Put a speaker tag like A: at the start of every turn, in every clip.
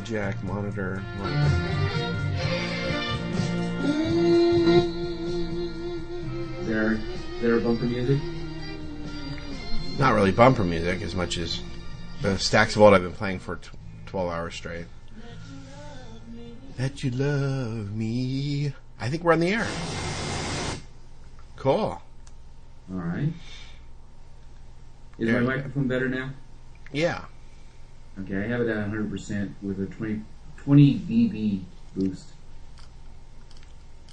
A: jack, monitor.
B: Is there bumper music?
A: Not really bumper music as much as the stacks of old I've been playing for 12 hours straight. That you love me. I think we're on the air. Cool.
B: Alright. Is my microphone better now?
A: Yeah.
B: Okay, I have it at 100% with a 20 dB boost.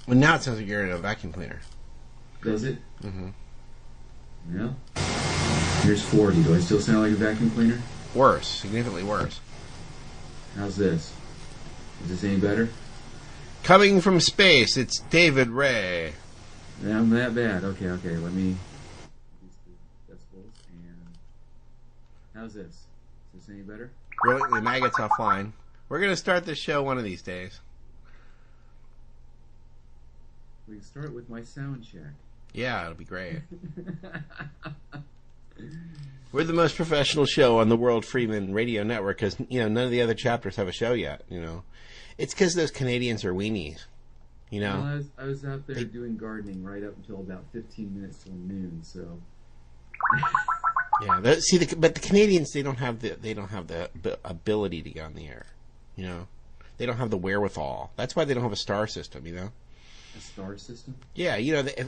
A: Well, now it sounds like you're in a vacuum cleaner.
B: Does it?
A: Mm-hmm.
B: Yeah. Here's 40. Do I still sound like a vacuum cleaner?
A: Worse. Significantly worse.
B: How's this? Is this any better?
A: Coming from space, it's David Ray.
B: Yeah, I'm that bad. Okay, let me increase the decibels. And how's this? Is this any better?
A: Really? The Maggot's offline. We're going to start this show one of these days.
B: We can start with my sound check.
A: Yeah, it'll be great. We're the most professional show on the World Freeman Radio Network because, none of the other chapters have a show yet, It's because those Canadians are weenies,
B: Well, I was out there doing gardening right up until about 15 minutes till noon, so...
A: Yeah, but the Canadians, they don't have the ability to get on the air, They don't have the wherewithal. That's why they don't have a star system,
B: A star system?
A: Yeah,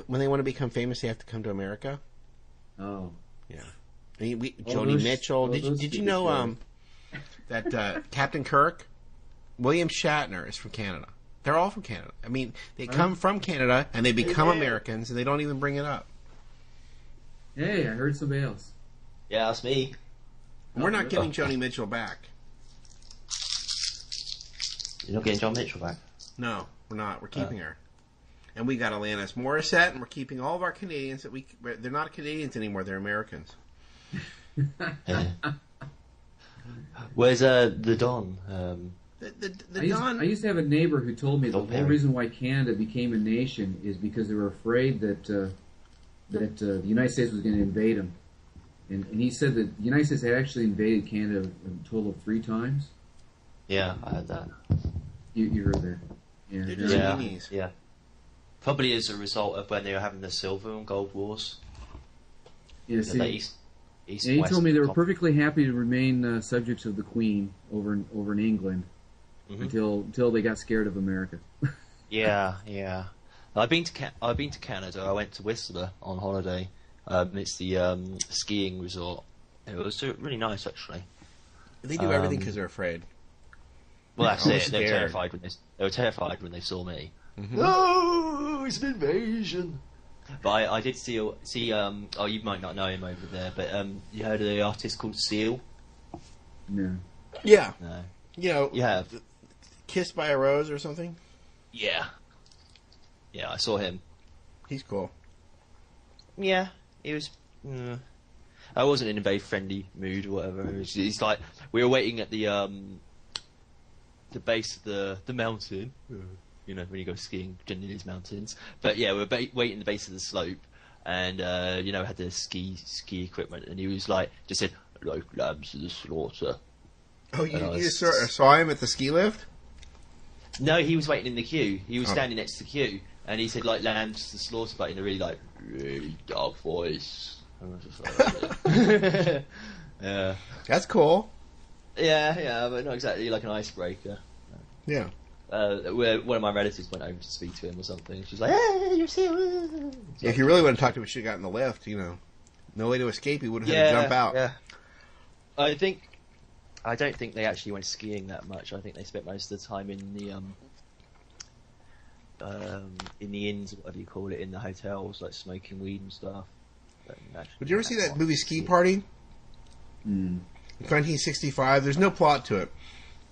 A: when they want to become famous, they have to come to America.
B: Oh.
A: Yeah. Joni Mitchell. Did you know that Captain Kirk, William Shatner is from Canada? They're all from Canada. I mean, they come from Canada and they become Americans and they don't even bring it up.
B: Hey, I heard somebody else.
C: Yeah, that's me.
A: And we're not getting Joni Mitchell back.
C: You're not getting John Mitchell back?
A: No, we're not. We're keeping her. And we got Alanis Morissette, and we're keeping all of our Canadians they're not Canadians anymore, they're Americans.
C: Yeah. Where's the Don?
B: I used to have a neighbor who told me the whole reason why Canada became a nation is because they were afraid that the United States was going to invade them. And he said that the United States had actually invaded Canada a total of 3 times.
C: Yeah, I heard that.
B: You heard that.
C: Yeah. Probably as a result of when they were having the silver and gold wars.
B: Yeah, see, he told me they were perfectly happy to remain subjects of the Queen over in England until they got scared of America.
C: Yeah. I've been to Canada. I went to Whistler on holiday. It's the skiing resort. It was really nice, actually.
A: They do everything because they're afraid.
C: Well, that's it. They were terrified when they saw me. Mm-hmm. No, it's an invasion. But I did see. Oh, you might not know him over there, but you heard of the artist called Seal?
B: No.
A: Yeah.
C: No.
A: You have Kissed by a Rose or something.
C: Yeah. Yeah, I saw him.
A: He's cool.
C: Yeah, he was. I wasn't in a very friendly mood or whatever. It's like we were waiting at the base of the mountain. When you go skiing, generally there's mountains. But yeah, we were waiting at the base of the slope, and had the ski equipment, and he was like, just said, "Like lambs to the slaughter."
A: Oh, you just saw him at the ski lift?
C: No, he was waiting in the queue. He was standing next to the queue, and he said, like, lambs to the slaughter, but in a really dark voice. And I was just like, yeah.
A: That's cool.
C: Yeah, but not exactly like an icebreaker.
A: Yeah.
C: Where one of my relatives went over to speak to him or something. She was like, "Hey, you're still."
A: Yeah, if you really want to talk to him, you should have gotten the lift. No way to escape. He would have had to jump out.
C: Yeah. I don't think they actually went skiing that much. I think they spent most of the time in the inns, whatever you call it, in the hotels, like smoking weed and stuff.
A: Did you ever see that movie Ski Party? In 1965. There's no plot to it.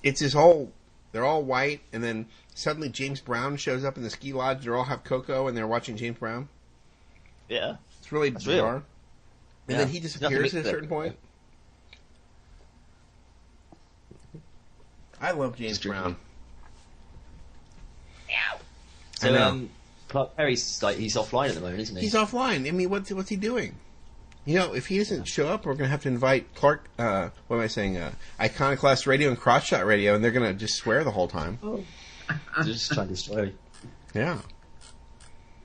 A: It's this whole. They're all white, and then suddenly James Brown shows up in the ski lodge. They all have cocoa, and they're watching James Brown.
C: Yeah.
A: It's really bizarre.
C: Real.
A: And then he disappears at a certain point. I love James Brown.
C: So, Clark Perry's he's offline at the moment, isn't he?
A: He's offline. I mean, what's he doing? You know, if he doesn't show up, we're going to have to invite Clark, what am I saying, Iconoclast Radio and Crossshot Radio, and they're going to just swear the whole time.
C: Oh. Just trying to destroy.
A: Yeah.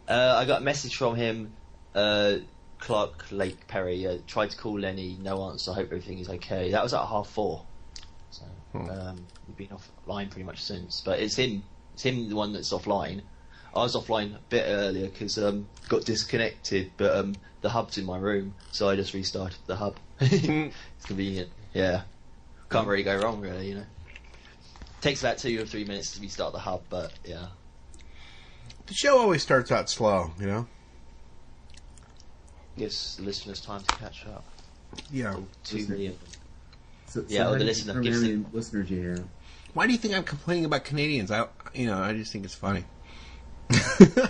C: I got a message from him, Clark Lake Perry, tried to call Lenny, no answer, I hope everything is okay. That was at 4:30. So, we've been offline pretty much since. But it's him the one that's offline. I was offline a bit earlier because got disconnected, but the hub's in my room, so I just restarted the hub. It's convenient. Yeah. Can't really go wrong, really, you know. Takes about 2 or 3 minutes to restart the hub, but yeah.
A: The show always starts out slow, you know?
C: Gives the listeners time to catch up.
A: Yeah.
C: 2 million.
B: So
C: yeah, or the listener gives
B: them listeners you have.
A: Why do you think I'm complaining about Canadians? I just think it's funny.
C: Yeah.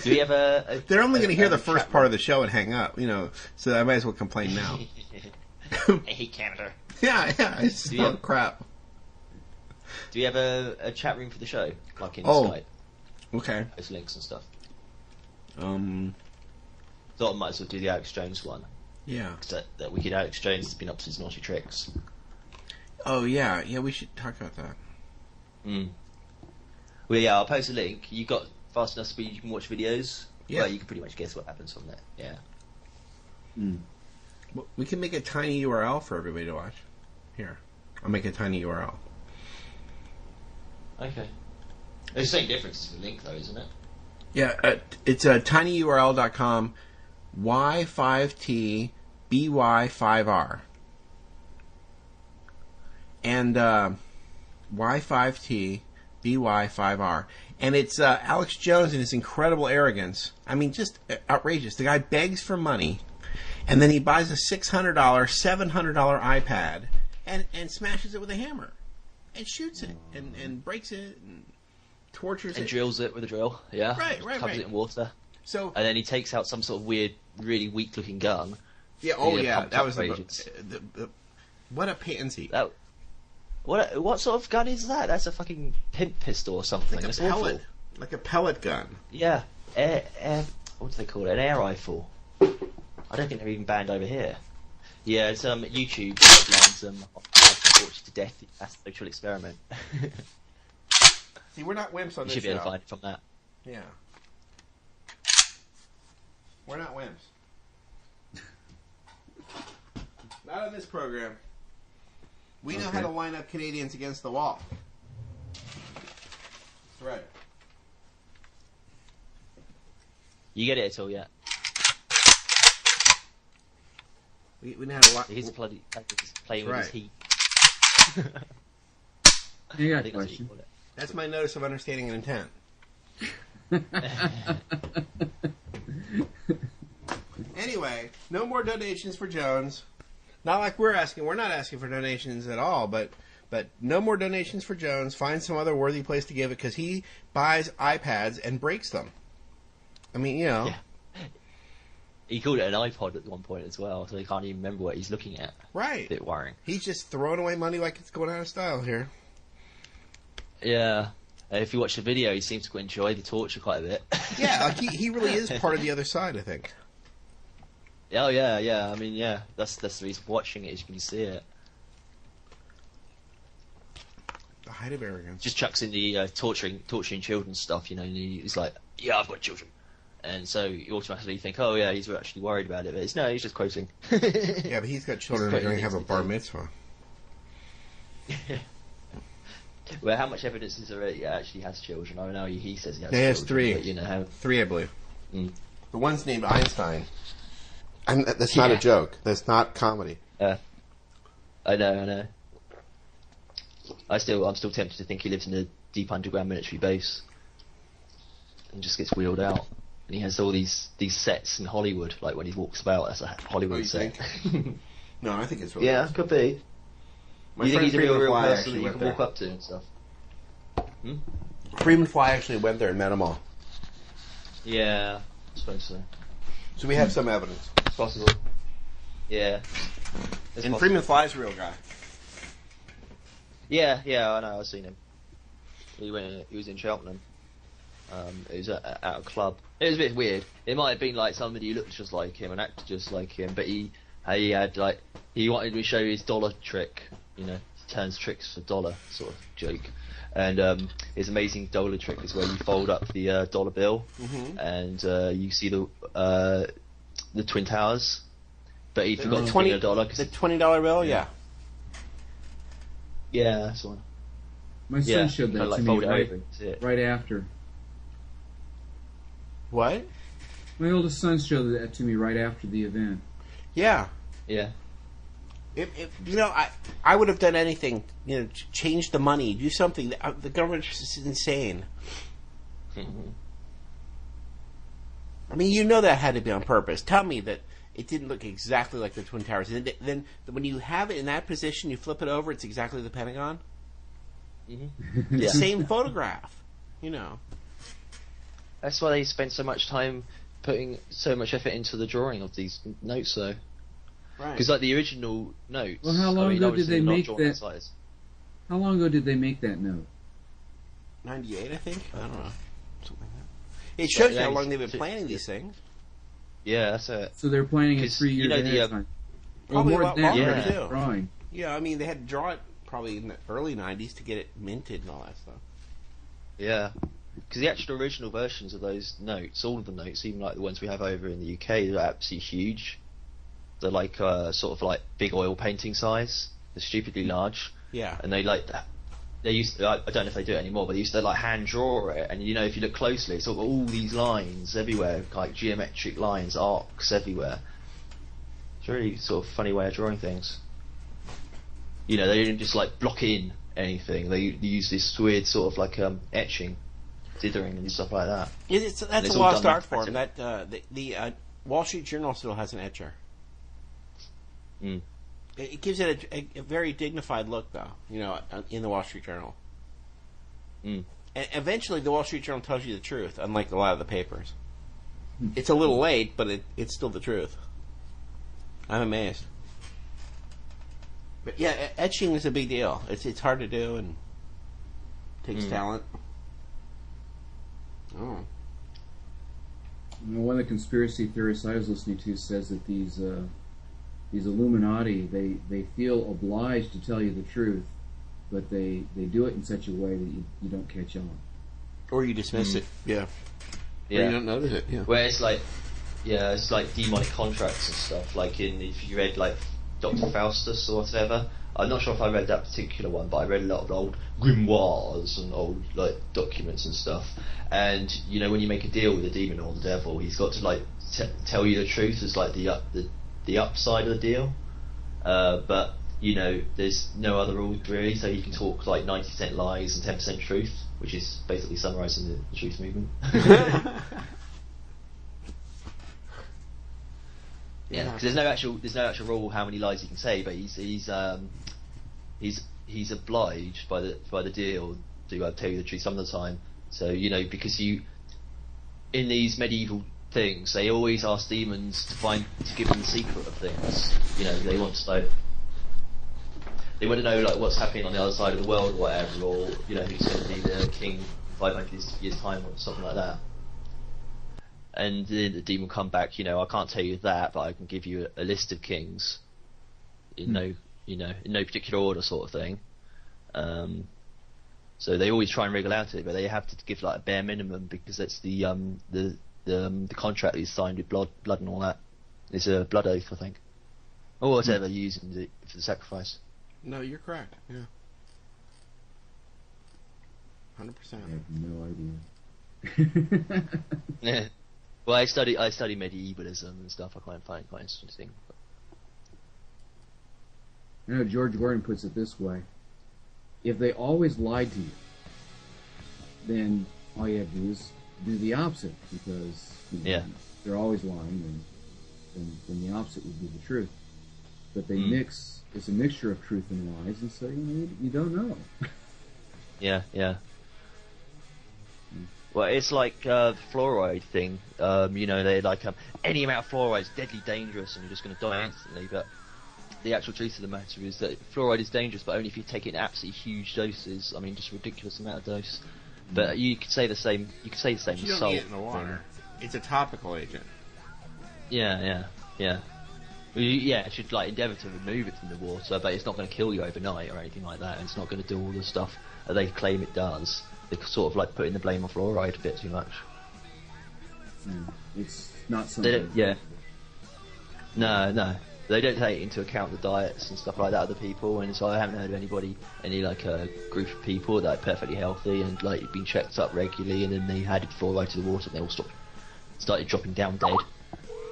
C: Do we have a
A: They're only going to hear the first part of the show and hang up, you know, so I might as well complain now.
C: I hate Canada.
A: Yeah, it's crap.
C: Do we have a chat room for the show? Like in
A: Oh.
C: Skype?
A: Okay.
C: There's links and stuff. Thought I might as well do the Alex Jones one.
A: Yeah.
C: That wicked Alex Jones has been up to his naughty tricks.
A: Oh, yeah, we should talk about that.
C: Well, yeah, I'll post a link. You got fast enough speed you can watch videos?
A: Yeah.
C: Well, you can pretty much guess what happens from there. Yeah.
A: Well, we can make a tiny URL for everybody to watch. Here. I'll make a tiny URL.
C: Okay. There's the same difference to the link, though, isn't it?
A: Yeah, it's tinyurl.com Y5T BY5R. And Y5T BY5R. And it's Alex Jones and his incredible arrogance. I mean, just outrageous. The guy begs for money, and then he buys a $600, $700 iPad and smashes it with a hammer. And shoots it, and breaks it, and tortures it.
C: And drills it with a drill, yeah.
A: Right.
C: Covers it in water.
A: So,
C: and then he takes out some sort of weird, really weak-looking gun.
A: Yeah, that was what a pansy.
C: What sort of gun is that? That's a fucking pimp pistol or something.
A: Like a pellet. Like a pellet gun.
C: Yeah. What do they call it? An air rifle. I don't think they're even banned over here. Yeah, it's YouTube outlines tortured to death as a social experiment.
A: See, we're not wimps on this show.
C: You should be able to find it from that.
A: Yeah. We're not wimps. Not on this program. We know how to line up Canadians against the wall. That's right.
C: You get it at all yet?
A: We know how to line.
C: He's playing with his heat.
B: You got a question.
A: That's my notice of understanding and intent. Anyway, no more donations for Jones. Not like we're asking. We're not asking for donations at all, but no more donations for Jones. Find some other worthy place to give it, because he buys iPads and breaks them. I mean, you know.
C: Yeah. He called it an iPod at one point as well, so he can't even remember what he's looking at.
A: Right.
C: A bit worrying.
A: He's just throwing away money like it's going out of style here.
C: Yeah. If you watch the video, he seems to enjoy the torture quite a bit.
A: Yeah, like he really is part of the other side, I think.
C: Oh yeah. I mean, yeah, that's the reason for watching it, is you can see it.
A: The height of arrogance.
C: Just chucks in the torturing children stuff, you know. And he's like, "Yeah, I've got children," and so you automatically think, "Oh yeah, he's actually worried about it." But he's just quoting.
A: Yeah, but he's got children that are going to have a bar mitzvah.
C: Well, how much evidence is there he actually has children? I know he says he has.
A: He has
C: children,
A: 3.
C: But, you know how
A: 3, I believe.
C: Mm.
A: The one's named Einstein. That's not a joke. That's not comedy.
C: I know. I'm still tempted to think he lives in a deep underground military base and just gets wheeled out. And he has all these sets in Hollywood, like when he walks about. That's a Hollywood set.
A: No, I think it's real.
C: Yeah, could be.
A: My
C: you think
A: friend
C: he's a real
A: Freeman
C: person that you can walk up to and stuff?
A: Freeman Fly actually went there and met them all.
C: Yeah, I suppose so.
A: So we have some evidence.
C: It's possible. Yeah. It's possible.
A: Freeman Fly's a real guy.
C: Yeah, I know. I've seen him. He was in Cheltenham. It was at a club. It was a bit weird. It might have been like somebody who looked just like him, an actor just like him, but he had like he wanted to show his dollar trick. You know, turns tricks for dollar sort of joke. And his amazing dollar trick is where you fold up the dollar bill, and you see the Twin Towers. But he forgot to bring a dollar.
A: The $20 bill, yeah.
C: Yeah, that's one.
B: My son showed that to me right after.
A: What?
B: My oldest son showed that to me right after the event.
A: Yeah.
C: Yeah.
A: I would have done anything. Change the money, do something. The government is insane. I mean, that had to be on purpose. Tell me that it didn't look exactly like the Twin Towers. And then when you have it in that position, you flip it over, it's exactly the Pentagon. The same photograph.
C: That's why they spent so much time putting so much effort into the drawing of these notes, though.
A: Right.
C: Because like the original notes.
B: Well, how long ago did they make that? How long ago did they make that note?
A: 98, I think. I don't know. Something like that. It shows you how long they've been planning these things.
C: Yeah, that's it.
B: So they're planning it 3 years ahead of time.
A: Probably a lot longer too.
B: Drawing.
A: Yeah, I mean they had to draw it probably in the early 90s to get it minted and all that stuff.
C: Yeah. Because the actual original versions of those notes, all of the notes, even like the ones we have over in the UK, they're absolutely huge. They're like sort of like big oil painting size. They're stupidly large.
A: Yeah.
C: And they used to, I don't know if they do it anymore, but they used to like hand draw it. And if you look closely, it's all these lines everywhere, like geometric lines, arcs everywhere. It's a really sort of funny way of drawing things. They didn't just like block in anything. They use this weird sort of like etching, dithering and stuff like that.
A: That's a lost art form. That the Wall Street Journal still has an etcher.
C: Mm.
A: It gives it a very dignified look, though. In the Wall Street Journal.
C: Mm.
A: And eventually, the Wall Street Journal tells you the truth, unlike a lot of the papers. It's a little late, but it's still the truth. I'm amazed. But yeah, etching is a big deal. It's hard to do and takes talent. Oh.
B: One of the conspiracy theorists I was listening to says that these Illuminati, they feel obliged to tell you the truth, but they do it in such a way that you don't catch on.
A: Or you dismiss it. Yeah. Or you don't notice it. Yeah.
C: Where it's like demonic contracts and stuff. Like if you read like Dr. Faustus or whatever. I'm not sure if I read that particular one, but I read a lot of old grimoires and old like documents and stuff. And when you make a deal with a demon or the devil, he's got to like tell you the truth as like the upside of the deal. But there's no other rule really, so you can talk like 90% lies and 10% truth, which is basically summarising the truth movement. Yeah, because there's no actual rule how many lies he can say, but he's obliged by the deal to tell you the truth some of the time. So because in these medieval things, they always ask demons to give them the secret of things. They want to know. They want to know like what's happening on the other side of the world or whatever, or who's going to be the king 500 years time or something like that. And then the demon will come back, I can't tell you that, but I can give you a list of kings in no particular order sort of thing. So they always try and wriggle out of it, but they have to give like a bare minimum because that's the contract is signed with blood and all that. It's a blood oath, I think. Or whatever you use for the sacrifice.
A: No, you're correct. Yeah. 100%.
B: I have no idea.
C: Yeah. Well, I study medievalism and stuff. I find it quite interesting.
B: George Gordon puts it this way: if they always lied to you, then all you have to do is do the opposite, because they're always lying, and then the opposite would be the truth. But they mix; it's a mixture of truth and lies, and so you don't know.
C: Yeah. Well, it's like the fluoride thing. They're like any amount of fluoride is deadly dangerous, and you're just going to die instantly. But the actual truth of the matter is that fluoride is dangerous, but only if you take it in absolutely huge doses. I mean, just a ridiculous amount of dose. But you could say the same. You could say the same.
A: You don't
C: salt
A: eat it in the water. It's a topical agent.
C: Yeah. It should like endeavour to remove it from the water, but it's not going to kill you overnight or anything like that. And it's not going to do all the stuff that they claim it does. They're sort of like putting the blame on fluoride a bit too much.
B: It's not something.
C: No. They don't take into account the diets and stuff like that of the people, and so I haven't heard of any like a group of people that are perfectly healthy and like been checked up regularly, and then they added fluoride to the water and they all started dropping down dead.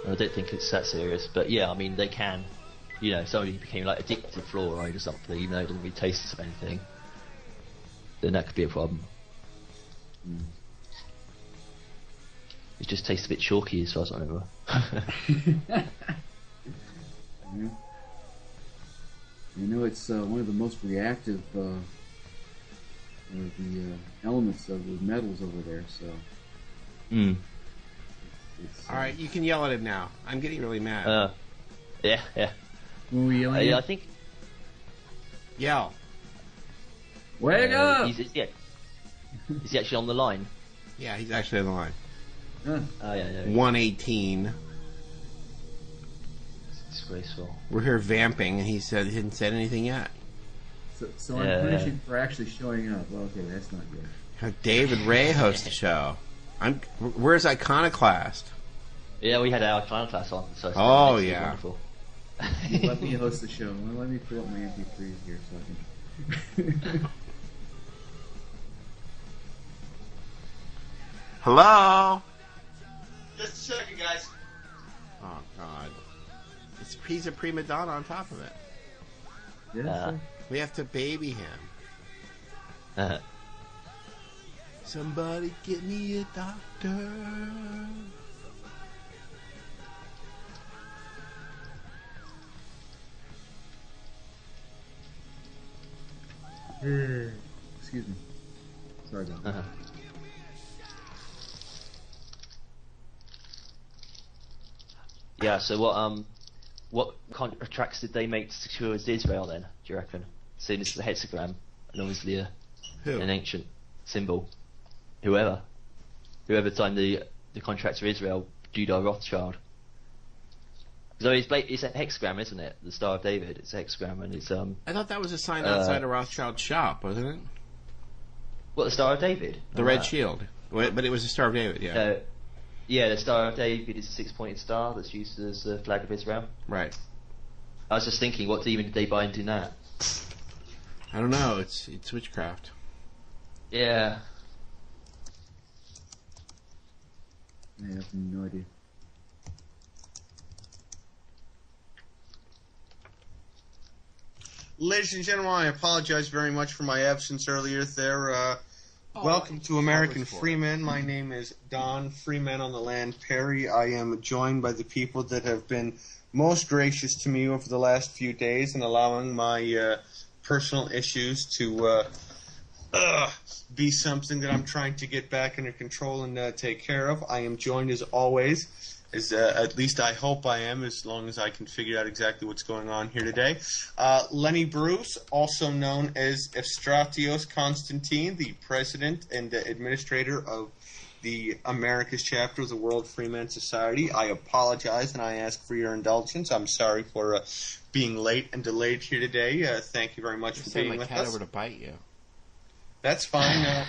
C: And I don't think it's that serious, but yeah, I mean they can, if somebody became like addicted to fluoride or something, even though it doesn't really taste of anything, then that could be a problem. It just tastes a bit chalky as far as I remember.
B: It's one of the most reactive of the elements of the metals over there. So.
A: All right, you can yell at him now. I'm getting really mad.
C: Yeah.
B: Who are we yelling at?
C: I think.
A: Yell.
B: Wake up!
C: Is he actually on the line?
A: Yeah, he's actually on the line.
C: Oh yeah.
A: 118.
C: Disgraceful.
A: We're here vamping, and he hadn't said anything yet.
B: So I'm punishing for actually showing up. Well, okay, that's not good.
A: David Ray hosts the show. Where's Iconoclast?
C: Yeah, we had our Iconoclast on. So
A: yeah.
C: Wonderful.
B: Let me host the show. Let me pull up my MP3 here so I can.
A: Hello?
D: Just a second, guys.
A: Oh, God. He's a prima donna on top of it.
B: Yeah.
A: We have to baby him. Somebody get me a doctor.
B: Excuse me. Sorry about that.
C: Yeah, so what contracts did they make to secure Israel then, do you reckon? Seeing as the hexagram, and obviously an ancient symbol. Whoever signed the contract for Israel, Judah Rothschild. So it's a hexagram, isn't it? The Star of David, it's a hexagram, and it's
A: I thought that was a sign outside of Rothschild's shop, wasn't it?
C: What, the Star of David?
A: The red shield. But it was the Star of David, yeah.
C: Yeah, the Star of David is a six-pointed star that's used as the flag of Israel.
A: Right.
C: I was just thinking, what demon did they bind in that?
A: I don't know. It's witchcraft.
C: Yeah.
B: I have no idea.
D: Ladies and gentlemen, I apologize very much for my absence earlier there. Welcome to American Freeman. My name is Don Freeman on the land Perry. I am joined by the people that have been most gracious to me over the last few days and allowing my personal issues to be something that I'm trying to get back under control and take care of. I am joined as always, at least I hope I am, as long as I can figure out exactly what's going on here today. Lenny Bruce, also known as Efstratios Constantine, the president and administrator of the Americas chapter of the World Freeman Society. I apologize and I ask for your indulgence. I'm sorry for being late and delayed here today. Thank you very much for being with us.
A: Send my cat over to bite you.
D: That's fine.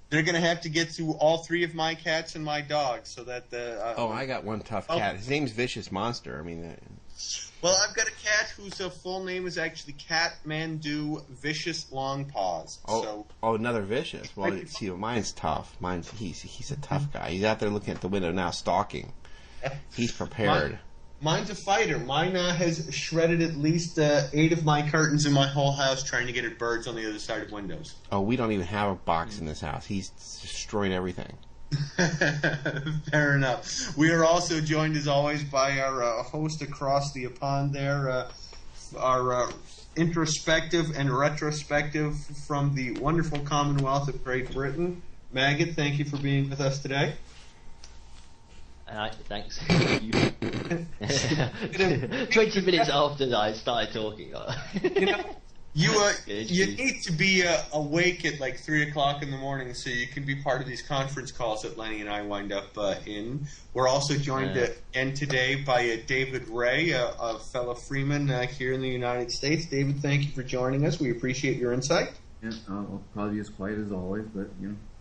D: They're going to have to get through all three of my cats and my dog, so that
A: I got one tough cat. His name's Vicious Monster. I mean,
D: well, I've got a cat whose full name is actually Catmandu Vicious Longpaws.
A: Another vicious. Well, see, mine's tough. He's a tough guy. He's out there looking at the window now, stalking. He's prepared.
D: Mine's a fighter. Mine has shredded at least 8 of my curtains in my whole house trying to get at birds on the other side of windows.
A: Oh, we don't even have a box in this house. He's destroyed everything.
D: Fair enough. We are also joined, as always, by our host across the pond there, our introspective and retrospective from the wonderful Commonwealth of Great Britain. Maggot, thank you for being with us today.
C: Thanks. 20 minutes after I started talking.
D: You need to be awake at like 3 o'clock in the morning so you can be part of these conference calls that Lenny and I wind up in. We're also joined again today by David Ray, a fellow Freeman here in the United States. David, thank you for joining us. We appreciate your insight.
B: Yeah, I'll probably be as quiet as always, but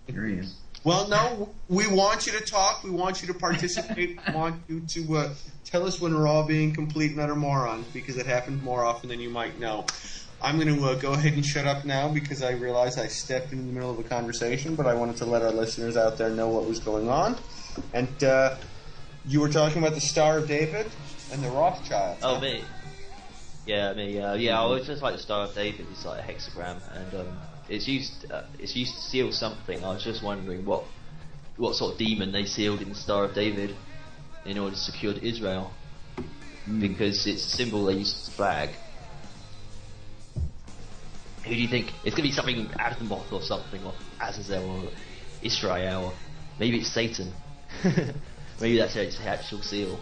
B: here I am.
D: Well, no, we want you to talk. We want you to participate. We want you to tell us when we're all being complete and utter morons, because it happens more often than you might know. I'm going to go ahead and shut up now because I realize I stepped in the middle of a conversation, but I wanted to let our listeners out there know what was going on. And you were talking about the Star of David and the Rothschilds.
C: Oh, me. Yeah, me. I always just like the Star of David. It's like a hexagram, and it's used to seal something. I was just wondering what sort of demon they sealed in the Star of David in order to secure Israel, because it's a symbol they use as a flag. Who do you think? It's going to be something Azamoth or something, or Azazel or Israel, or maybe it's Satan. Maybe that's its actual seal.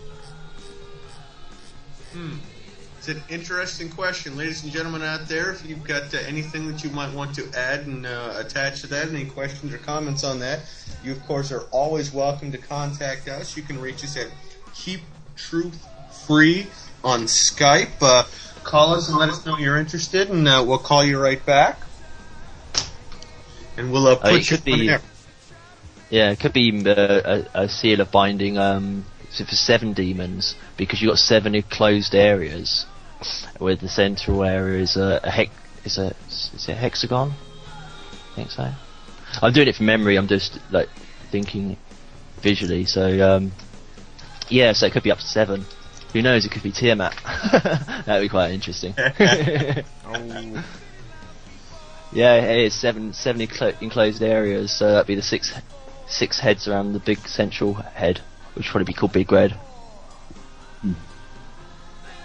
D: It's an interesting question. Ladies and gentlemen out there, if you've got anything that you might want to add and attach to that, any questions or comments on that, you, of course, are always welcome to contact us. You can reach us at Keep Truth Free on Skype. Call us and let us know you're interested, and we'll call you right back. And we'll put you on there.
C: Yeah, it could be a seal of binding for 7 demons, because you've got 7 enclosed areas, where the central area is a hexagon? I think so. I'm doing it from memory. I'm just like thinking visually. So so it could be up to 7. Who knows? It could be Tiamat. That'd be quite interesting. Yeah, it is 7 enclosed areas, so that'd be the 6 heads around the big central head, which would probably be called Big Red.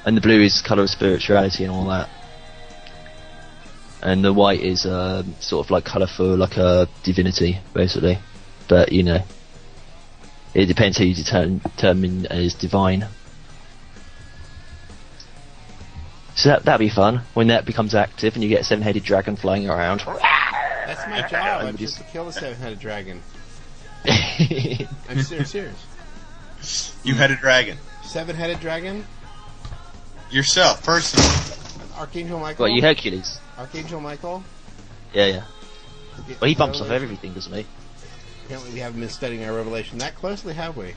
C: And the blue is colour of spirituality and all that. And the white is sort of like colourful, like a divinity, basically. But, it depends who you determine as divine. So that'd be fun, when that becomes active and you get a 7-headed dragon flying around.
A: That's my job, I'm just to kill the 7-headed dragon. I'm serious.
D: You had a dragon.
A: 7-headed dragon?
D: Yourself, personally.
A: Archangel Michael?
C: What, you Hercules?
A: Archangel Michael?
C: Yeah. Well, he bumps off everything, doesn't he?
A: Apparently we haven't been studying our Revelation that closely, have we?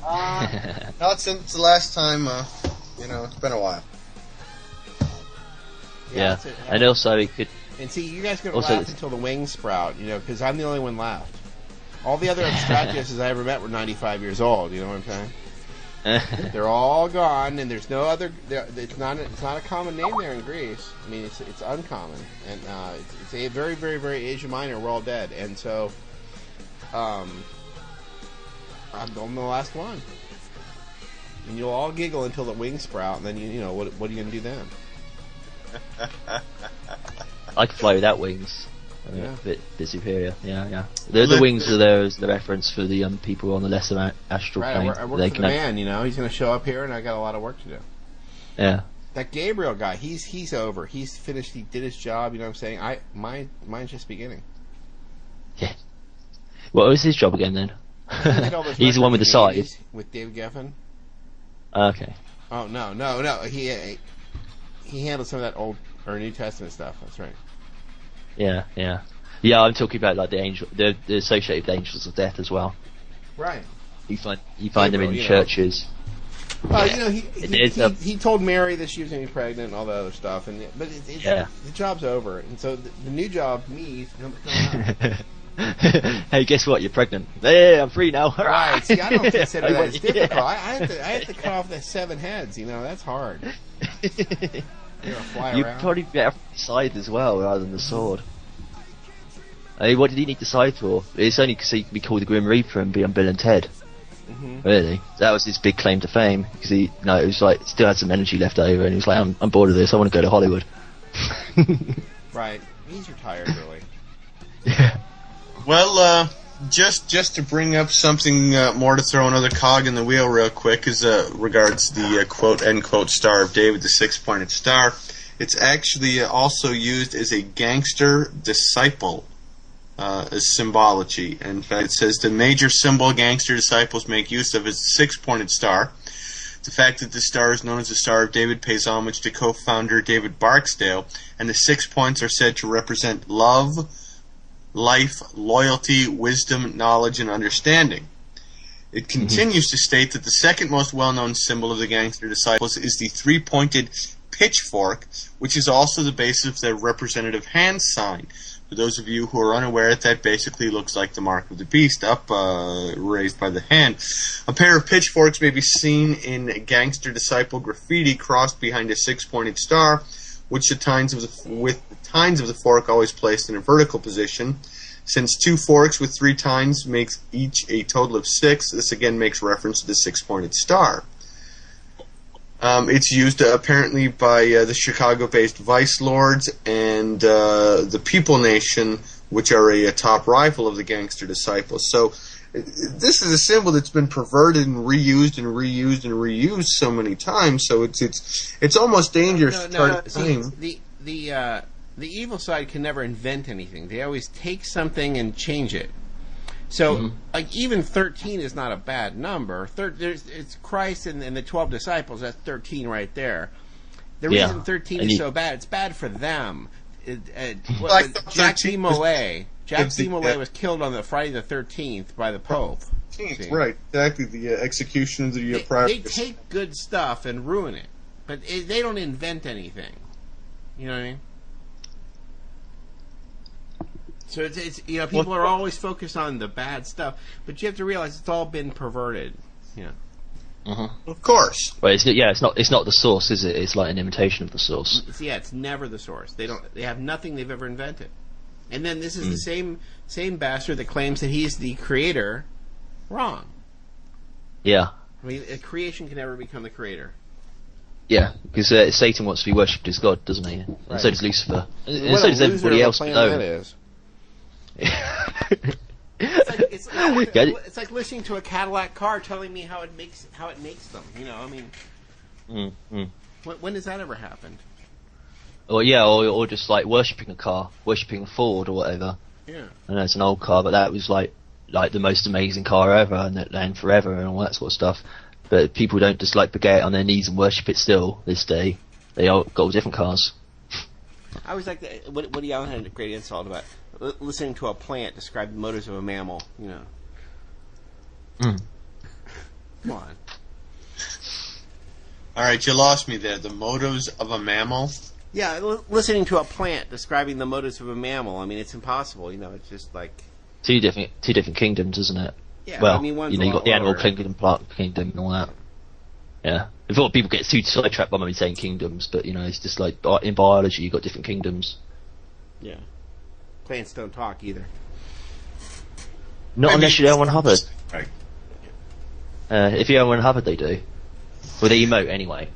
D: Not since the last time, it's been a while.
C: Yeah. And also he could...
A: And see, you guys are going to laugh until the wings sprout, because I'm the only one left. All the other Abstractuses I ever met were 95 years old, you know what I'm saying? They're all gone, and there's no other... It's not a common name there in Greece. I mean, it's uncommon. And it's a very, very, very Asia Minor. We're all dead. And so... I'm the last one. And you'll all giggle until the wings sprout, and then, what are you going to do then?
C: I could fly without wings. A bit superior. Yeah. The wings are there as the reference for the people on the lesser astral plane.
A: I work for the man, He's going to show up here, and I got a lot of work to do.
C: Yeah.
A: That Gabriel guy, he's over. He's finished. He did his job. You know what I'm saying? Mine's just beginning.
C: Yeah. What was his job again then? He's the one with the size.
A: With Dave Geffen.
C: Okay.
A: Oh no! He handled some of that Old or New Testament stuff. That's right.
C: Yeah. I'm talking about like the associated angels of death as well.
A: Right.
C: You find them in churches.
A: Well, he told Mary that she was going to be pregnant and all that other stuff, but the job's over, and so the new job, me,
C: hey, guess what? You're pregnant. Hey, I'm free now.
A: Right. See, I don't consider that as difficult. I have to cut off the 7 heads. That's hard.
C: You'd probably be better side as well rather than the sword. I mean, what did he need the side for? It's only so he can be called the Grim Reaper and be on Bill and Ted. Mm-hmm. Really, that was his big claim to fame, because it was like still had some energy left over, and he was like, I'm bored of this. I want to go to Hollywood.
A: Right. He's retired, really.
C: Yeah.
D: Well, just to bring up something more to throw another cog in the wheel real quick, is regards the quote-unquote Star of David, the 6-pointed star. It's actually also used as a gangster disciple as symbology. In fact, it says the major symbol gangster disciples make use of is the six-pointed star. The fact that this star is known as the Star of David pays homage to co-founder David Barksdale, and the 6 points are said to represent love, life, loyalty, wisdom, knowledge, and understanding. It continues to state that the second most well-known symbol of the gangster disciples is the three-pointed pitchfork, which is also the basis of their representative hand sign. For those of you who are unaware, that basically looks like the mark of the beast, up raised by the hand. A pair of pitchforks may be seen in gangster disciple graffiti crossed behind a six-pointed star, which with the tines of the fork always placed in a vertical position. Since two forks with three tines makes each a total of 6, this again makes reference to the six-pointed star. It's used apparently by the Chicago-based Vice Lords and the People Nation, which are a top rival of the gangster disciples. So this is a symbol that's been perverted and reused and reused and reused so many times. So it's almost dangerous to try to claim.
A: The evil side can never invent anything. They always take something and change it. So, like, even 13 is not a bad number. It's Christ and the 12 disciples. That's 13 right there. The reason 13 is so bad, it's bad for them. Jack B. Molay. Jack B. Molay was killed on the Friday the 13th by the Pope.
D: Right, exactly. The execution of the
A: They take good stuff and ruin it. But they don't invent anything. You know what I mean? So it's people are always focused on the bad stuff, but you have to realize it's all been perverted. Yeah.
D: Of course.
C: Well, it's not the source, is it? It's like an imitation of the source.
A: It's never the source. They have nothing they've ever invented. And then this is the same bastard that claims that he's the creator. Wrong.
C: Yeah.
A: I mean, a creation can never become the creator.
C: Yeah, because Satan wants to be worshipped as God, doesn't he? And so does Lucifer. And so does everybody else below.
A: It's like listening to a Cadillac car telling me how it makes them. You know, I mean, when has that ever happened?
C: Or just like worshipping a car, worshipping a Ford or whatever.
A: Yeah,
C: I know it's an old car, but that was like the most amazing car ever, and forever, and all that sort of stuff. But people don't just like get on their knees and worship it still this day. They all got all different cars.
A: I always like Woody Allen had a great insult about listening to a plant describe the motives of a mammal. You know. Come on.
D: All right, you lost me there. The motives of a mammal.
A: Yeah, listening to a plant describing the motives of a mammal. I mean, it's impossible. You know, it's just like
C: two different kingdoms, isn't it?
A: Yeah,
C: well,
A: I mean,
C: you got the animal kingdom, plant kingdom, and all that. Yeah, before people get too sidetracked by me saying kingdoms, but it's just like in biology, you got different kingdoms.
A: Yeah, plants don't talk either.
C: Not unless you're L1 Hubbard.
D: Right.
C: If you're L1 Hubbard, they do. Well, they emote anyway.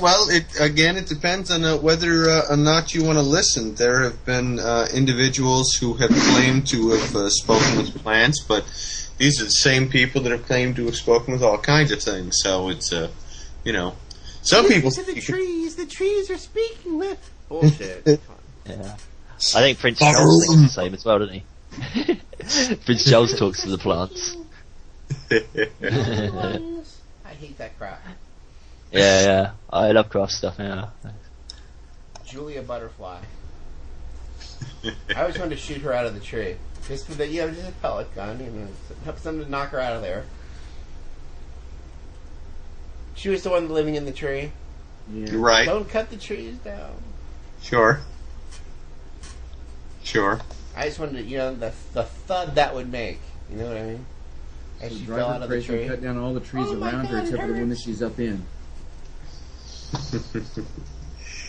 D: Well, it depends on whether or not you want to listen. There have been individuals who have claimed to have spoken with plants, but these are the same people that have claimed to have spoken with all kinds of things. So it's, some people.
A: The trees are speaking with. Bullshit.
C: Yeah. I think Prince Charles thinks the same as well, doesn't he? Prince Charles talks to the plants.
A: I hate that crap.
C: Yeah. I love craft stuff, yeah.
A: Julia Butterfly. I always wanted to shoot her out of the tree. Just for just a pellet gun, something to knock her out of there. She was the one living in the tree.
D: Yeah. You're right.
A: Don't cut the trees down.
D: Sure.
A: I just wanted to, the thud that would make. You know what I mean? As she fell out of the tree.
B: Cut down all the trees around her except for the one that she's up in.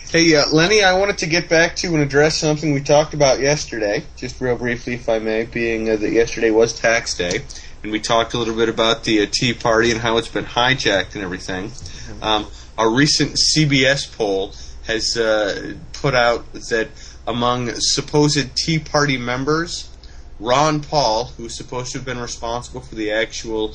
D: Hey, Lenny, I wanted to get back to and address something we talked about yesterday, just real briefly, if I may, being that yesterday was tax day, and we talked a little bit about the Tea Party and how it's been hijacked and everything. A recent CBS poll has put out that among supposed Tea Party members, Ron Paul, who's supposed to have been responsible for the actual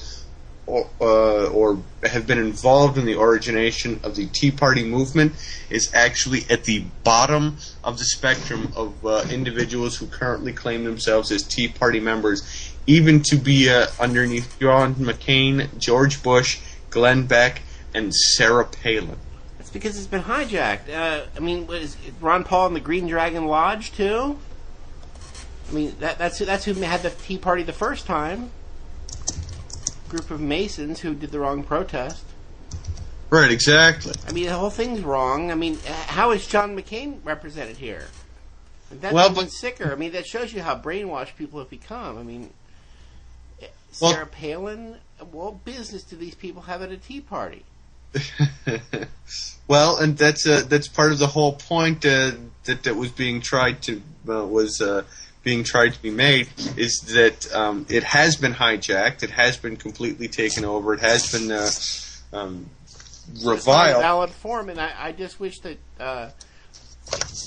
D: or have been involved in the origination of the Tea Party movement is actually at the bottom of the spectrum of individuals who currently claim themselves as Tea Party members, even to be underneath John McCain, George Bush, Glenn Beck, and Sarah Palin.
A: That's because it's been hijacked. I mean, was Ron Paul and the Green Dragon Lodge too? I mean, that's who had the Tea Party the first time. Group of Masons who did the wrong protest.
D: Right, exactly.
A: I mean, the whole thing's wrong. I mean, how is John McCain represented here? That's even sicker. I mean, that shows you how brainwashed people have become. I mean, Sarah Palin, what business do these people have at a Tea Party?
D: Well, and that's part of the whole point that was being tried to being tried to be made, is that it has been hijacked, it has been completely taken over, it has been reviled.
A: It's not a valid form, and I just wish that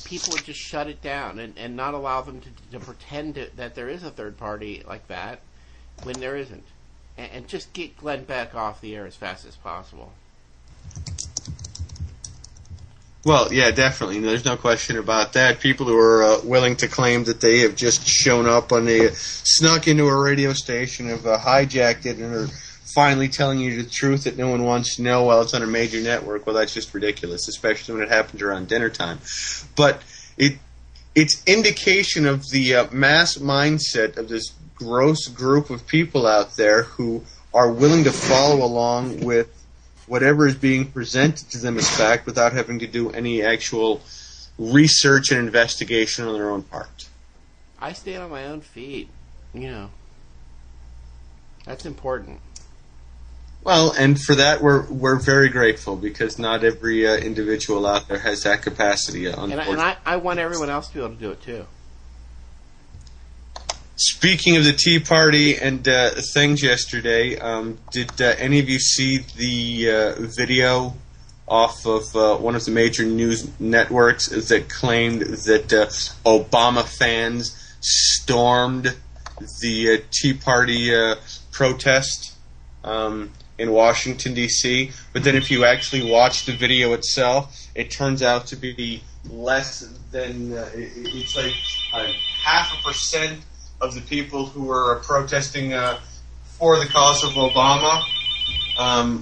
A: people would just shut it down and not allow them to pretend that there is a third party like that when there isn't. And just get Glenn Beck off the air as fast as possible.
D: Well, yeah, definitely. There's no question about that. People who are willing to claim that they have just shown up on snuck into a radio station, have hijacked it, and are finally telling you the truth that no one wants to know while it's on a major network. Well, that's just ridiculous, especially when it happens around dinner time. But it's indication of the mass mindset of this gross group of people out there who are willing to follow along with whatever is being presented to them as fact without having to do any actual research and investigation on their own part.
A: I stand on my own feet, you know. That's important.
D: Well, and for that we're very grateful, because not every individual out there has that capacity.
A: And I want everyone else to be able to do it too.
D: Speaking of the Tea Party and things yesterday, did any of you see the video off of one of the major news networks that claimed that Obama fans stormed the Tea Party protest in Washington, D.C.? But then if you actually watch the video itself, it turns out to be less than, it's like 0.5% of the people who were protesting for the cause of Obama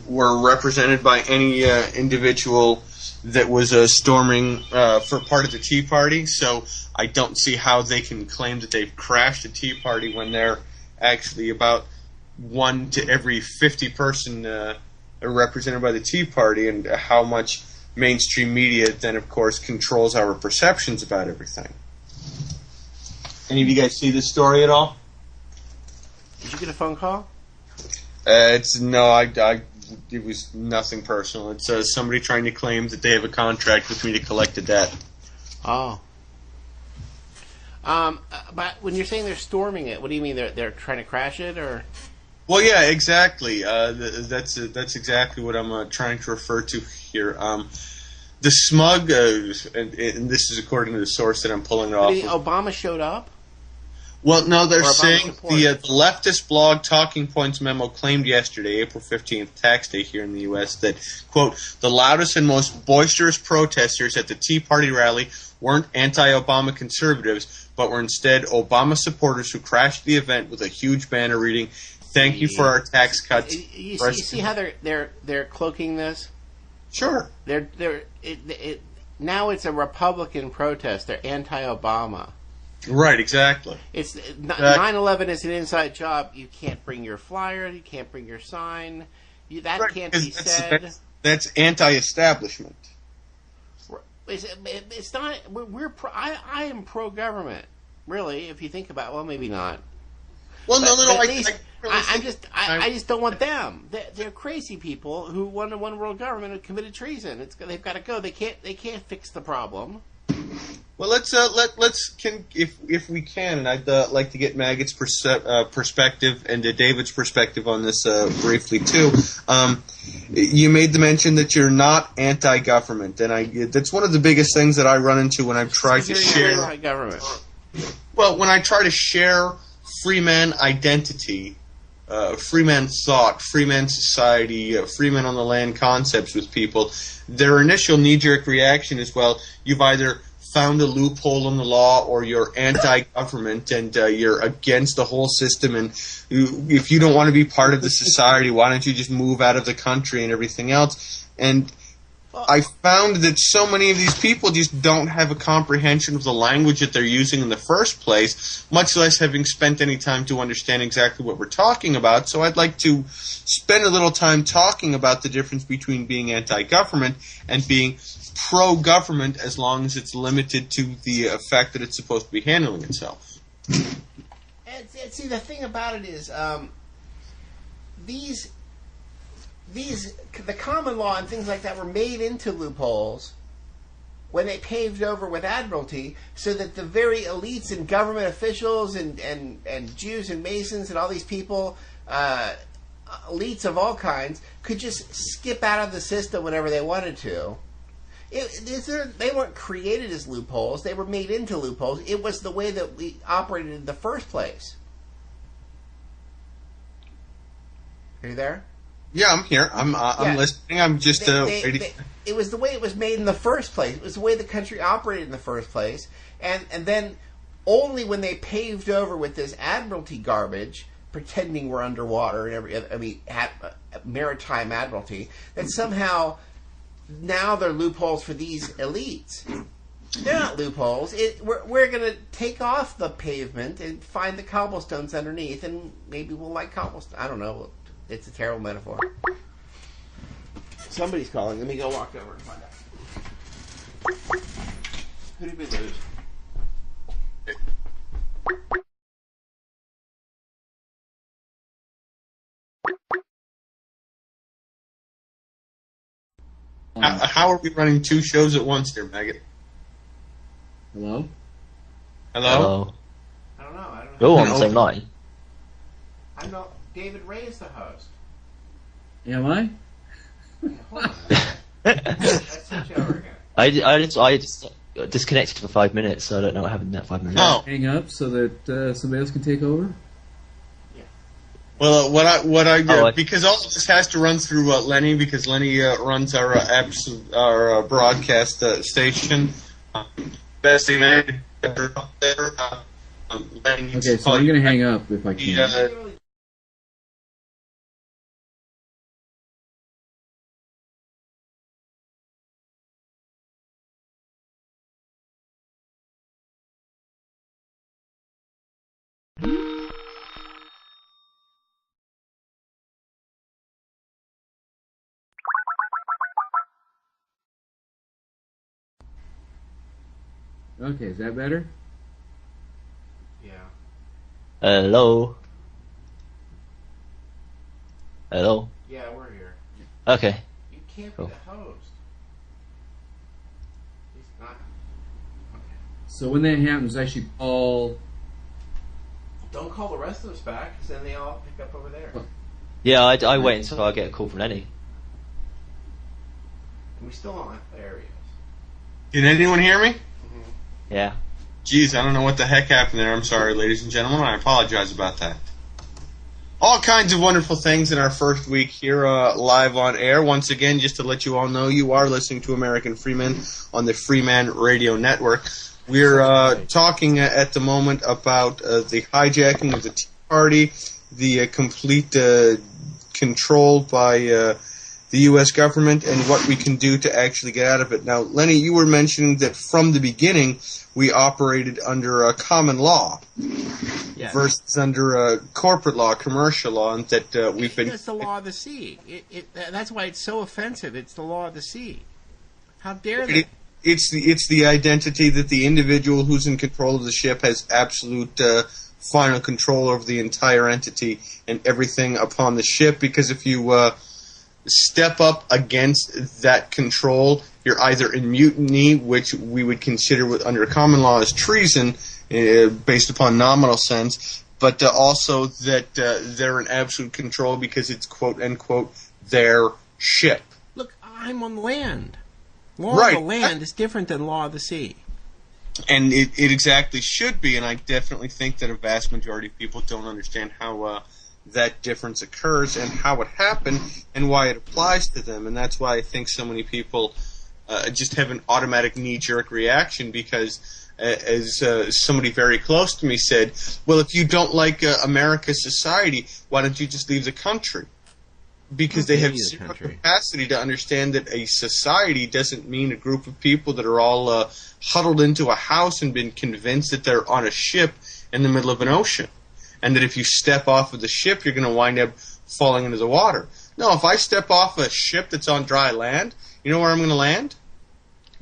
D: were represented by any individual that was storming for part of the Tea Party. So I don't see how they can claim that they've crashed the Tea Party when they're actually about 1 to every 50 person are represented by the Tea Party, and how much mainstream media then, of course, controls our perceptions about everything. Any of you guys see this story at all?
A: Did you get a phone call?
D: It was nothing personal. It's somebody trying to claim that they have a contract with me to collect a debt.
A: Oh. But when you're saying they're storming it, what do you mean? They're trying to crash it, or?
D: Well, yeah, exactly. That's exactly what I'm trying to refer to here. The smug, and this is according to the source that I'm pulling it off.
A: Obama showed up?
D: Well, no, they're saying the leftist blog Talking Points memo claimed yesterday, April 15th, tax day here in the U.S., that, quote, the loudest and most boisterous protesters at the Tea Party rally weren't anti-Obama conservatives, but were instead Obama supporters who crashed the event with a huge banner reading, "Thank you for our tax cuts."
A: You see how they're cloaking this?
D: Sure.
A: Now it's a Republican protest. They're anti-Obama.
D: Right, exactly.
A: 9/11 is an inside job. You can't bring your flyer. You can't bring your sign. Can't be said.
D: That's anti-establishment.
A: It's not. I am pro-government. Really, if you think about it. Well, maybe not.
D: Well, no.
A: I just don't want them. They're crazy people who want a one-world government and committed treason. They've got to go. They can't fix the problem.
D: Well, let's if we can, and I'd like to get Maggot's perspective and David's perspective on this briefly too. You made the mention that you're not anti-government, and that's one of the biggest things that I run into when I've tried to share
A: anti-government.
D: Well, when I try to share Freeman identity Freeman thought, Freeman society, Freeman on the land concepts with people, their initial knee-jerk reaction is, well, you've either found a loophole in the law or you're anti-government and you're against the whole system, and if you don't want to be part of the society, why don't you just move out of the country and everything else? And I found that so many of these people just don't have a comprehension of the language that they're using in the first place, much less having spent any time to understand exactly what we're talking about. So I'd like to spend a little time talking about the difference between being anti-government and being pro-government, as long as it's limited to the effect that it's supposed to be handling itself.
A: And see, the thing about it is, the common law and things like that were made into loopholes when they paved over with admiralty, so that the very elites and government officials and Jews and Masons and all these people, elites of all kinds, could just skip out of the system whenever they wanted to. They weren't created as loopholes. They were made into loopholes. It was the way that we operated in the first place. Are you there?
D: Yeah, I'm here. I'm listening. I'm just waiting.
A: It was the way it was made in the first place. It was the way the country operated in the first place. And then only when they paved over with this admiralty garbage, pretending we're underwater and maritime admiralty, that somehow now they're loopholes for these elites. They're not loopholes. We're going to take off the pavement and find the cobblestones underneath, and maybe we'll like cobblestone. I don't know. It's a terrible metaphor. Somebody's calling. Let me go walk over and find out. Who did we lose?
D: How are we running two shows at once here, Maggot?
B: Hello?
C: Hello?
A: I don't know.
C: You're on the same line.
A: I know. David Ray is the host.
B: Am I?
A: Yeah, hold on. Let's switch over again.
C: I just disconnected for 5 minutes, so I don't know what happened in that 5 minutes.
D: Oh.
B: Hang up so that somebody else can take over?
A: Yeah.
D: Well, because all of this has to run through Lenny, because Lenny runs our broadcast station. Best thing I ever up there.
B: Okay, so I'm going to hang up if I can. Okay, is that better?
A: Yeah.
C: Hello? Hello?
A: Yeah, we're here.
C: Okay.
A: You can't be the host. He's not. Okay.
B: So when that happens, I should call...
A: Don't call the rest of us back, because then they all pick up over there.
C: Yeah, I wait until I get a call from Lenny.
A: And we still don't have areas.
D: Can anyone hear me?
C: Yeah.
D: Geez, I don't know what the heck happened there. I'm sorry, ladies and gentlemen. I apologize about that. All kinds of wonderful things in our first week here live on air. Once again, just to let you all know, you are listening to American Freeman on the Freeman Radio Network. We're talking at the moment about the hijacking of the Tea Party, the complete control by the U.S. government, and what we can do to actually get out of it. Now, Lenny, you were mentioning that from the beginning we operated under a common law versus under corporate law, commercial law, and that we've been...
A: It's the law of the sea. That's why it's so offensive. It's the law of the sea. How dare they?
D: It's the identity that the individual who's in control of the ship has absolute final control over the entire entity and everything upon the ship, because if you step up against that control, you're either in mutiny, which we would consider under common law as treason, based upon nominal sense, but also that they're in absolute control because it's quote-unquote their ship.
A: Look, I'm on land. Law of the land is different than law of the sea.
D: And it exactly should be, and I definitely think that a vast majority of people don't understand how that difference occurs and how it happened and why it applies to them. And that's why I think so many people just have an automatic knee-jerk reaction because, as somebody very close to me said, well, if you don't like America's society, why don't you just leave the country? Because they have zero capacity to understand that a society doesn't mean a group of people that are all huddled into a house and been convinced that they're on a ship in the middle of an ocean. And that if you step off of the ship, you're going to wind up falling into the water. No, if I step off a ship that's on dry land, you know where I'm going to land?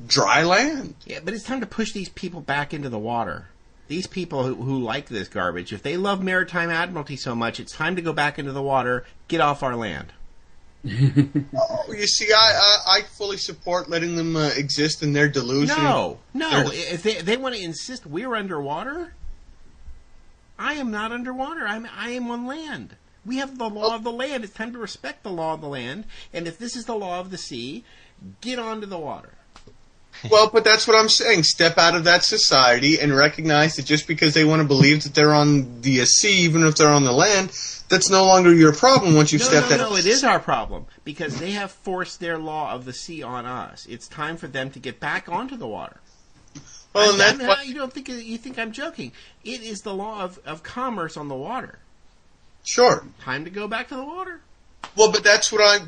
D: Dry land.
A: Yeah, but it's time to push these people back into the water. These people who like this garbage, if they love maritime admiralty so much, it's time to go back into the water, get off our land.
D: You see, I fully support letting them exist in their delusion.
A: No. If they want to insist we're underwater, I am not underwater. I am on land. We have the law of the land. It's time to respect the law of the land. And if this is the law of the sea, get onto the water.
D: Well, but that's what I'm saying. Step out of that society and recognize that just because they want to believe that they're on the sea, even if they're on the land, that's no longer your problem once you've stepped out.
A: No, it is our problem because they have forced their law of the sea on us. It's time for them to get back onto the water.
D: Well, and that's what,
A: you think I'm joking. It is the law of commerce on the water.
D: Sure.
A: Time to go back to the water.
D: Well, but that's why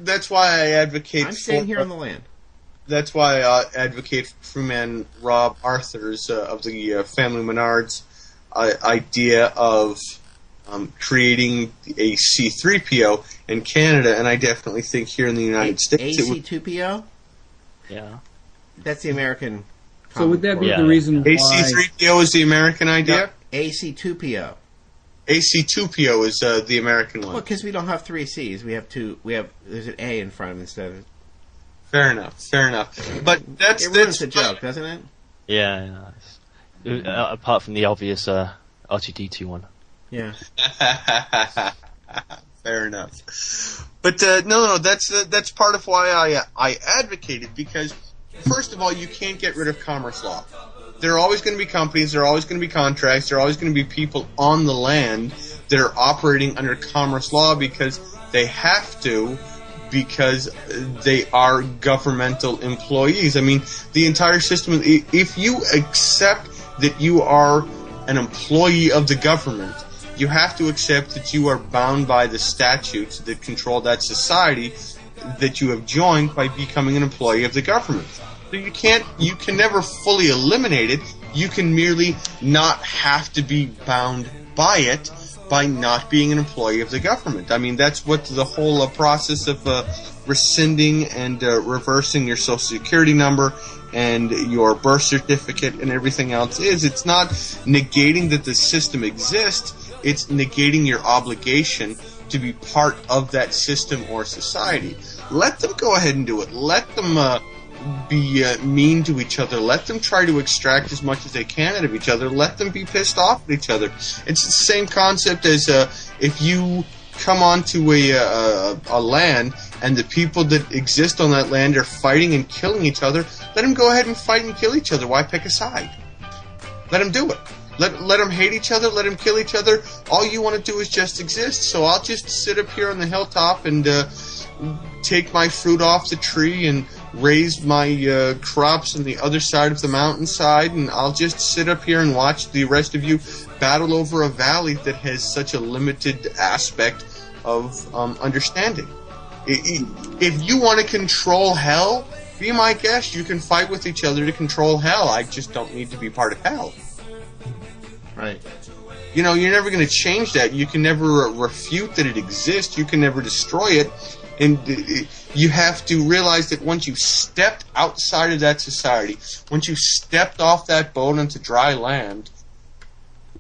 D: I advocate.
A: I'm staying here on the land.
D: That's why I advocate for Freeman Rob Arthur's of the Family Menards idea of creating a C-3PO in Canada, and I definitely think here in the United States
A: a C-2PO?
C: Yeah.
A: That's the American.
B: So would that be the reason why...
D: AC-3PO is the American idea?
A: No, AC-2PO.
D: AC-2PO is the American one.
A: Well, because we don't have three C's. We have two. There's an A in front instead of...
D: Fair enough. But that's
A: a joke, doesn't it?
C: Yeah. Apart from the obvious R2-D2 one.
A: Yeah.
D: Fair enough. But no, that's part of why I advocated, because first of all, you can't get rid of commerce law. There are always going to be companies, there are always going to be contracts, there are always going to be people on the land that are operating under commerce law because they have to, because they are governmental employees. I mean, the entire system, if you accept that you are an employee of the government, you have to accept that you are bound by the statutes that control that society that you have joined by becoming an employee of the government. So you can never fully eliminate it. You can merely not have to be bound by it by not being an employee of the government. I mean, that's what the whole process of rescinding and reversing your Social Security number and your birth certificate and everything else is. It's not negating that the system exists. It's negating your obligation to be part of that system or society. Let them go ahead and do it. Let them be mean to each other. Let them try to extract as much as they can out of each other. Let them be pissed off at each other. It's the same concept as if you come onto a land and the people that exist on that land are fighting and killing each other, let them go ahead and fight and kill each other. Why pick a side? Let them do it. Let them hate each other. Let them kill each other. All you want to do is just exist. So I'll just sit up here on the hilltop and take my fruit off the tree and raise my crops on the other side of the mountainside, and I'll just sit up here and watch the rest of you battle over a valley that has such a limited aspect of understanding. If you want to control hell, be my guest. You can fight with each other to control hell. I just don't need to be part of hell.
A: Right.
D: You know, you're never going to change that. You can never refute that it exists. You can never destroy it. And you have to realize that once you stepped outside of that society, once you stepped off that boat onto dry land,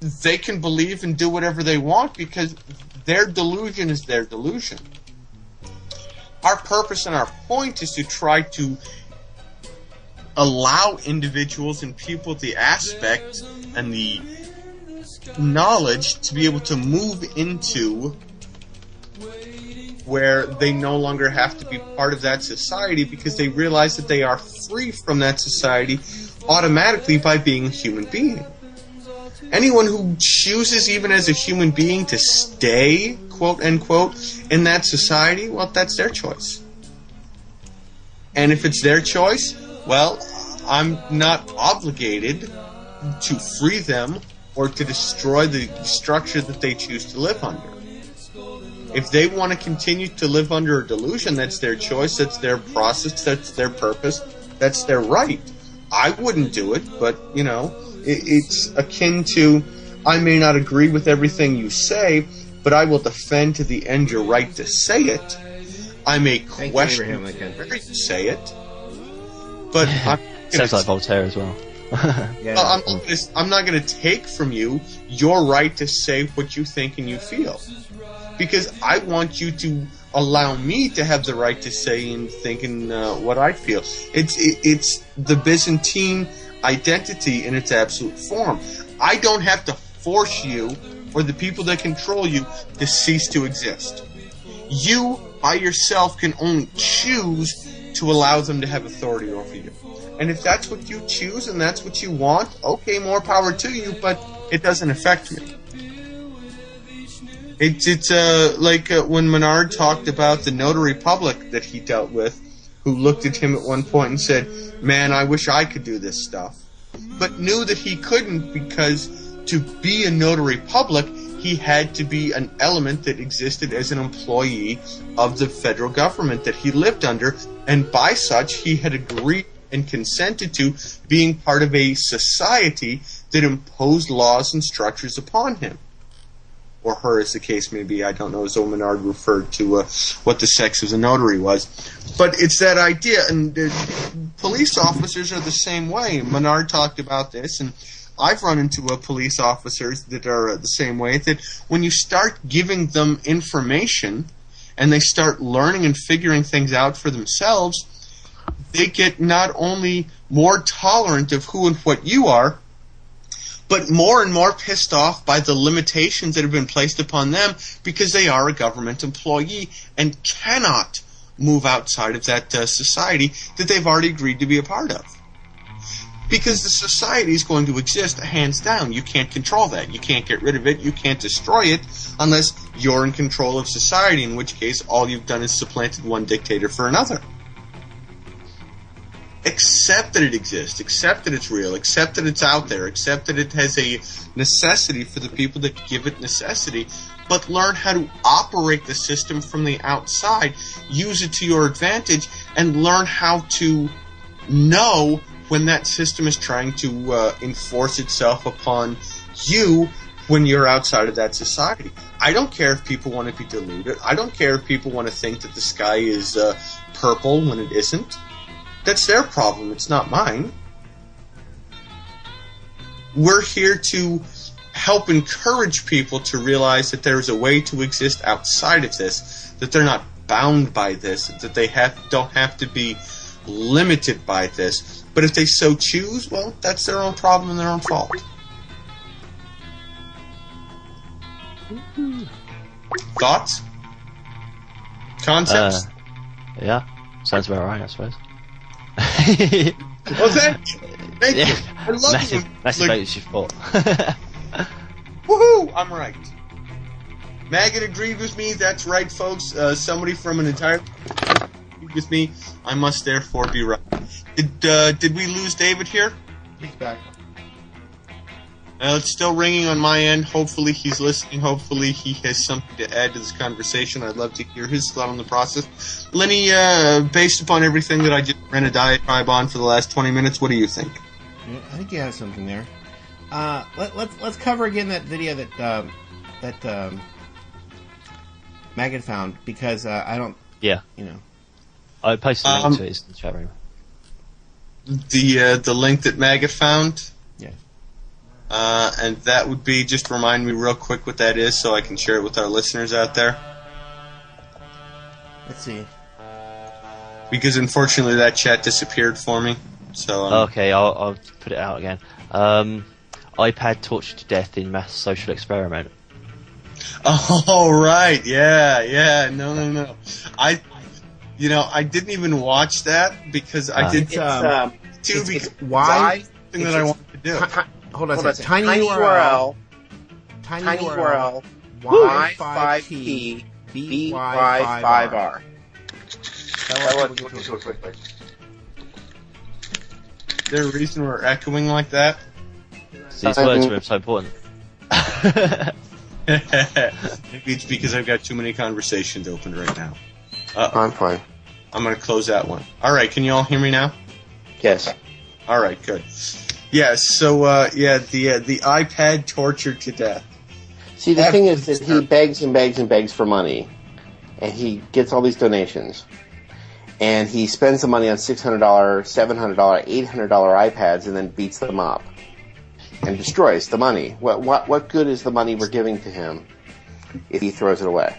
D: they can believe and do whatever they want because their delusion is their delusion. Our purpose and our point is to try to allow individuals and people the aspect and the knowledge to be able to move into where they no longer have to be part of that society because they realize that they are free from that society automatically by being a human being. Anyone who chooses, even as a human being, to stay, quote, end quote, in that society, well, that's their choice. And if it's their choice, well, I'm not obligated to free them or to destroy the structure that they choose to live under. If they want to continue to live under a delusion, that's their choice, that's their process, that's their purpose, that's their right. I wouldn't do it, but, you know, it's akin to, I may not agree with everything you say, but I will defend to the end your right to say it. I may question where you say it, but
C: sounds like Voltaire as well.
D: I'm not going to take from you your right to say what you think and you feel, because I want you to allow me to have the right to say and think and what I feel. It's the Byzantine identity in its absolute form. I don't have to force you or the people that control you to cease to exist. You, by yourself, can only choose to allow them to have authority over you. And if that's what you choose and that's what you want, okay, more power to you, but it doesn't affect me. It's like when Menard talked about the notary public that he dealt with, who looked at him at one point and said, man, I wish I could do this stuff. But knew that he couldn't, because to be a notary public, he had to be an element that existed as an employee of the federal government that he lived under, and by such he had agreed and consented to being part of a society that imposed laws and structures upon him. Or her, as the case may be. I don't know, as Menard referred to what the sex of the notary was. But it's that idea, and police officers are the same way. Menard talked about this, and I've run into police officers that are the same way, that when you start giving them information and they start learning and figuring things out for themselves, they get not only more tolerant of who and what you are, but more and more pissed off by the limitations that have been placed upon them, because they are a government employee and cannot move outside of that society that they've already agreed to be a part of. Because the society is going to exist, hands down. You can't control that. You can't get rid of it. You can't destroy it unless you're in control of society, in which case all you've done is supplanted one dictator for another. Accept that it exists. Accept that it's real. Accept that it's out there. Accept that it has a necessity for the people that give it necessity. But learn how to operate the system from the outside. Use it to your advantage, and learn how to know when that system is trying to enforce itself upon you when you're outside of that society. I don't care if people want to be deluded. I don't care if people want to think that the sky is purple when it isn't. That's their problem. It's not mine. We're here to help encourage people to realize that there is a way to exist outside of this, that they're not bound by this, that they don't have to be limited by this. But if they so choose, well, that's their own problem and their own fault. Thoughts? Concepts?
C: Yeah, sounds about right, I suppose.
D: Well, thank you. Thank you. I love you.
C: That's about your fault.
D: Woohoo! I'm right. Maggot agreed with me. That's right, folks. Somebody from an entire agreed with me. I must therefore be right. Did we lose David here?
A: He's back.
D: It's still ringing on my end. Hopefully he's listening. Hopefully he has something to add to this conversation. I'd love to hear his thought on the process. Lenny, based upon everything that I just ran a diatribe on for the last 20 minutes, what do you think?
A: Yeah, I think you have something there. Let's cover again that video that Maggot found, because I don't.
C: Yeah.
A: You know.
C: I posted a link to it in the chat room.
D: The link that Maggot found.
A: Yeah.
D: And that would be, just remind me real quick what that is so I can share it with our listeners out there.
A: Let's see.
D: Because unfortunately that chat disappeared for me. So
C: okay, I'll put it out again. iPad tortured to death in mass social experiment.
D: Oh, right. Yeah. No. I didn't even watch that because I did too, because why? Something that I wanted to do.
A: Hold on a second. Tiny URL. Y5P BY5R.
D: Is there a reason we're echoing like that?
C: These words were so important.
D: Maybe it's because I've got too many conversations open right now.
A: I'm fine.
D: I'm going to close that one. All right, can you all hear me now?
A: Yes.
D: All right, good. Yeah, so, the iPad tortured to death.
E: See, the thing is that he begs and begs and begs for money, and he gets all these donations, and he spends the money on $600, $700, $800 iPads, and then beats them up and destroys the money. What good is the money we're giving to him if he throws it away?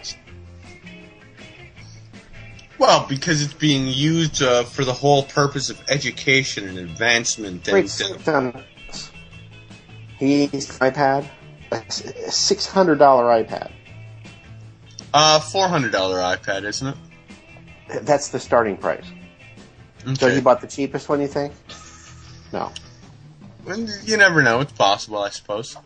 D: Well, because it's being used for the whole purpose of education and advancement. And,
E: he needs an iPad, a $600 iPad.
D: $400 iPad, isn't it?
E: That's the starting price.
D: Okay.
E: So he bought the cheapest one, you think? No.
D: You never know. It's possible, I suppose.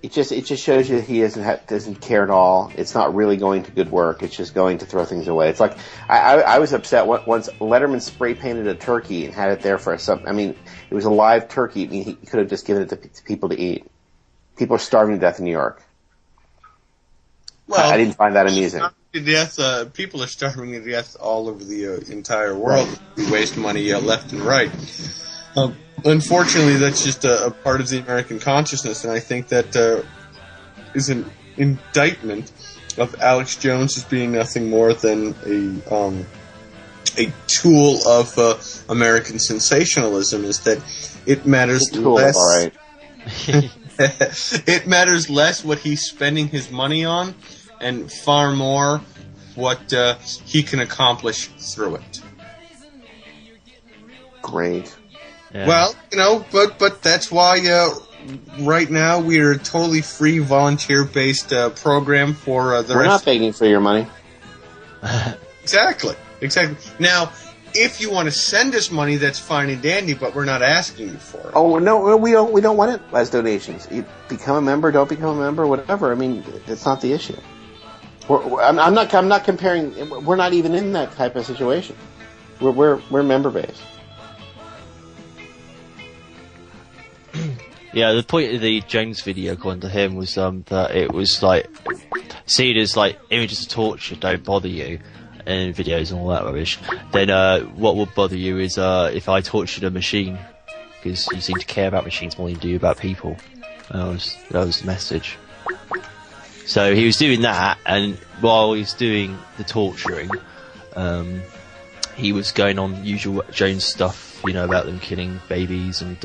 E: It just shows you he doesn't care at all. It's not really going to good work. It's just going to throw things away. It's like I was upset once Letterman spray painted a turkey and had it there for some. I mean, it was a live turkey. I mean, he could have just given it to people to eat. People are starving to death in New York. Well, I didn't find that amusing.
D: People are starving to death all over the entire world. We waste money left and right. Unfortunately, that's just a part of the American consciousness, and I think that is an indictment of Alex Jones as being nothing more than a tool of American sensationalism. Is that it matters less?
E: All right.
D: It matters less what he's spending his money on, and far more what he can accomplish through it.
E: Great.
C: Yeah.
D: Well, but that's why right now we're a totally free volunteer-based program for the
E: We're
D: rest.
E: not begging for your money.
D: Exactly. Now, if you want to send us money, that's fine and dandy, but we're not asking you for it.
E: Oh no, we don't want it as donations. You become a member, don't become a member, whatever. I mean, that's not the issue. I'm not comparing. We're not even in that type of situation. We're member based.
C: Yeah, the point of the Jones video, according to him, was that it was like seen as like images of torture don't bother you, and videos and all that rubbish. Then what would bother you is if I tortured a machine, because you seem to care about machines more than you do about people. That was the message. So he was doing that, and while he was doing the torturing, he was going on usual Jones stuff, about them killing babies and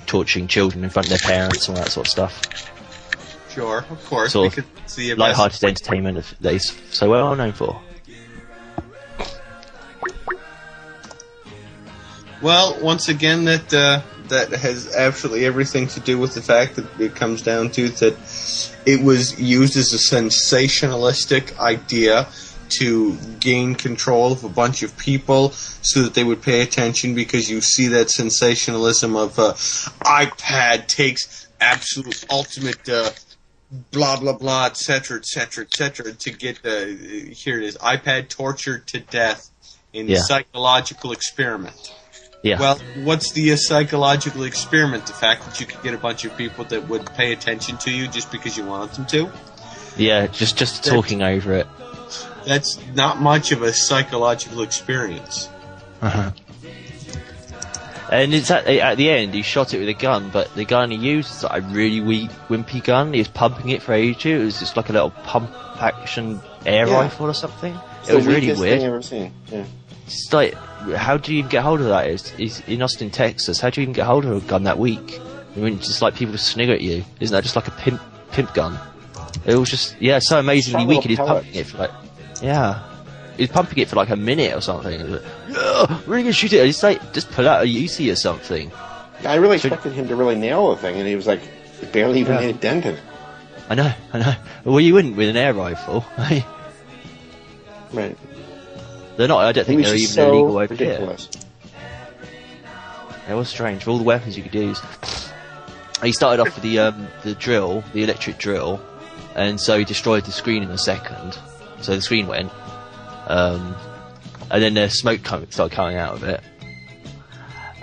C: torturing children in front of their parents and all that sort of stuff.
D: Sure, of course.
C: Sort of light-hearted entertainment that he's so well known for.
D: Well, once again, that has absolutely everything to do with the fact that it comes down to that it was used as a sensationalistic idea to gain control of a bunch of people so that they would pay attention, because you see that sensationalism of iPad takes absolute ultimate blah blah blah, etc., to get here it is, iPad tortured to death in psychological experiment.
C: Yeah.
D: Well, what's the psychological experiment? The fact that you could get a bunch of people that would pay attention to you just because you wanted them to?
C: Yeah, just talking over it.
D: That's not much of a psychological experience.
C: Uh-huh. And it's at the end, he shot it with a gun, but the gun he used was like a really weak, wimpy gun. He was pumping it for ages. It was just like a little pump-action air rifle or something. It was really weird.
E: Thing I've ever seen. Yeah.
C: It's like, how do you even get hold of that? He's in Austin, Texas. How do you even get hold of a gun that weak? I mean, just like people to snigger at you. Isn't that just like a pimp gun? It was just, so amazingly weak. And he's pumping it for he's pumping it for like a minute or something. Like, we're gonna shoot it. It's like, just pull out a Uzi or something.
E: I really expected him to really nail the thing, and he was like, barely even hit dented.
C: I know. Well, you wouldn't with an air rifle.
E: Right.
C: They're not. I don't think they're even
E: so
C: illegal over
E: ridiculous.
C: here. It was strange. For all the weapons you could use. he started off with the drill, the electric drill, and so he destroyed the screen in a second. So the screen went, and then the smoke started coming out of it.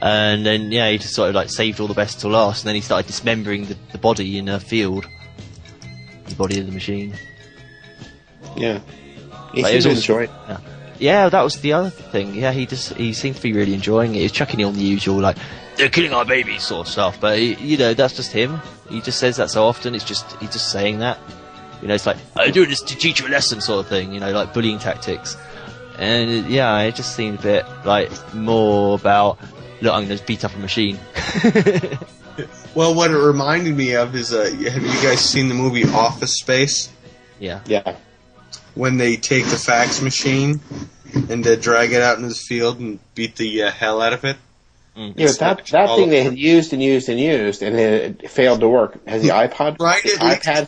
C: And then, he just sort of like saved all the best till last, and then he started dismembering the body in a field. The body of the machine.
E: Yeah. He seemed to enjoy it.
C: Yeah, that was the other thing. Yeah, he seemed to be really enjoying it. He was chucking it on the usual, like, they're killing our babies sort of stuff. But, that's just him. He just says that so often. He's just saying that. It's like, I do this to teach you a lesson sort of thing, like bullying tactics. And, it just seemed a bit, like, more about, look, I'm going to beat up a machine.
D: Well, what it reminded me of is, have you guys seen the movie Office Space?
C: Yeah.
E: Yeah.
D: When they take the fax machine and drag it out into the field and beat the hell out of it?
E: Yeah, but that thing they had used, and it failed to work. Has the iPod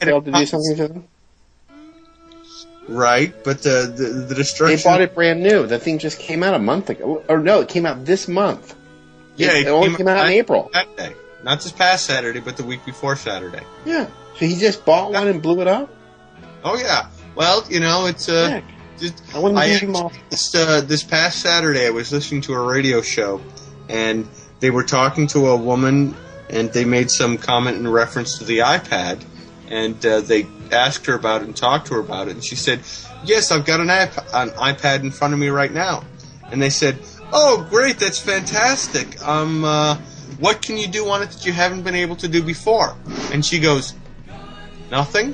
E: failed to do something to them?
D: Right, but the destruction...
E: They bought it brand new. The thing just came out a month ago. Or no, it came out this month.
D: Yeah,
E: it only came out in April.
D: Saturday. Not this past Saturday, but the week before Saturday.
E: Yeah, so he just bought one and blew it up?
D: Oh, yeah. Well, it's... This past Saturday, I was listening to a radio show, and they were talking to a woman, and they made some comment in reference to the iPad, and they asked her about it and talked to her about it, and she said, yes, I've got an iPad in front of me right now. And they said, oh, great, that's fantastic. What can you do on it that you haven't been able to do before? And she goes, nothing.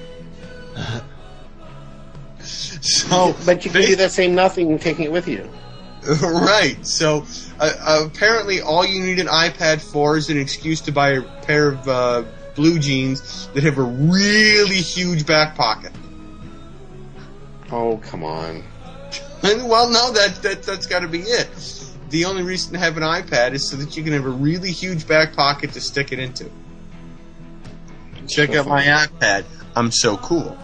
D: So,
E: but you can do that same nothing taking it with you.
D: Right. So apparently all you need an iPad for is an excuse to buy a pair of blue jeans that have a really huge back pocket.
E: Oh, come on.
D: Well, no, that's got to be it. The only reason to have an iPad is so that you can have a really huge back pocket to stick it into. Check out my iPad. I'm so cool.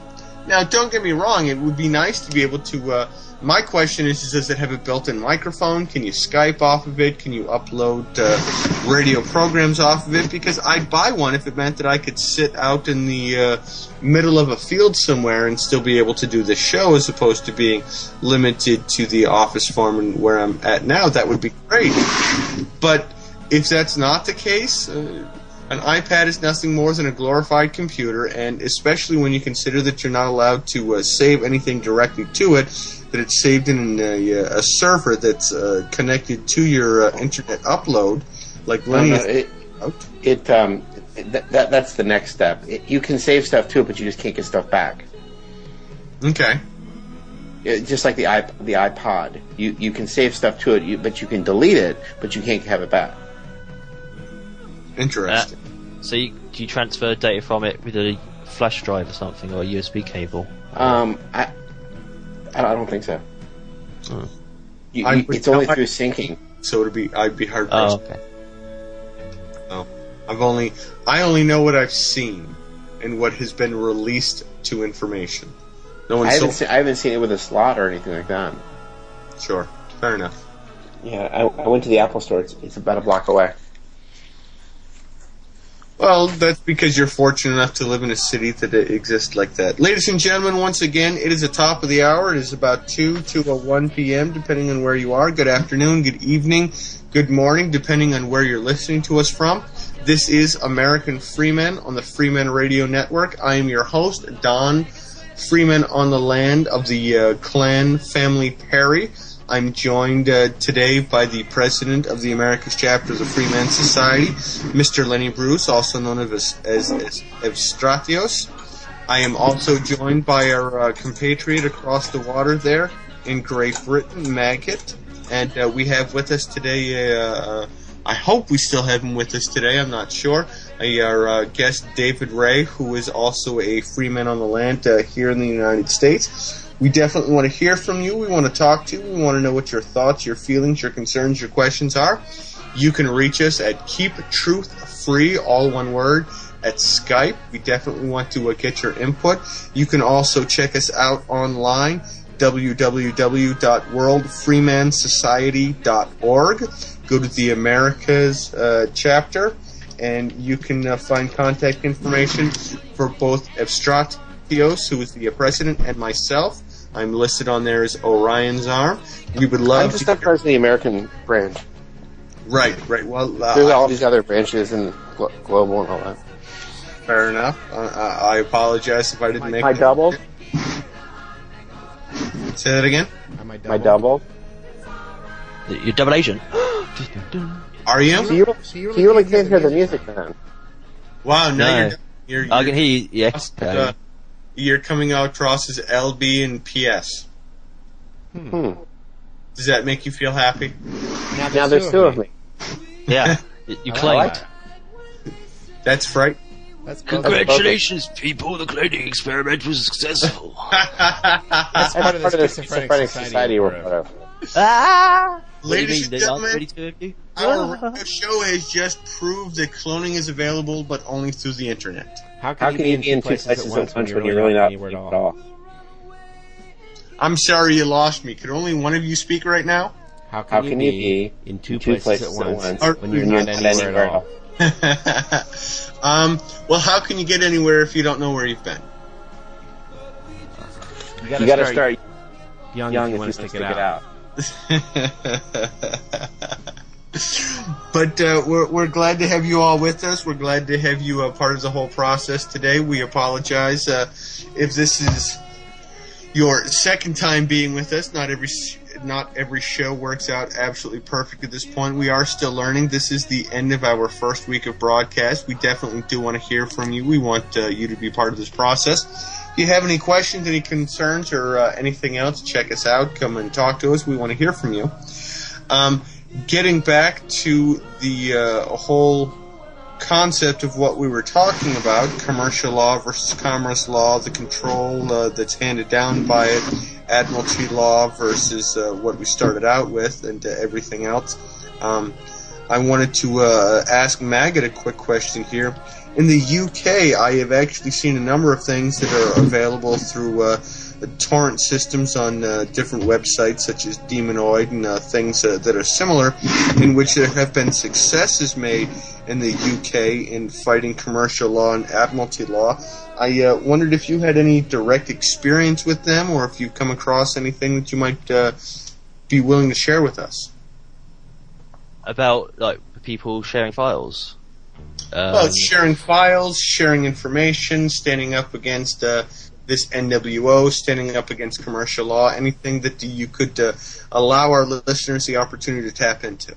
D: Now, don't get me wrong. It would be nice to be able to... my question is, does it have a built-in microphone? Can you Skype off of it? Can you upload radio programs off of it? Because I'd buy one if it meant that I could sit out in the middle of a field somewhere and still be able to do the show, as opposed to being limited to the office farm and where I'm at now. That would be great. But if that's not the case... an iPad is nothing more than a glorified computer, and especially when you consider that you're not allowed to save anything directly to it, that it's saved in a server that's connected to your internet upload, like Lenny.
E: That's the next step. You can save stuff to it, but you just can't get stuff back.
D: Okay.
E: Just like the iPod, you can save stuff to it, but you can delete it, but you can't have it back.
D: Interesting.
C: So do you transfer data from it with a flash drive or something, or a USB cable?
E: I don't think so. Oh. It's only through syncing.
D: So I'd be hard pressed.
C: Oh, okay.
D: Oh, I only know what I've seen and what has been released to information.
E: I haven't seen it with a slot or anything like that.
D: Sure, fair enough.
E: Yeah, I went to the Apple store. It's about a block away.
D: Well, that's because you're fortunate enough to live in a city that exists like that. Ladies and gentlemen, once again, it is the top of the hour. It is about 2:01 p.m., depending on where you are. Good afternoon, good evening, good morning, depending on where you're listening to us from. This is American Freeman on the Freeman Radio Network. I am your host, Don Freeman, on the land of the clan family Perry. I'm joined today by the president of the Americas chapter of the Freeman Society, Mr. Lenny Bruce, also known as Evstratios. I am also joined by our compatriot across the water there in Great Britain, Maggot. And we have with us today, I hope we still have him with us today, I'm not sure, our guest David Ray, who is also a Freeman on the land here in the United States. We definitely want to hear from you. We want to talk to you. We want to know what your thoughts, your feelings, your concerns, your questions are. You can reach us at Keep Truth Free, all one word, at Skype. We definitely want to get your input. You can also check us out online, www.worldfreemansociety.org. Go to the Americas chapter, and you can find contact information for both Evstratios, who is the president, and myself. I'm listed on there as Orion's Arm. We would love
E: I'm just not part of the American branch.
D: Right. Well,
E: there's all these other branches and global and all that.
D: Fair enough. I apologize if I didn't make
E: my double.
D: Say that again.
E: My double.
C: You're double agent.
D: Are you?
E: So you really can't hear the music then.
D: Wow, no. You're
C: I can hear you. Yes.
D: You're coming out across as LB and PS. Does that make you feel happy?
E: Now there's two of me.
C: Yeah, you claimed.
D: That's right.
C: Congratulations, people! The cloning experiment was successful.
A: That's part of the schizophrenic society or whatever.
D: Ladies and gentlemen, our radio show has just proved that cloning is available, but only through the internet.
E: How can you be in two places at once when you're really not anywhere at all?
D: I'm sorry you lost me. Could only one of you speak right now?
E: How can you be in two places at once when you're not anywhere at all?
D: Well, how can you get anywhere if you don't know where you've been?
E: You gotta start young if you want to stick it out.
D: But we're glad to have you all with us. We're glad to have you part of the whole process today. We apologize if this is your second time being with us. Not every show works out absolutely perfect at this point. We are still learning. This is the end of our first week of broadcast. We definitely do want to hear from you. We want you to be part of this process. If you have any questions, any concerns, or anything else, check us out. Come and talk to us. We want to hear from you. Getting back to the whole concept of what we were talking about, commercial law versus commerce law, the control that's handed down by it, admiralty law versus what we started out with, and everything else. I wanted to ask Maggot a quick question here. In the UK, I have actually seen a number of things that are available through torrent systems on different websites such as Demonoid and things that are similar, in which there have been successes made in the UK in fighting commercial law and admiralty law. I wondered if you had any direct experience with them, or if you've come across anything that you might be willing to share with us.
C: About, like, people sharing files?
D: Well, sharing files, sharing information, standing up against this NWO, standing up against commercial law, anything that you could allow our listeners the opportunity to tap into.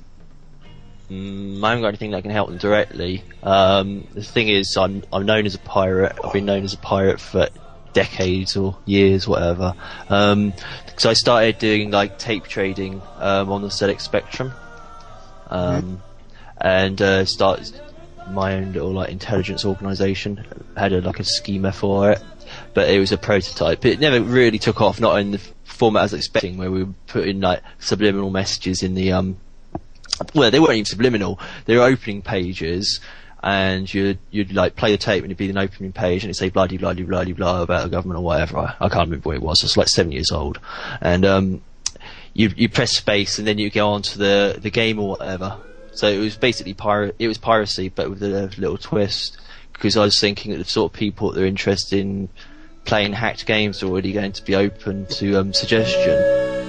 C: I haven't got anything that can help them directly. The thing is, I'm known as a pirate. I've been known as a pirate for decades or years, whatever. Because I started doing like tape trading on the ZX Spectrum, and started my own little like intelligence organisation. Had a schema for it, but it was a prototype. It never really took off, not in the format I was expecting, where we would put in like subliminal messages in the well, they weren't even subliminal. They were opening pages, and you'd like play the tape, and it'd be an opening page, and it'd say blah blah blah blah blah about the government or whatever. I can't remember what it was. It's like 7 years old, and you press space, and then you go on to the game or whatever. So it was basically piracy, but with a little twist. Because I was thinking that the sort of people that are interested in playing hacked games are already going to be open to suggestion,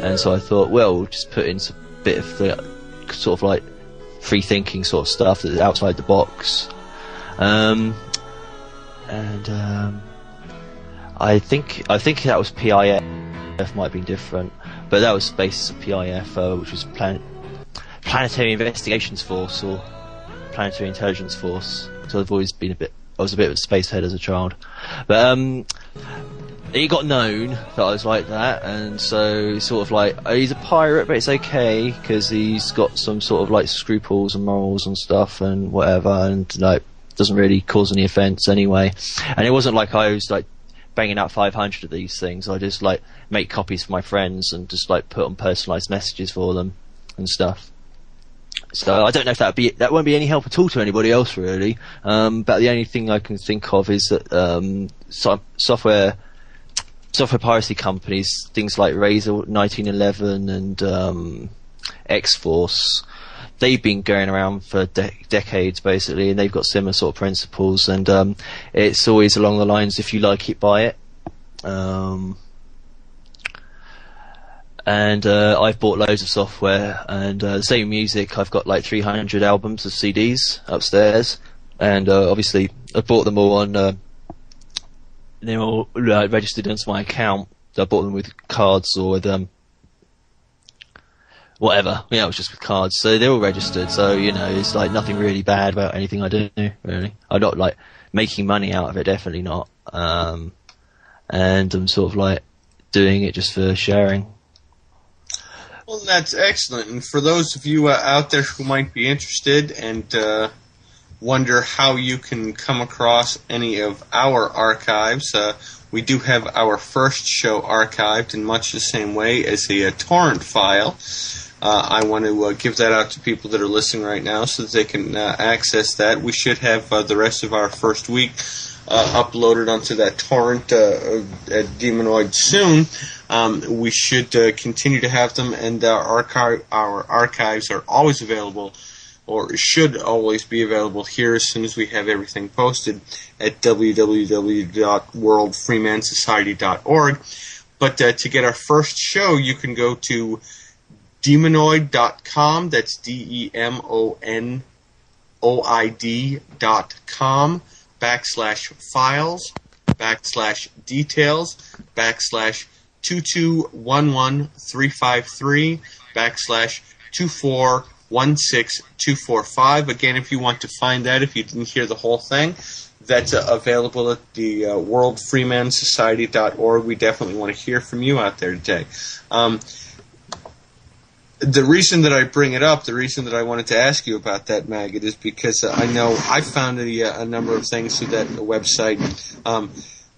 C: and so I thought, well, we'll just put in a bit of the sort of like free thinking sort of stuff that's outside the box, and I think that was PIF, might have been different, but that was the basis of PIF, which was Planetary Investigations Force or Planetary Intelligence Force. So I've always been I was a bit of a spacehead as a child, but it got known that I was like that, and so it's sort of like, oh, he's a pirate, but it's okay because he's got some sort of like scruples and morals and stuff and whatever, and like doesn't really cause any offence anyway. And it wasn't like I was like banging out 500 of these things. I just like make copies for my friends and just like put on personalised messages for them and stuff. So I don't know if that won't be any help at all to anybody else really. But the only thing I can think of is that software piracy companies, things like Razor 1911 and X-Force, they've been going around for decades basically, and they've got similar sort of principles, and it's always along the lines, if you like it, buy it. And I've bought loads of software, and the same music. I've got like 300 albums of CDs upstairs, and obviously I bought them all on. They're all registered into my account. So I bought them with cards or with whatever. Yeah, it was just with cards. So they're all registered. So it's like nothing really bad about anything I do. Really, I'm not like making money out of it. Definitely not. And I'm sort of like doing it just for sharing.
D: Well, that's excellent. And for those of you out there who might be interested and wonder how you can come across any of our archives, we do have our first show archived in much the same way as a torrent file. I want to give that out to people that are listening right now so that they can access that. We should have the rest of our first week uploaded onto that torrent at Demonoid soon. We should continue to have them, and our archives are always available, or should always be available here as soon as we have everything posted at www.worldfreemansociety.org. But to get our first show, you can go to demonoid.com. That's DEMONOID.com /files//2211-353/2416245. Again, if you want to find that, if you didn't hear the whole thing, that's available at the worldfreemansociety.org. We definitely want to hear from you out there today. The reason that I bring it up, the reason that I wanted to ask you about that, Maggot, is because I know I found a number of things through that website,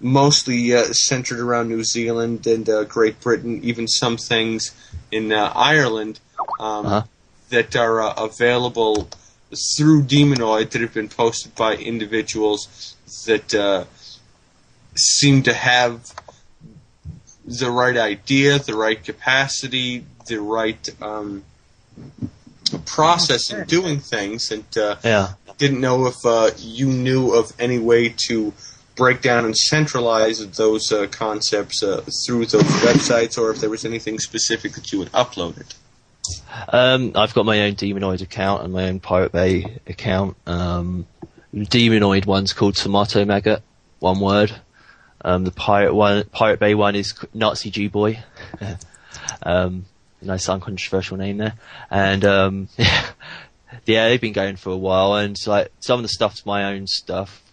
D: mostly centered around New Zealand and Great Britain, even some things in Ireland that are available through Demonoid that have been posted by individuals that seem to have the right idea, the right capacity, the right process in doing things, and didn't know if you knew of any way to break down and centralize those concepts through those websites, or if there was anything specific that you had uploaded.
C: I've got my own Demonoid account and my own Pirate Bay account. Demonoid one's called Tomato Maggot, one word. The Pirate Bay one is Nazi Jew-Boy. Nice uncontroversial name there. And they've been going for a while, and like some of the stuff's my own stuff.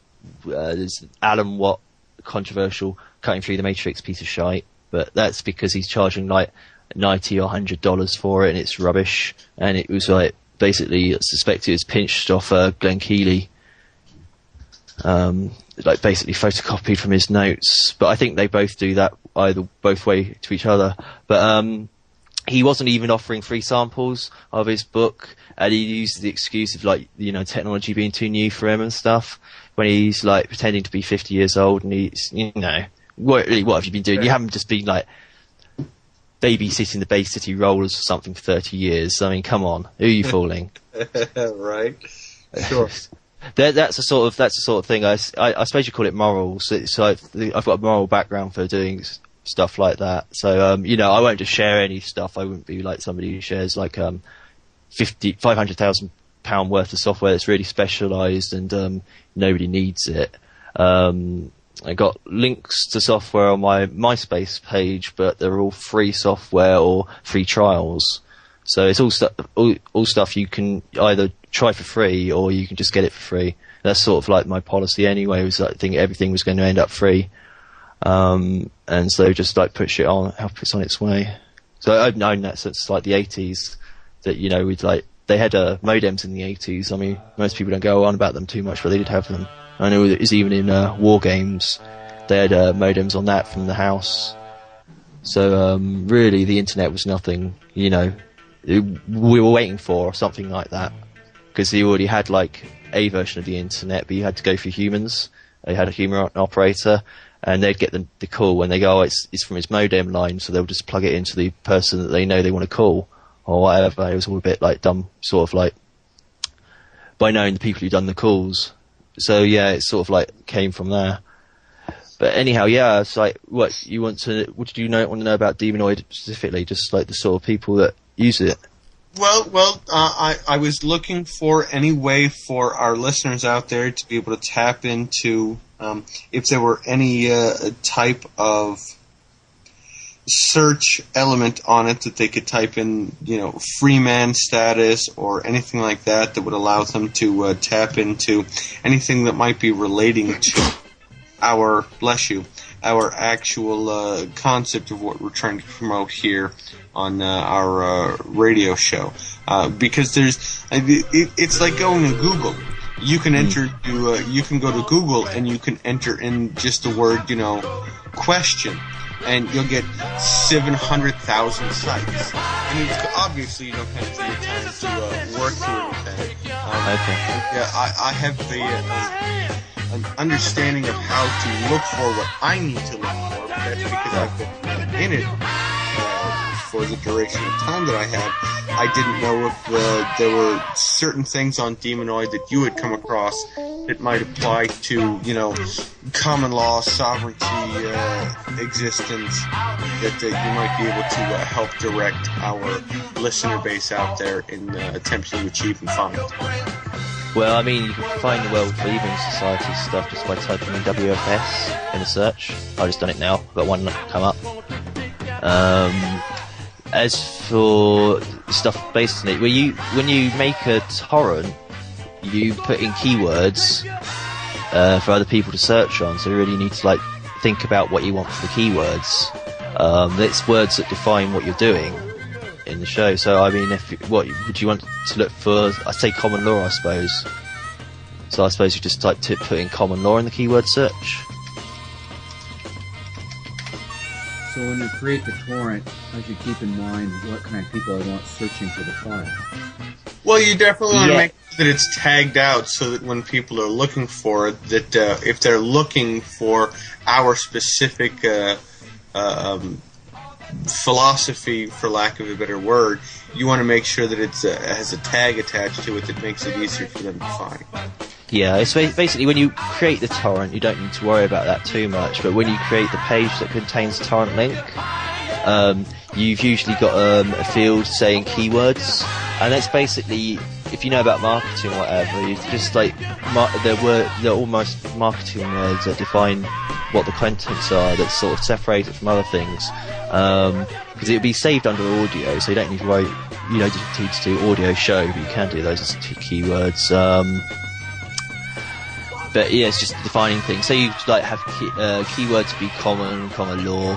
C: There's Alan Watt, controversial, cutting through the Matrix piece of shite, but that's because he's charging like $90 or $100 for it, and it's rubbish. And it was like basically suspected it was pinched off Glenn Keely, like basically photocopied from his notes. But I think they both do that either both way to each other. But he wasn't even offering free samples of his book, and he used the excuse of like technology being too new for him and stuff, when he's like pretending to be 50 years old, and he's what have you been doing? You haven't just been like babysitting the Bay City Rollers or something for 30 years. I mean, come on, who are you fooling?
D: Right. Sure.
C: That's the sort of thing. I suppose you call it morals. So I've got a moral background for doing stuff like that. So I won't just share any stuff. I wouldn't be like somebody who shares like £500,000 worth of software that's really specialised and nobody needs it. I got links to software on my MySpace page, but they're all free software or free trials. So it's all stuff you can either try for free or you can just get it for free. That's sort of like my policy anyway. Was I think everything was going to end up free, and so just like push it on, help it's on its way. So I've known that since like the 80s. That we'd like they had modems in the 80s. I mean, most people don't go on about them too much, but they did have them. I know it was even in war games. They had modems on that from the house. So really, the internet was nothing. We were waiting for something like that, because he already had like a version of the internet, but you had to go through humans. They had a human operator, and they'd get the call when they go, it's from his modem line, so they'll just plug it into the person that they know they want to call or whatever. It was all a bit like dumb, sort of like by knowing the people who'd done the calls. So yeah, it sort of like came from there. But anyhow, yeah, it's like what did you want to know about Demonoid specifically? Just like the sort of people that use it.
D: Well, I was looking for any way for our listeners out there to be able to tap into if there were any type of search element on it that they could type in, Freeman status or anything like that would allow them to tap into anything that might be relating to our actual concept of what we're trying to promote here on our radio show. Because it's like going to Google. You can you can go to Google and you can enter in just the word, question, and you'll get 700,000 sites. I mean, obviously you don't have the time to work through everything.
C: Okay.
D: Yeah, I have an understanding of how to look for what I need to look for, but that's because I've been in it for the duration of time that I had. I didn't know if there were certain things on Demonoid that you had come across that might apply to, common law, sovereignty, existence, that you might be able to help direct our listener base out there in attempts to achieve and find.
C: Well, I mean, you can find the World Freeman Society stuff just by typing in WFS in the search. I've just done it now. I've got one come up. As for stuff based on it, when you make a torrent, you put in keywords for other people to search on. So you really need to think about what you want for the keywords. It's words that define what you're doing in the show. So I mean, what would you want to look for? I say common law, I suppose. So I suppose you just put in common law in the keyword search.
B: So when you create the torrent, I should keep in mind what kind of people I want searching for the file.
D: Well, you definitely want to make sure that it's tagged out so that when people are looking for it, that if they're looking for our specific philosophy, for lack of a better word, you want to make sure that it has a tag attached to it that makes it easier for them to find.
C: Yeah, it's basically when you create the torrent, you don't need to worry about that too much. But when you create the page that contains the torrent link, you've usually got a field saying keywords, and that's basically, if you know about marketing or whatever, it's just like they're almost marketing words that define what the contents are, that's sort of separated from other things. Because it would be saved under audio, so you don't need to write, you don't need to do audio show, but you can do those as keywords. But yeah, it's just defining things. So you have keywords be common law,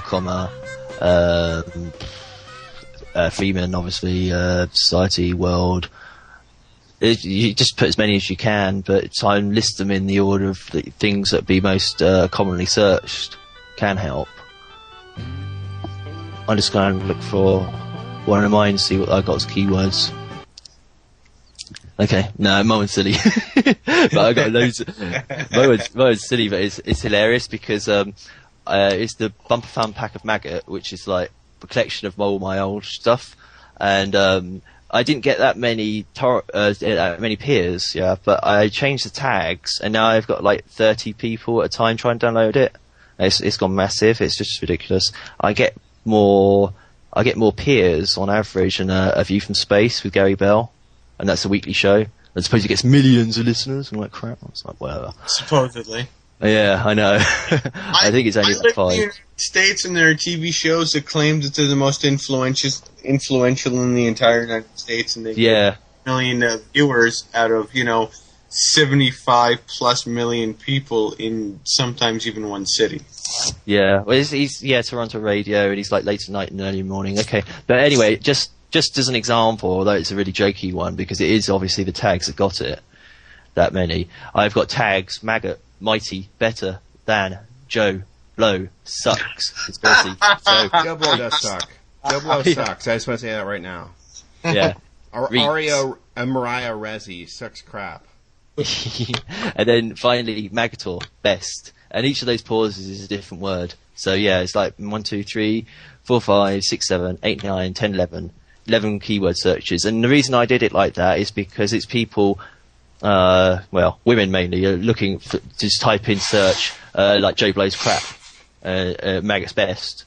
C: Freeman, obviously, society, world. You just put as many as you can, but try and list them in the order of the things that be most commonly searched. Can help. I'm just going to look for one of mine, see what I got as keywords. Okay, no, mine was silly. But I got loads. Mine was silly, but it's hilarious because it's the bumper fan pack of Maggot, which is like a collection of all my old stuff, and I didn't get that many peers, yeah, but I changed the tags, and now I've got 30 people at a time trying to download it. It's gone massive. It's just ridiculous. I get more peers on average than A View from Space with Gary Bell. And that's a weekly show. I suppose it gets millions of listeners. I'm like, crap. It's like, whatever.
D: Supposedly.
C: Yeah, I know. I think it's only 5.
D: In the United States, and there are TV shows that claim that they're the most influential in the entire United States, and they get a million viewers out of 75 plus million people in sometimes even one city.
C: Yeah, well, he's Toronto radio, and he's late at night and early morning. Okay, but anyway, just as an example, although it's a really jokey one, because it is obviously the tags that got it, that many. I've got tags: Maggot, Mighty, Better, Than, Joe, Blow, Sucks, Conspiracy. So
A: Joe Blow does suck. Joe Blow sucks. I just want to say that right now.
C: Yeah.
A: Ario and Mariah Rezi sucks crap.
C: And then finally, Maggotaur, best. And each of those pauses is a different word. So yeah, it's 1, 2, 3, 4, 5, 6, 7, 8, 9, 10, 11. 11 keyword searches. And the reason I did it like that is because it's people, women mainly, are looking for, just type in search, like Joe Blow's crap, Maggot's best.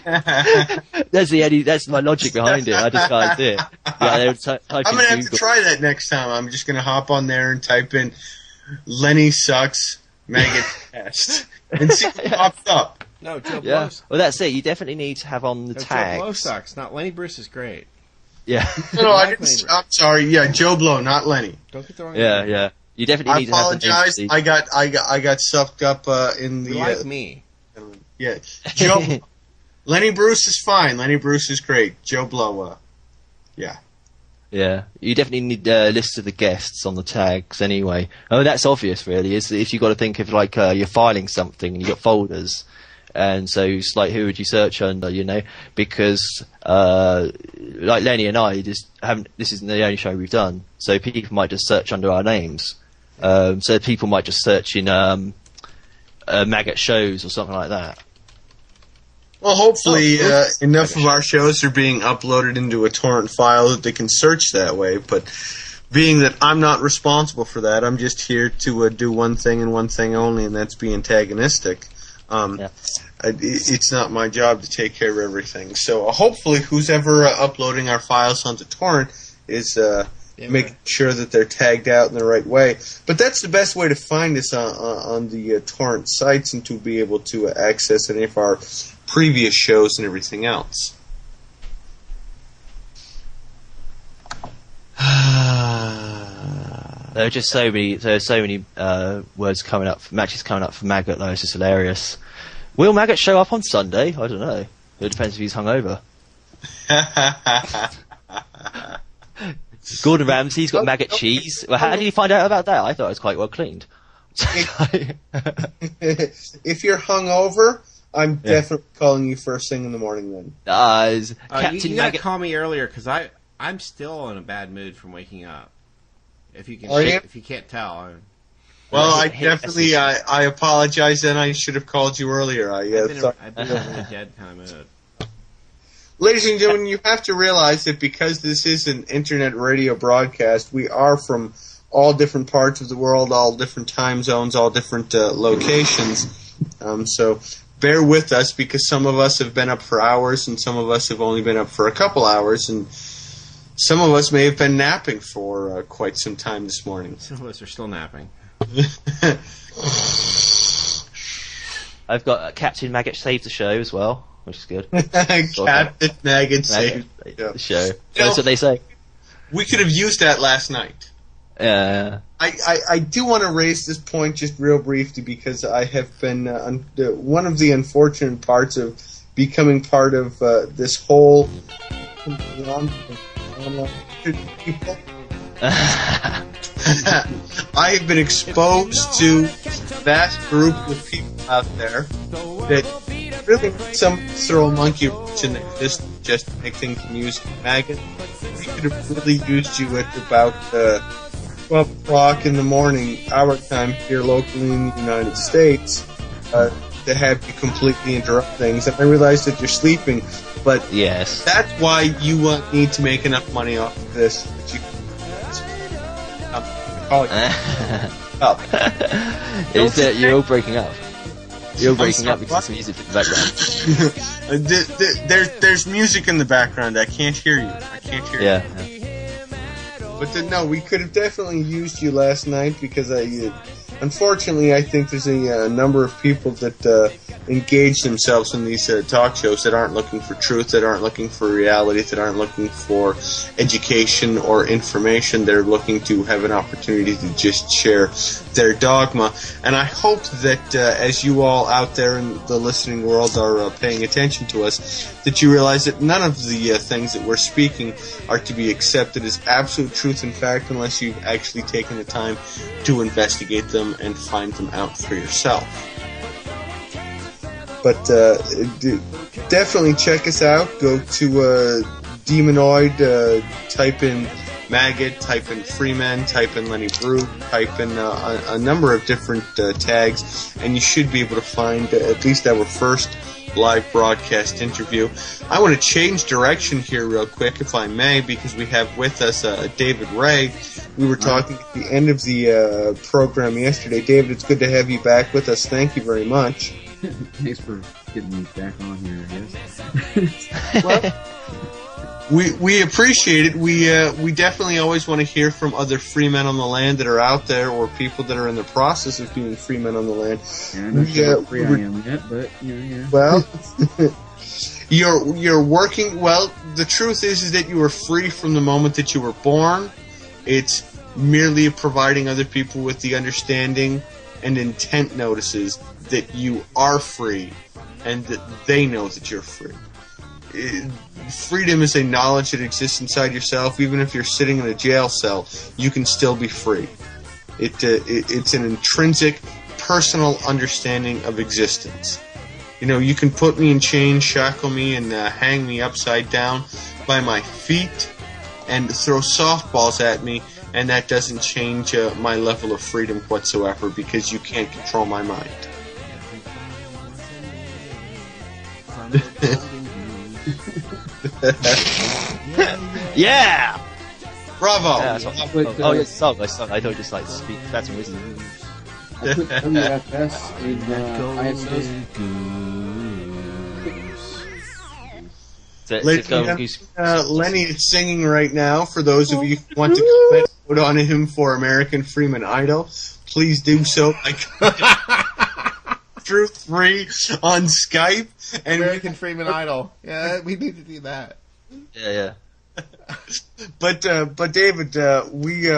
C: That's my logic behind it. I just can't do it. Yeah,
D: I'm gonna have to try that next time. I'm just gonna hop on there and type in Lenny sucks, Maggot's best, and see what pops up.
A: No, Joe Blow.
C: Well, that's it. You definitely need to have on the tags.
A: Joe Blow sucks. Not Lenny Bruce is great.
C: Yeah.
D: No, I didn't. I'm sorry. Yeah, Joe Blow, not Lenny.
A: Don't get the wrong.
C: Yeah. You definitely need to have the
D: names. I got sucked up in the.
A: Like me.
D: Yeah, Joe. Lenny Bruce is fine. Lenny Bruce is great. Joe Blow, yeah.
C: Yeah, you definitely need a list of the guests on the tags anyway. Oh, that's obvious, really. Is if you've got to think of like you're filing something and you've got folders, and so it's like who would you search under, you know? Because like Lenny and I just haven't. This isn't the only show we've done, so people might just search under our names. So people might just search in Maggot shows or something like that.
D: Well, hopefully enough of our shows are being uploaded into a torrent file that they can search that way, but being that I'm not responsible for that, I'm just here to do one thing and one thing only, and that's be antagonistic. It's not my job to take care of everything. So hopefully who's ever uploading our files onto torrent is making sure that they're tagged out in the right way. But that's the best way to find us on the torrent sites and to be able to access any of our previous shows and everything else.
C: There are just so many words coming up, matches coming up for Maggot, though. It's just hilarious. Will Maggot show up on Sunday? I don't know. It depends if he's hungover. Gordon Ramsay's got Maggot cheese. Well, how did you find out about that? I thought it was quite well cleaned.
D: If you're hungover, I'm definitely calling you first thing in the morning then.
A: You gotta call me earlier because I'm still in a bad mood from waking up. If you can't tell.
D: Well, I definitely I apologize. Then I should have called you earlier. I've been in
A: a dead kind of mood.
D: Ladies and gentlemen, you have to realize that because this is an internet radio broadcast, we are from all different parts of the world, all different time zones, all different locations. So bear with us because some of us have been up for hours and some of us have only been up for a couple hours, and some of us may have been napping for quite some time this morning.
A: Some of us are still napping.
C: I've got Captain Maggot Save the Show as well, which is good.
D: Captain Maggot Save
C: the Show. That's what they say.
D: We could have used that last night. I do want to raise this point just real briefly because I have been one of the unfortunate parts of becoming part of this whole people. I have been exposed to a vast group of people out there that really some throw a monkey wrench in this just to make things amusing. Maggot, we could have really used you at about 12 o'clock in the morning, our time here locally in the United States, to have you completely interrupt things. And I realize that you're sleeping, but
C: yes,
D: that's why you need to make enough money off of this that you can up.
C: Is that you're all breaking up? You're all breaking up because there's music in the
D: background. There's music in the background. I can't hear you.
C: Yeah.
D: But no, we could have definitely used you last night because unfortunately, I think there's a number of people that engage themselves in these talk shows that aren't looking for truth, that aren't looking for reality, that aren't looking for education or information. They're looking to have an opportunity to just share their dogma. And I hope that as you all out there in the listening world are paying attention to us, that you realize that none of the things that we're speaking are to be accepted as absolute truth and fact unless you've actually taken the time to investigate them and find them out for yourself. But definitely check us out. Go to Demonoid, type in Maggot, type in Freeman, type in Lenny Brew, type in a number of different tags, and you should be able to find at least our first live broadcast interview. I want to change direction here real quick, if I may, because we have with us David Ray. We were talking at the end of the program yesterday. David, it's good to have you back with us. Thank you very much.
B: Thanks for getting me back on here, I guess.
D: Well, we appreciate it. We definitely always want to hear from other free men on the land that are out there, or people that are in the process of being free men on the land.
B: Yeah, I'm not sure how free I am yet, but yeah.
D: Well, you're working. Well, the truth is that you were free from the moment that you were born. It's merely providing other people with the understanding and intent notices that you are free, and that they know that you're free. Freedom is a knowledge that exists inside yourself. Even if you're sitting in a jail cell, you can still be free. It's an intrinsic, personal understanding of existence. You know, you can put me in chains, shackle me, and hang me upside down by my feet and throw softballs at me, and that doesn't change my level of freedom whatsoever, because you can't control my mind.
C: Yeah!
D: Bravo!
C: Yeah, yes, I don't just like to speak. That's wisdom.
B: I put WFS in ISOs.
D: Lenny is singing right now. For those of you who want to put on him for American Freeman Idol, please do so. Through 3 on Skype. And
A: American Freeman Idol. Yeah, we need to do that.
C: Yeah.
D: But David, we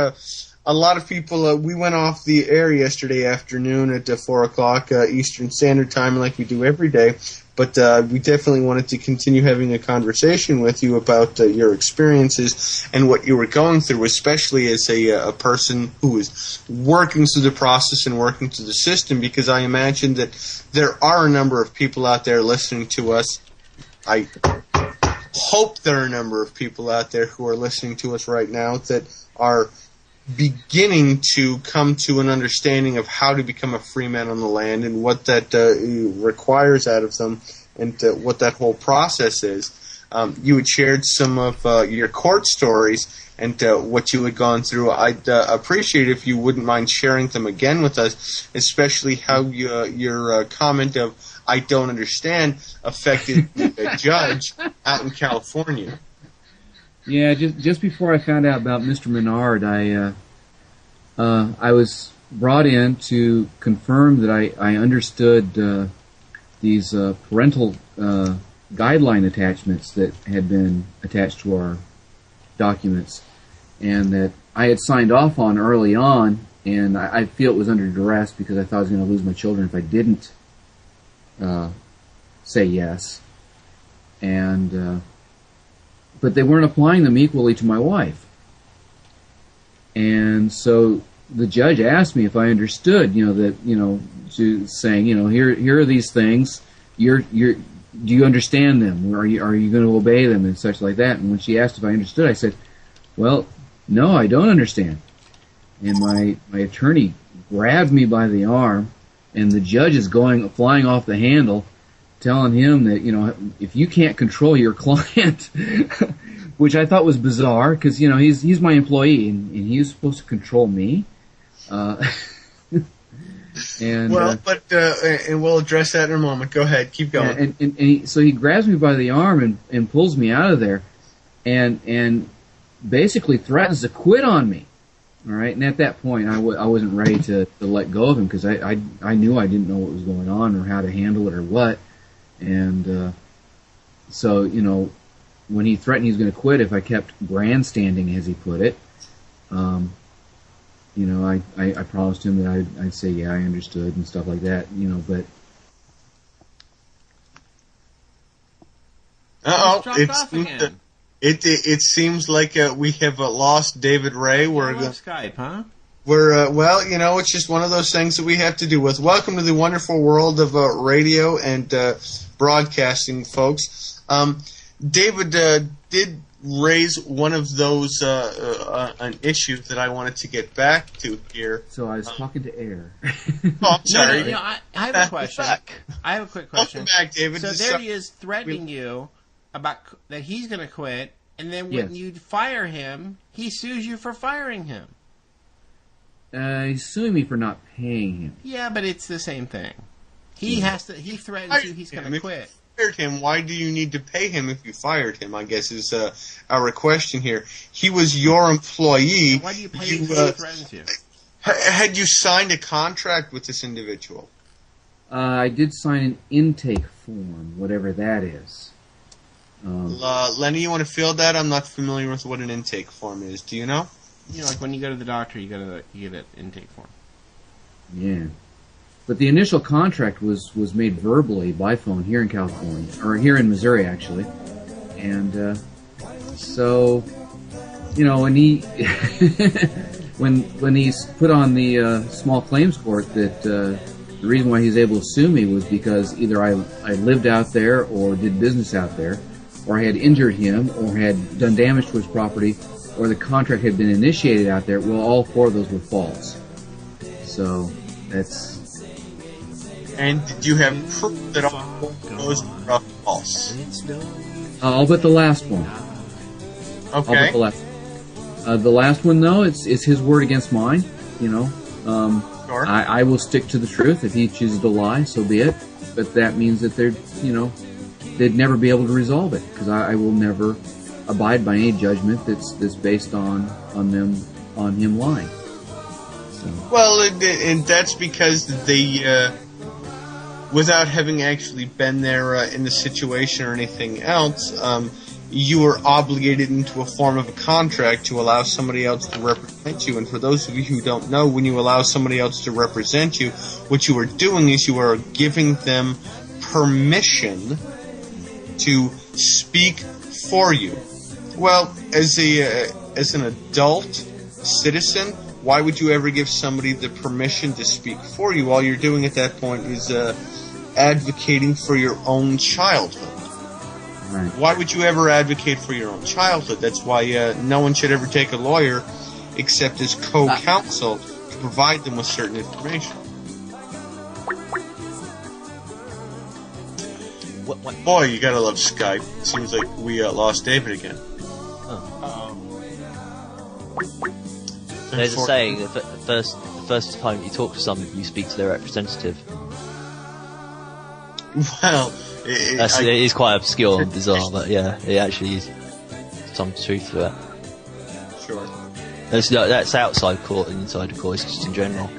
D: a lot of people. We went off the air yesterday afternoon at 4 o'clock Eastern Standard Time, like we do every day. But we definitely wanted to continue having a conversation with you about your experiences and what you were going through, especially as a person who is working through the process and working through the system, because I imagine that there are a number of people out there listening to us. I hope there are a number of people out there who are listening to us right now that are beginning to come to an understanding of how to become a free man on the land and what that requires out of them, and what that whole process is. You had shared some of your court stories and what you had gone through. I'd appreciate if you wouldn't mind sharing them again with us, especially how your comment of "I don't understand" affected a judge out in California.
B: Yeah, just before I found out about Mr. Menard, I was brought in to confirm that I understood these parental guideline attachments that had been attached to our documents, and that I had signed off on early on, and I feel it was under duress because I thought I was going to lose my children if I didn't say yes. But they weren't applying them equally to my wife. And so the judge asked me if I understood, to saying, here are these things. Do you understand them? Are you going to obey them and such like that? And when she asked if I understood, I said, well, no, I don't understand. And my attorney grabbed me by the arm, and the judge is flying off the handle, telling him that, if you can't control your client, which I thought was bizarre, because, he's my employee, and he's supposed to control me. And
D: we'll address that in a moment. Go ahead, keep going.
B: So he grabs me by the arm and pulls me out of there, and basically threatens to quit on me. All right, and at that point, I wasn't ready to let go of him, because I knew I didn't know what was going on or how to handle it or what. And so, when he threatened he was going to quit if I kept grandstanding, as he put it, I promised him that I'd say, yeah, I understood and stuff like that, but...
D: It seems like we have lost David Ray.
A: We're on Skype, huh?
D: It's just one of those things that we have to do with. Welcome to the wonderful world of radio and broadcasting, folks. David did raise one of those an issue that I wanted to get back to here.
B: So I was talking to air.
D: Oh, I'm sorry.
A: No, I have a question. I have a quick question.
D: Welcome back, David.
A: So there he is threatening you about that he's going to quit, and then when you fire him, he sues you for firing him.
B: He's suing me for not paying him.
A: Yeah, but it's the same thing. He has to. He threatens you. He's going to quit.
D: If you fired him, why do you need to pay him if you fired him? I guess is our question here. He was your employee.
A: Why do you pay him if he threatens you?
D: Had you signed a contract with this individual?
B: I did sign an intake form, whatever that is.
D: Lenny, you want to fill that? I'm not familiar with what an intake form is. Do you know?
A: You know, like when you go to the doctor, you get an intake form.
B: Yeah. But the initial contract was made verbally by phone here in California, or here in Missouri, actually. And so, you know, when he when he's put on the small claims court, that the reason why he's able to sue me was because either I lived out there or did business out there, or I had injured him, or had done damage to his property, or the contract had been initiated out there. Well, all four of those were false. So that's.
D: And did you have proof that all those were false?
B: I'll bet the last one.
D: Okay.
B: I'll bet the last one, though, it's his word against mine. You know,
D: Sure.
B: I will stick to the truth. If he chooses to lie, so be it. But that means that they'd never be able to resolve it, because I will never abide by any judgment that's based on him lying. So.
D: Well, and that's because they, without having actually been there in the situation or anything else, you were obligated into a form of a contract to allow somebody else to represent you. And for those of you who don't know, when you allow somebody else to represent you, what you are doing is you are giving them permission to speak for you. Well, as an adult citizen, why would you ever give somebody the permission to speak for you? All you're doing at that point is advocating for your own childhood.
B: Right.
D: Why would you ever advocate for your own childhood? That's why no one should ever take a lawyer except as co-counsel to provide them with certain information.
C: What?
D: Boy, you gotta love Skype. Seems like we lost David again.
C: There's a saying: the first time you talk to someone, you speak to their representative.
D: Well,
C: it is quite obscure and bizarre, but yeah, it actually is some truth to it.
D: Sure.
C: That's outside court and inside the court, it's just in general.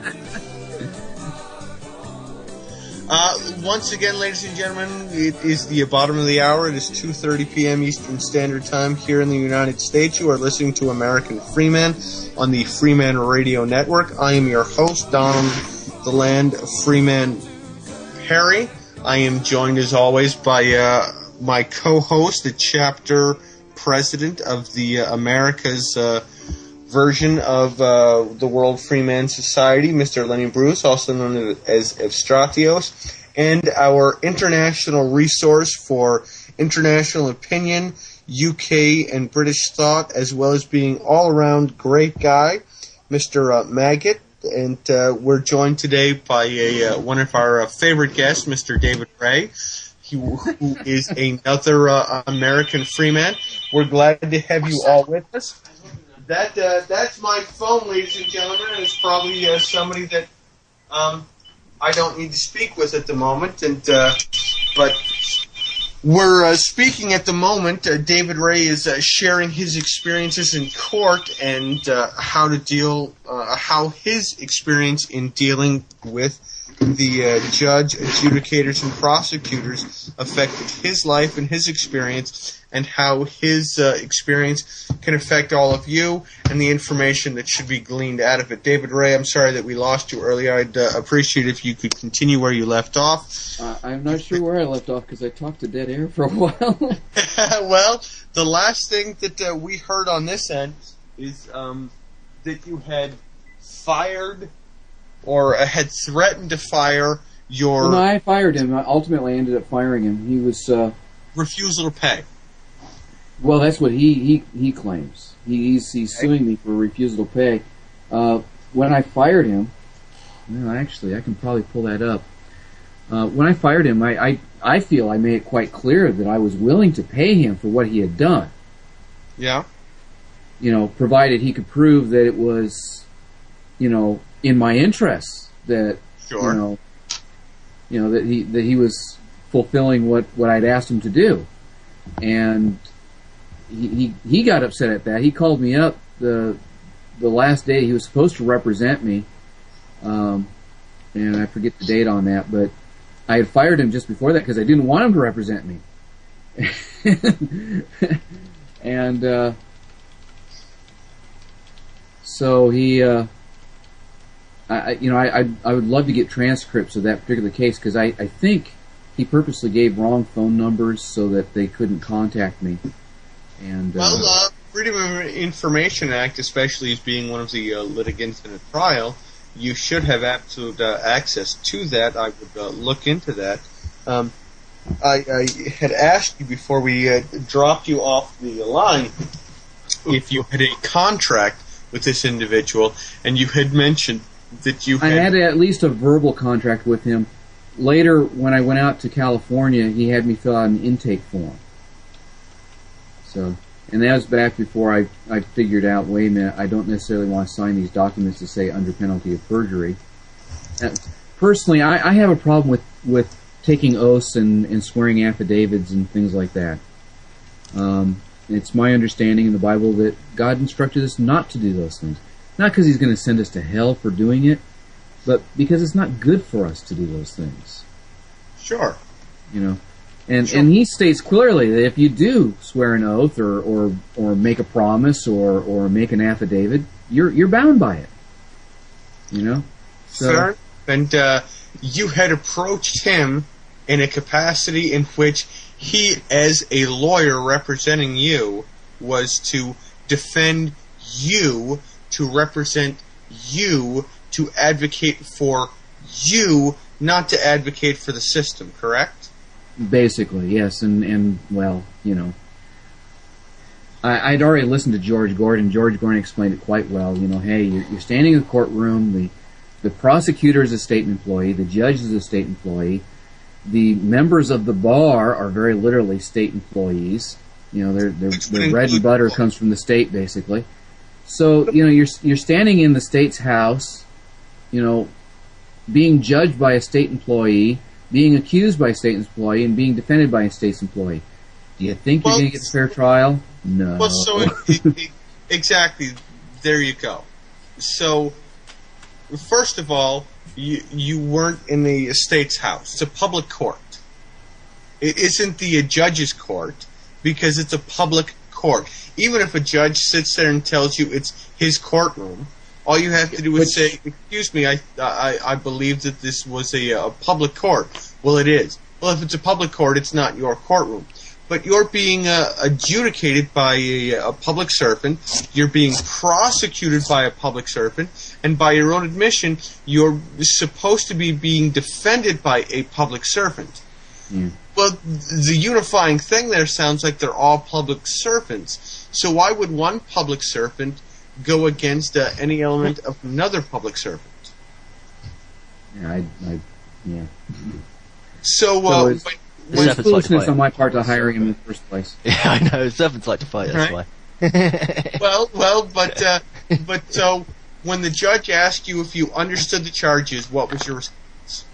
D: Once again, ladies and gentlemen, it is the bottom of the hour. It is 2:30 p.m. Eastern Standard Time here in the United States. You are listening to American Freeman on the Freeman Radio Network. I am your host, Donald the Land Freeman Perry. I am joined, as always, by my co-host, the chapter president of the America's version of the World Freeman Society, Mr. Lenny Bruce, also known as Evstratios, and our international resource for international opinion, UK and British thought, as well as being all-around great guy, Mr. Maggot. And we're joined today by one of our favorite guests, Mr. David Ray, who is another American Freeman. We're glad to have you all with us. That's my phone, ladies and gentlemen, and it's probably somebody that I don't need to speak with at the moment. But we're speaking at the moment. David Ray is sharing his experiences in court and how his experience in dealing with the judge, adjudicators, and prosecutors affected his life and his experience, and how his experience can affect all of you and the information that should be gleaned out of it. David Ray, I'm sorry that we lost you earlier. I'd appreciate if you could continue where you left off.
B: I'm not sure where I left off because I talked to dead air for a while.
D: Well, the last thing that we heard on this end is that you had fired or had threatened to fire your...
B: Well, no, I fired him. I ultimately ended up firing him. He was...
D: refusal to pay.
B: Well, that's what he claims. He's suing me for refusal to pay. When I fired him, well, actually, I can probably pull that up. When I fired him, I feel I made it quite clear that I was willing to pay him for what he had done.
D: Yeah.
B: Provided he could prove that it was, in my interests, that
D: sure.
B: That he was fulfilling what I'd asked him to do, and he got upset at that. He called me up the last day he was supposed to represent me, and I forget the date on that, but I had fired him just before that because I didn't want him to represent me. And so he, I would love to get transcripts of that particular case because I think he purposely gave wrong phone numbers so that they couldn't contact me. And
D: Freedom of Information Act, especially as being one of the litigants in a trial, you should have absolute access to that. I would look into that. I had asked you before we dropped you off the line if you had a contract with this individual, and you had mentioned that you had...
B: I had at least a verbal contract with him. Later, when I went out to California, he had me fill out an intake form. So, and that was back before I figured out, wait a minute, I don't necessarily want to sign these documents to say under penalty of perjury. Personally, I have a problem with taking oaths and swearing affidavits and things like that. It's my understanding in the Bible that God instructed us not to do those things. Not because He's going to send us to hell for doing it, but because it's not good for us to do those things.
D: Sure.
B: And He states clearly that if you do swear an oath or make a promise or make an affidavit, you're bound by it. So,
D: sure. And you had approached him in a capacity in which he, as a lawyer representing you, was to defend you, to represent you, to advocate for you, not to advocate for the system, correct?
B: Basically, yes. And well, I'd already listened to George Gordon. George Gordon explained it quite well. Hey, you're standing in the courtroom, the prosecutor is a state employee, the judge is a state employee, the members of the bar are very literally state employees. Their bread and butter comes from the state, basically. So, you're standing in the state's house, being judged by a state employee, being accused by a state employee, and being defended by a state employee. Do you think you're going to get a fair trial? No.
D: Well, so exactly, there you go. So, first of all, you weren't in the state's house. It's a public court. It isn't the judge's court because it's a public court. Even if a judge sits there and tells you it's his courtroom, all you have to do is say, "Excuse me, I believe that this was a public court." Well, it is. Well, if it's a public court, it's not your courtroom. But you're being adjudicated by a public servant. You're being prosecuted by a public servant. And by your own admission, you're supposed to be being defended by a public servant. Mm. Well, the unifying thing there sounds like they're all public servants. So why would one public servant go against any element of another public servant?
B: Yeah, yeah.
D: So
B: it's foolishness on my part to hiring him in the first place.
C: Yeah, I know. Servants like to fight, that's
D: why. But so when the judge asked you if you understood the charges, what was your response?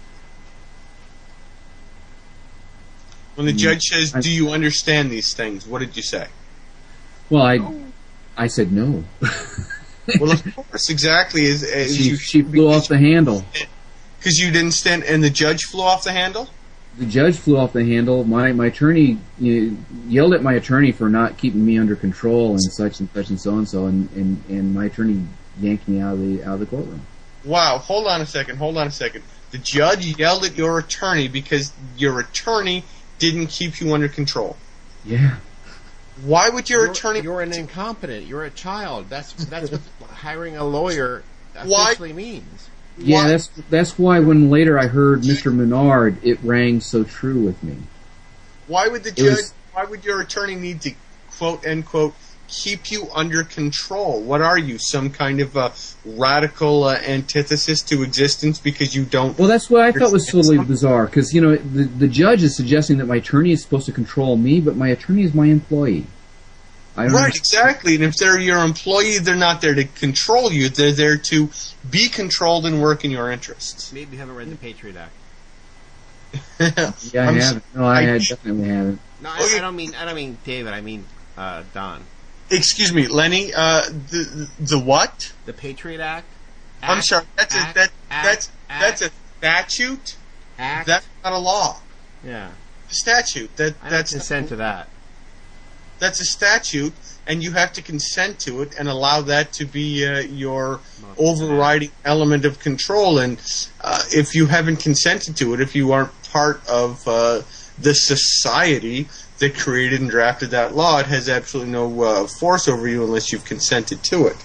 D: When the judge says, "Do you understand these things?" What did you say?
B: Well, I said no.
D: Well, of course, exactly.
B: She flew off the handle.
D: Because you didn't stand, and the judge flew off the handle?
B: The judge flew off the handle. My attorney yelled at my attorney for not keeping me under control and such and such and so and so, and my attorney yanked me out of the courtroom.
D: Wow! Hold on a second. The judge yelled at your attorney because your attorney didn't keep you under control.
B: Yeah.
D: Why would your attorney?
A: You're an incompetent. You're a child. That's what hiring a lawyer officially means.
B: Yeah, that's why when later I heard Mr. Menard, it rang so true with me.
D: Why would the judge? Why would your attorney need to quote unquote keep you under control? What are you, some kind of radical antithesis to existence because you don't?
B: Well, that's what I thought was totally bizarre, because the judge is suggesting that my attorney is supposed to control me, but my attorney is my employee.
D: Right, exactly. And if they're your employee, they're not there to control you. They're there to be controlled and work in your interests.
A: Maybe you haven't read the Patriot Act.
B: Yeah, I haven't. No, I definitely haven't.
A: No, I don't mean David. I mean Don.
D: Excuse me, Lenny. The what?
A: The Patriot Act.
D: I'm sorry. That's a statute.
A: Act.
D: That's not a law.
A: Yeah.
D: A statute. That's
A: consent to that.
D: That's a statute, and you have to consent to it and allow that to be your overriding element of control. And if you haven't consented to it, if you aren't part of the society that created and drafted that law, it has absolutely no force over you unless you've consented to it.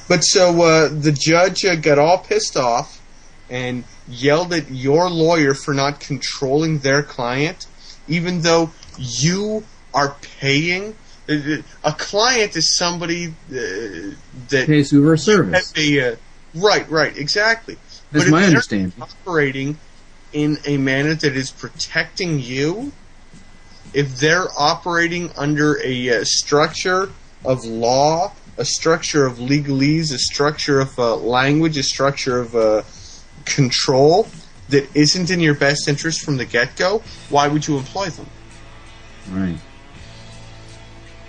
D: But so the judge got all pissed off and yelled at your lawyer for not controlling their client, even though you are paying. A client is somebody that
B: pays you for a service.
D: Right, exactly.
B: That's
D: but
B: my
D: if
B: understanding.
D: They're operating in a manner that is protecting you, if they're operating under a structure of law, a structure of legalese, a structure of language, a structure of control that isn't in your best interest from the get-go, why would you employ them?
B: Right.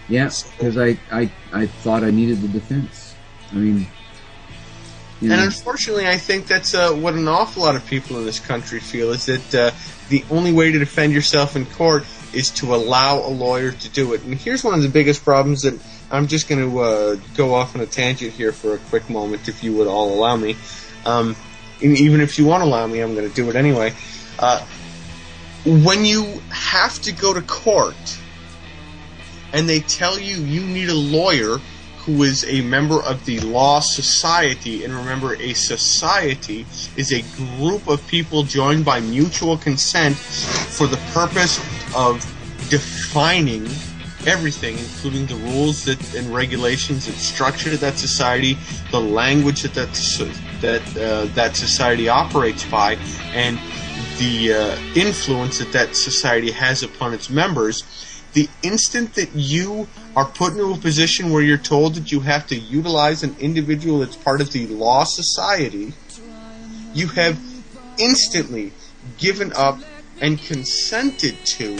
B: Yeah, because I thought I needed the defense. I mean...
D: And unfortunately, I think that's what an awful lot of people in this country feel, is that the only way to defend yourself in court is to allow a lawyer to do it. And here's one of the biggest problems that I'm just going to go off on a tangent here for a quick moment, if you would all allow me. And even if you won't allow me, I'm going to do it anyway. When you have to go to court and they tell you you need a lawyer who is a member of the law society, and remember, a society is a group of people joined by mutual consent for the purpose of defining everything, including the rules and regulations that structure that society, the language that society operates by, and the influence that society has upon its members. The instant that you are put into a position where you're told that you have to utilize an individual that's part of the law society, you have instantly given up and consented to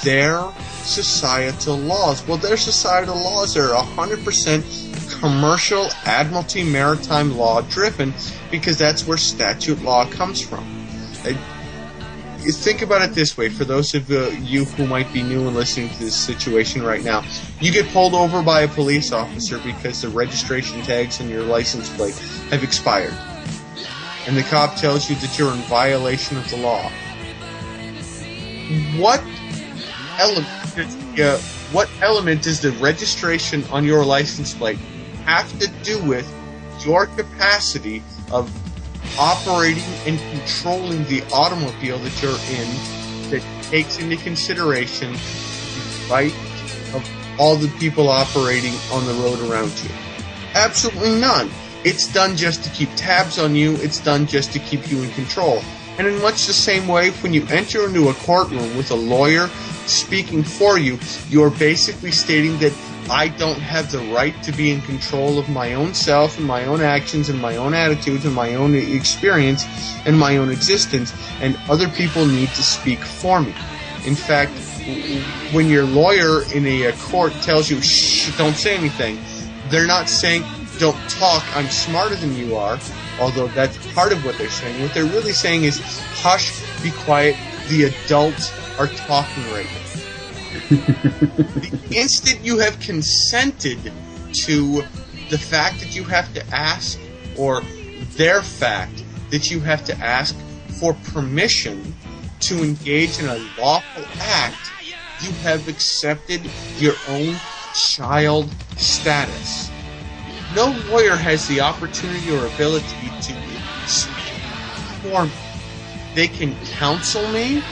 D: their societal laws. Well, their societal laws are 100% commercial, admiralty, maritime law driven, because that's where statute law comes from. Think about it this way, for those of you who might be new and listening to this situation right now. You get pulled over by a police officer because the registration tags on your license plate have expired. And the cop tells you that you're in violation of the law. What element does the registration on your license plate have to do with your capacity of operating and controlling the automobile that you're in, that takes into consideration the right of all the people operating on the road around you? Absolutely none. It's done just to keep tabs on you. It's done just to keep you in control. And in much the same way, when you enter into a courtroom with a lawyer speaking for you, you're basically stating that I don't have the right to be in control of my own self and my own actions and my own attitudes and my own experience and my own existence, and other people need to speak for me. In fact, when your lawyer in a court tells you, shh, don't say anything, they're not saying, don't talk, I'm smarter than you are, although that's part of what they're saying. What they're really saying is, hush, be quiet, the adults are talking right now. The instant you have consented to the fact that you have to ask, or their fact that you have to ask for permission to engage in a lawful act, you have accepted your own child status. No lawyer has the opportunity or ability to speak for me. They can counsel me,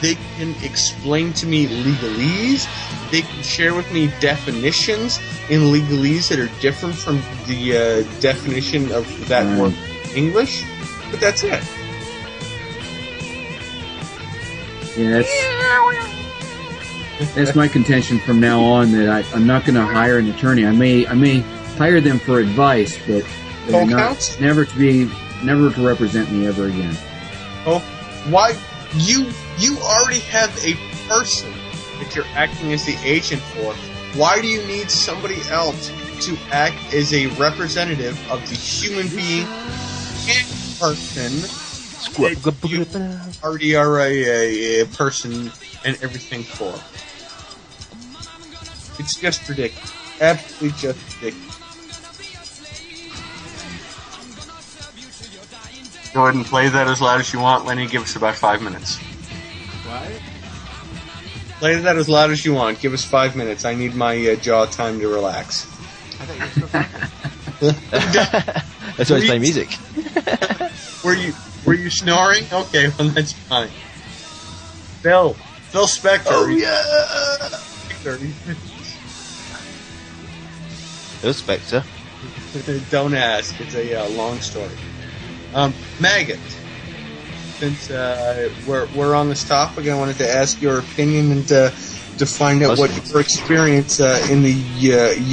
D: They can explain to me legalese. They can share with me definitions in legalese that are different from the definition of that word in English. But that's it.
B: Yeah, that's my contention from now on, that I'm not going to hire an attorney. I may hire them for advice, but never to represent me ever again.
D: Oh, why? You already have a person that you're acting as the agent for. Why do you need somebody else to act as a representative of the human being and person that you already are a person and everything for? It's just ridiculous. Absolutely just ridiculous. Go ahead and play that as loud as you want, Lenny. Give us about 5 minutes.
A: What?
D: Play that as loud as you want. Give us 5 minutes. I need my jaw time to relax.
A: I thought you were still talking.
C: That's why I play music.
D: Were you snoring? Okay, well that's fine. Phil Spector.
C: Oh yeah. Phil Spector.
D: Don't ask. It's a long story. Maggot. Since we're on this topic, I wanted to ask your opinion and to find out what your experience in the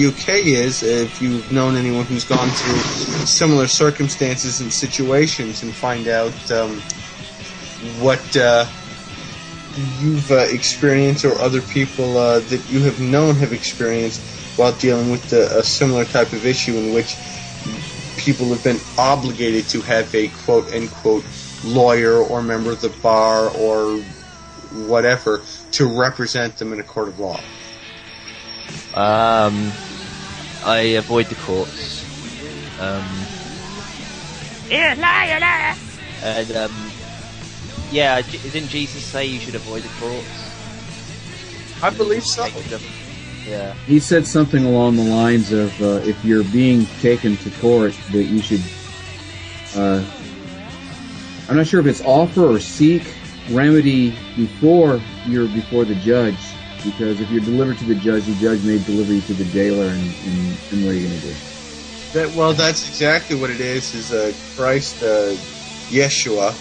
D: UK is, if you've known anyone who's gone through similar circumstances and situations, and find out what you've experienced or other people that you have known have experienced while dealing with a similar type of issue in which people have been obligated to have a quote-unquote lawyer or member of the bar or whatever to represent them in a court of law.
C: I avoid the courts.
F: Liar!
C: And yeah, didn't Jesus say you should avoid the courts?
D: I believe so.
C: Yeah.
B: He said something along the lines of, if you're being taken to court, that you should, I'm not sure if it's offer or seek remedy before you're before the judge, because if you're delivered to the judge may deliver you to the jailer, and what are you going to do?
D: That's exactly what it is Christ, Yeshua.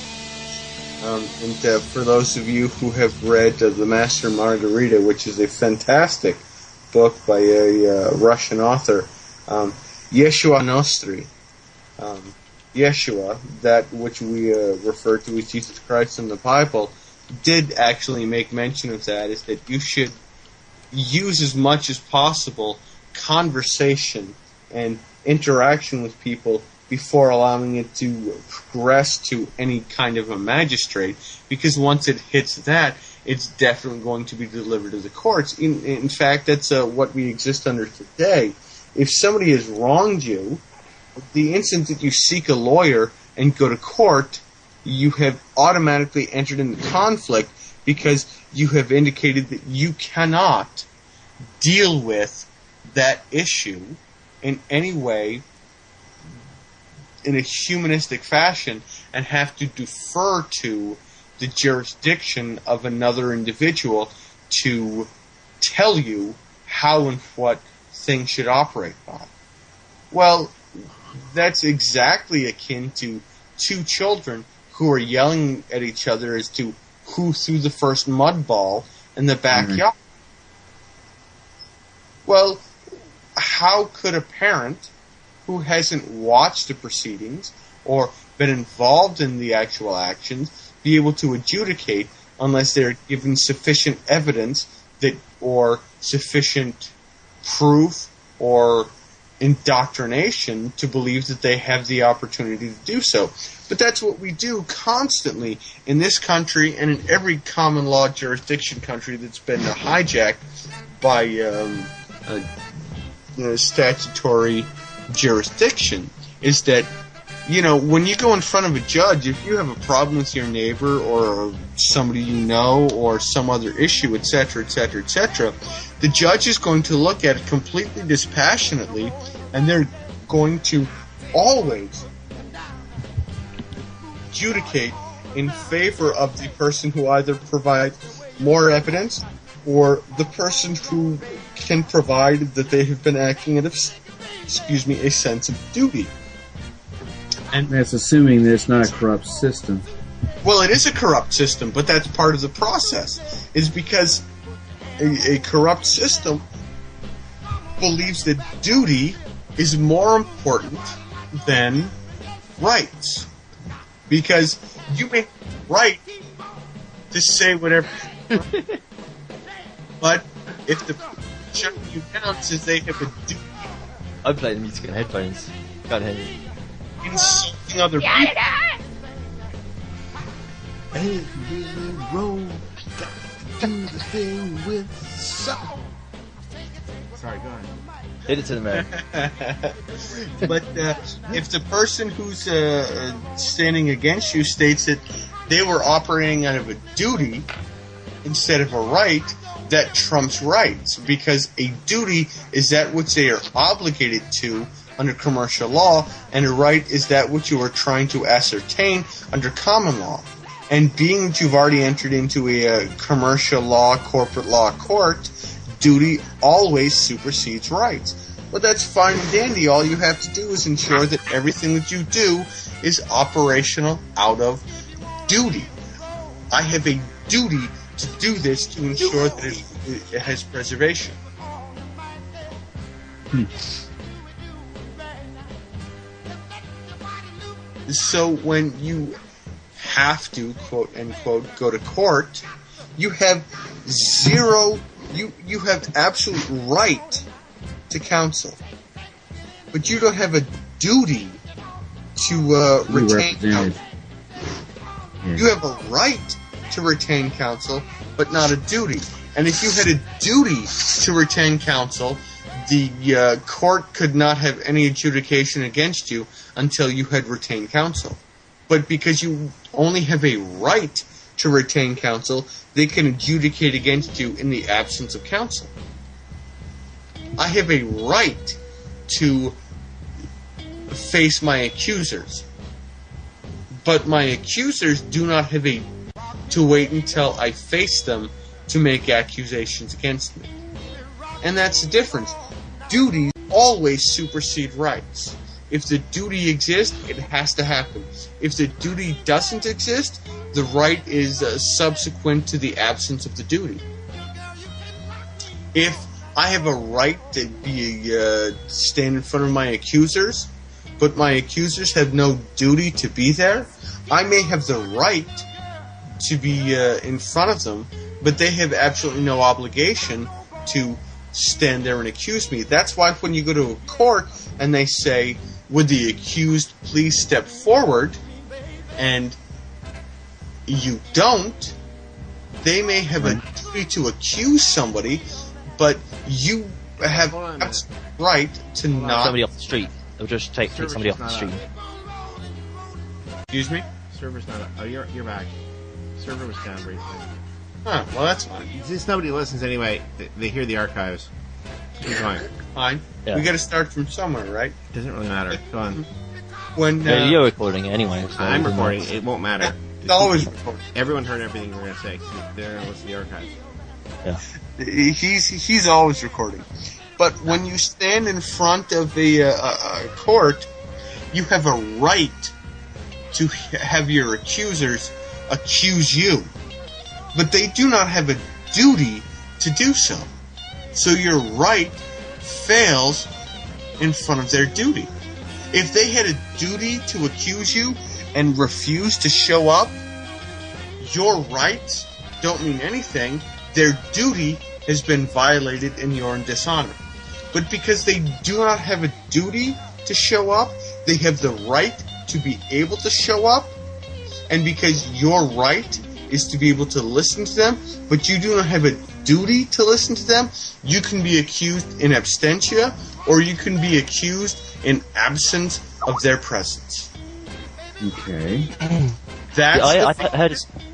D: And for those of you who have read The Master Margarita, which is a fantastic book by a Russian author, Yeshua Nostri, Yeshua, that which we refer to as Jesus Christ in the Bible, did actually make mention of that, is that you should use as much as possible conversation and interaction with people before allowing it to progress to any kind of a magistrate, because once it hits that, it's definitely going to be delivered to the courts. In fact, that's what we exist under today. If somebody has wronged you, the instant that you seek a lawyer and go to court, you have automatically entered into conflict, because you have indicated that you cannot deal with that issue in any way in a humanistic fashion and have to defer to the jurisdiction of another individual to tell you how and what things should operate by. Well, that's exactly akin to two children who are yelling at each other as to who threw the first mud ball in the backyard. Well, how could a parent who hasn't watched the proceedings or been involved in the actual actions be able to adjudicate unless they're given sufficient evidence that, or sufficient proof or indoctrination to believe that they have the opportunity to do so? But that's what we do constantly in this country and in every common law jurisdiction country that's been hijacked by statutory jurisdiction, is that, when you go in front of a judge, if you have a problem with your neighbor or somebody you know or some other issue, etc., etc., etc., the judge is going to look at it completely dispassionately, and they're going to always adjudicate in favor of the person who either provides more evidence or the person who can provide that they have been acting out of, a sense of duty.
B: And that's assuming that it's not a corrupt system.
D: Well, it is a corrupt system, but that's part of the process. Is because a corrupt system believes that duty is more important than rights. Because you may right to say whatever you want, but if the shutting you down says they have a duty...
C: I'm playing the music on headphones. Can't hear you.
D: Insulting other people.
A: Hey, roll, got to do the thing with something. Sorry, go ahead.
C: Hit it to the man.
D: But if the person who's standing against you states that they were operating out of a duty instead of a right, that trumps rights, because a duty is that which they are obligated to under commercial law, and a right is that which you are trying to ascertain under common law. And being that you've already entered into a commercial law, corporate law court, duty always supersedes rights. But that's fine and dandy. All you have to do is ensure that everything that you do is operational out of duty. I have a duty to do this to ensure that it has preservation. So when you have to, quote unquote, go to court, you have you have absolute right to counsel, but you don't have a duty to retain counsel. Yeah. You have a right to retain counsel, but not a duty. And if you had a duty to retain counsel, the court could not have any adjudication against you until you had retained counsel. But because you only have a right to retain counsel, they can adjudicate against you in the absence of counsel. I have a right to face my accusers, but my accusers do not have to wait until I face them to make accusations against me. And that's the difference. Duties always supersede rights. If the duty exists, it has to happen. If the duty doesn't exist, the right is subsequent to the absence of the duty. If I have a right to stand in front of my accusers, but my accusers have no duty to be there, I may have the right to be in front of them, but they have absolutely no obligation to stand there and accuse me. That's why when you go to a court and they say, would the accused please step forward, and you don't, they may have a duty to accuse somebody, but you have a right to not...
C: Somebody off the street. They'll just take somebody off the street.
D: Excuse me?
A: Server's not up. Oh, you're back. Server was down briefly.
D: Huh, well that's fine.
A: Since nobody listens anyway, they hear the archives. Keep going.
D: Fine. Yeah. We gotta start from somewhere, right?
A: Doesn't really matter. Go on.
D: When
C: you're recording it anyway. So
A: I'm recording. It won't matter.
D: It's always recording.
A: Everyone heard everything we're gonna say. They're gonna listen to the archives.
C: Yeah.
D: He's always recording. But when you stand in front of a court, you have a right to have your accusers accuse you. But they do not have a duty to do so. So your right fails in front of their duty. If they had a duty to accuse you and refused to show up, your rights don't mean anything. Their duty has been violated and you're in dishonor. But because they do not have a duty to show up, they have the right to be able to show up, and because your right is to be able to listen to them, but you do not have a duty to listen to them, you can be accused in absentia, or you can be accused in absence of their presence.
B: Okay.
C: I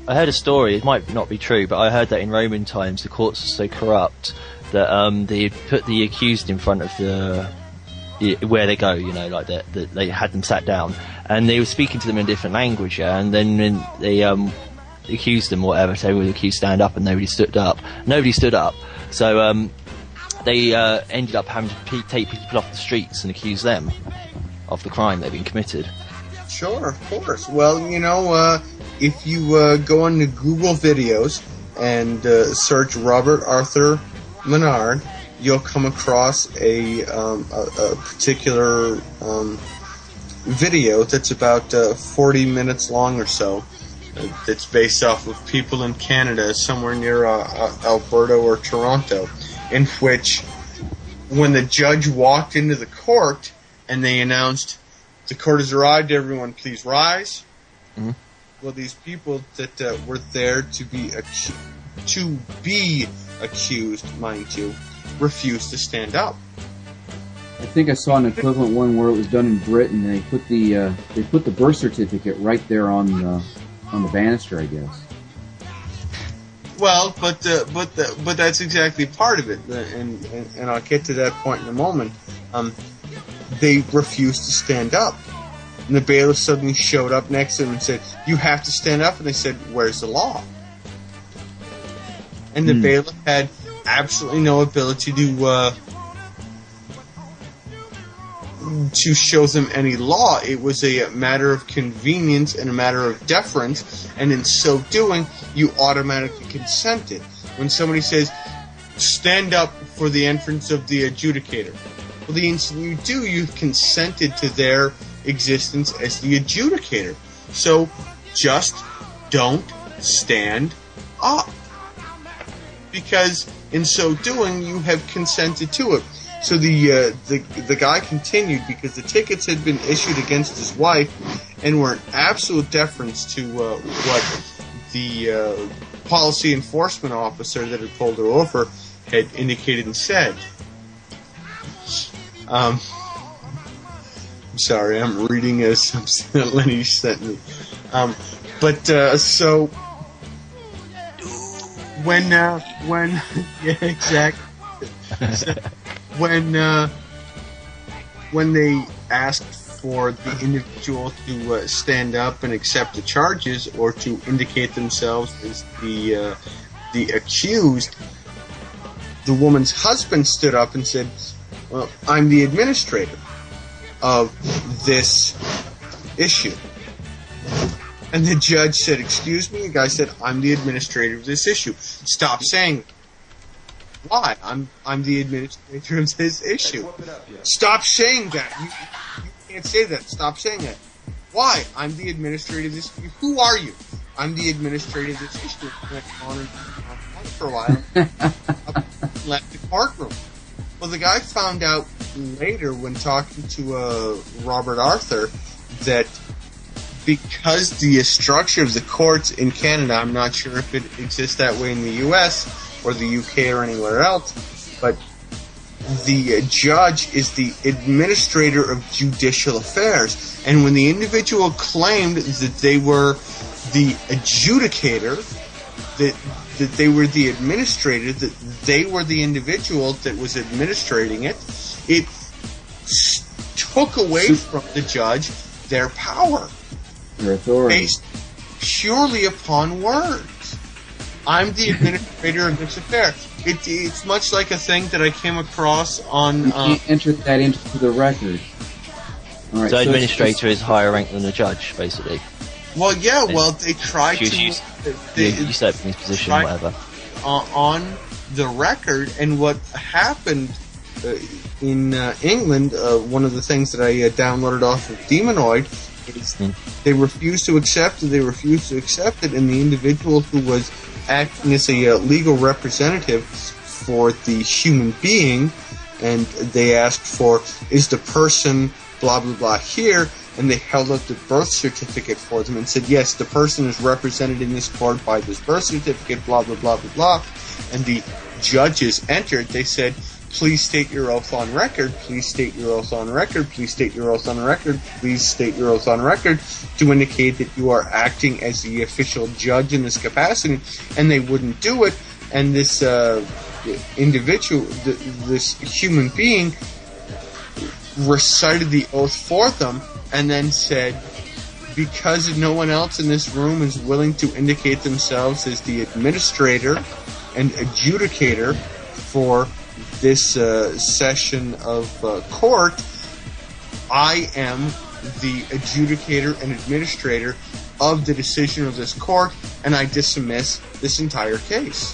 C: heard a story. It might not be true, but I heard that in Roman times the courts were so corrupt that they put the accused in front of the where they go, like they had them sat down, and they were speaking to them in a different language, and then when they accused them or whatever, so they were accused stand up, and nobody stood up, so they ended up having to take people off the streets and accuse them of the crime they've been committed.
D: Sure, of course. Well, if you go on to Google videos and search Robert Arthur Menard, you'll come across a particular video that's about 40 minutes long or so. That's based off of people in Canada, somewhere near Alberta or Toronto, in which when the judge walked into the court and they announced, "The court has arrived, everyone please rise." Mm-hmm. Well, these people that were there to be accused, mind you, refused to stand up.
B: I think I saw an equivalent one where it was done in Britain. They put the birth certificate right there on the banister, I guess.
D: Well, but that's exactly part of it, and I'll get to that point in a moment. They refused to stand up, and the bailiff suddenly showed up next to them and said, "You have to stand up." And they said, "Where's the law?" And the bailiff had absolutely no ability to show them any law. It was a matter of convenience and a matter of deference, and in so doing, you automatically consented. When somebody says, "Stand up for the entrance of the adjudicator," well, the instant you do, you've consented to their existence as the adjudicator. So, just don't stand up. Because in so doing, you have consented to it. So the guy continued, because the tickets had been issued against his wife and were an absolute deference to what the policy enforcement officer that had pulled her over had indicated and said. I'm sorry, I'm reading something Lenny sent me. So when yeah, exactly. So, when they asked for the individual to stand up and accept the charges or to indicate themselves as the accused, the woman's husband stood up and said, "Well, I'm the administrator of this issue." And the judge said, "Excuse me?" The guy said, "I'm the administrator of this issue." "Stop saying that." "Why? I'm the administrator of this issue." "Stop saying that. You can't say that. Stop saying that." "Why? I'm the administrator of this issue." "Who are you?" "I'm the administrator of this issue." Went on for a while. Left the courtroom. Well, the guy found out later when talking to Robert Arthur that because the structure of the courts in Canada, I'm not sure if it exists that way in the U.S. or the UK or anywhere else, but the judge is the administrator of judicial affairs. And when the individual claimed that they were the adjudicator, that they were the administrator, that they were the individual that was administrating it, it took away from the judge their power.
B: Their authority.
D: Based purely upon words. I'm the administrator of this affair. It's much like a thing that I came across on...
B: You can't enter that into the record.
C: All right, so administrator is higher rank than the judge, basically.
D: Well, yeah, well, they tried to...
C: usurp his position, whatever.
D: On the record, and what happened in England, one of the things that I downloaded off of Demonoid, is they refused to accept it, and the individual who was acting as a legal representative for the human being, and they asked for, is the person blah blah blah here, and they held up the birth certificate for them and said, yes, the person is represented in this court by this birth certificate, blah blah blah blah blah, and the judges entered. They said, please state your oath on record, please state your oath on record, please state your oath on record, please state your oath on record, to indicate that you are acting as the official judge in this capacity, and they wouldn't do it, and this individual, this human being, recited the oath for them, and then said, because no one else in this room is willing to indicate themselves as the administrator and adjudicator for this session of court, I am the adjudicator and administrator of the decision of this court, and I dismiss this entire case.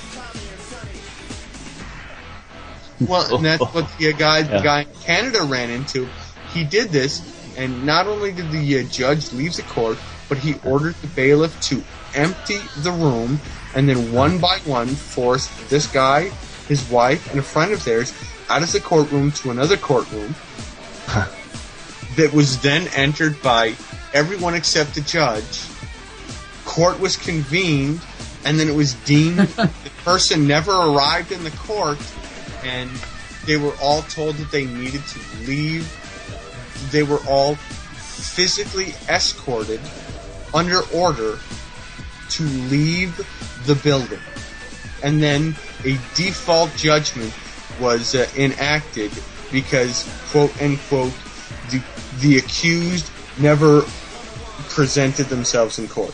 D: Well, and that's what the guy in Canada ran into. He did this, and not only did the judge leave the court, but he ordered the bailiff to empty the room, and then one by one forced this guy, his wife, and a friend of theirs out of the courtroom to another courtroom that was then entered by everyone except the judge. Court was convened, and then it was deemed the person never arrived in the court, and they were all told that they needed to leave. They were all physically escorted under order to leave the building. And then a default judgment was enacted because, quote unquote, the accused never presented themselves in court.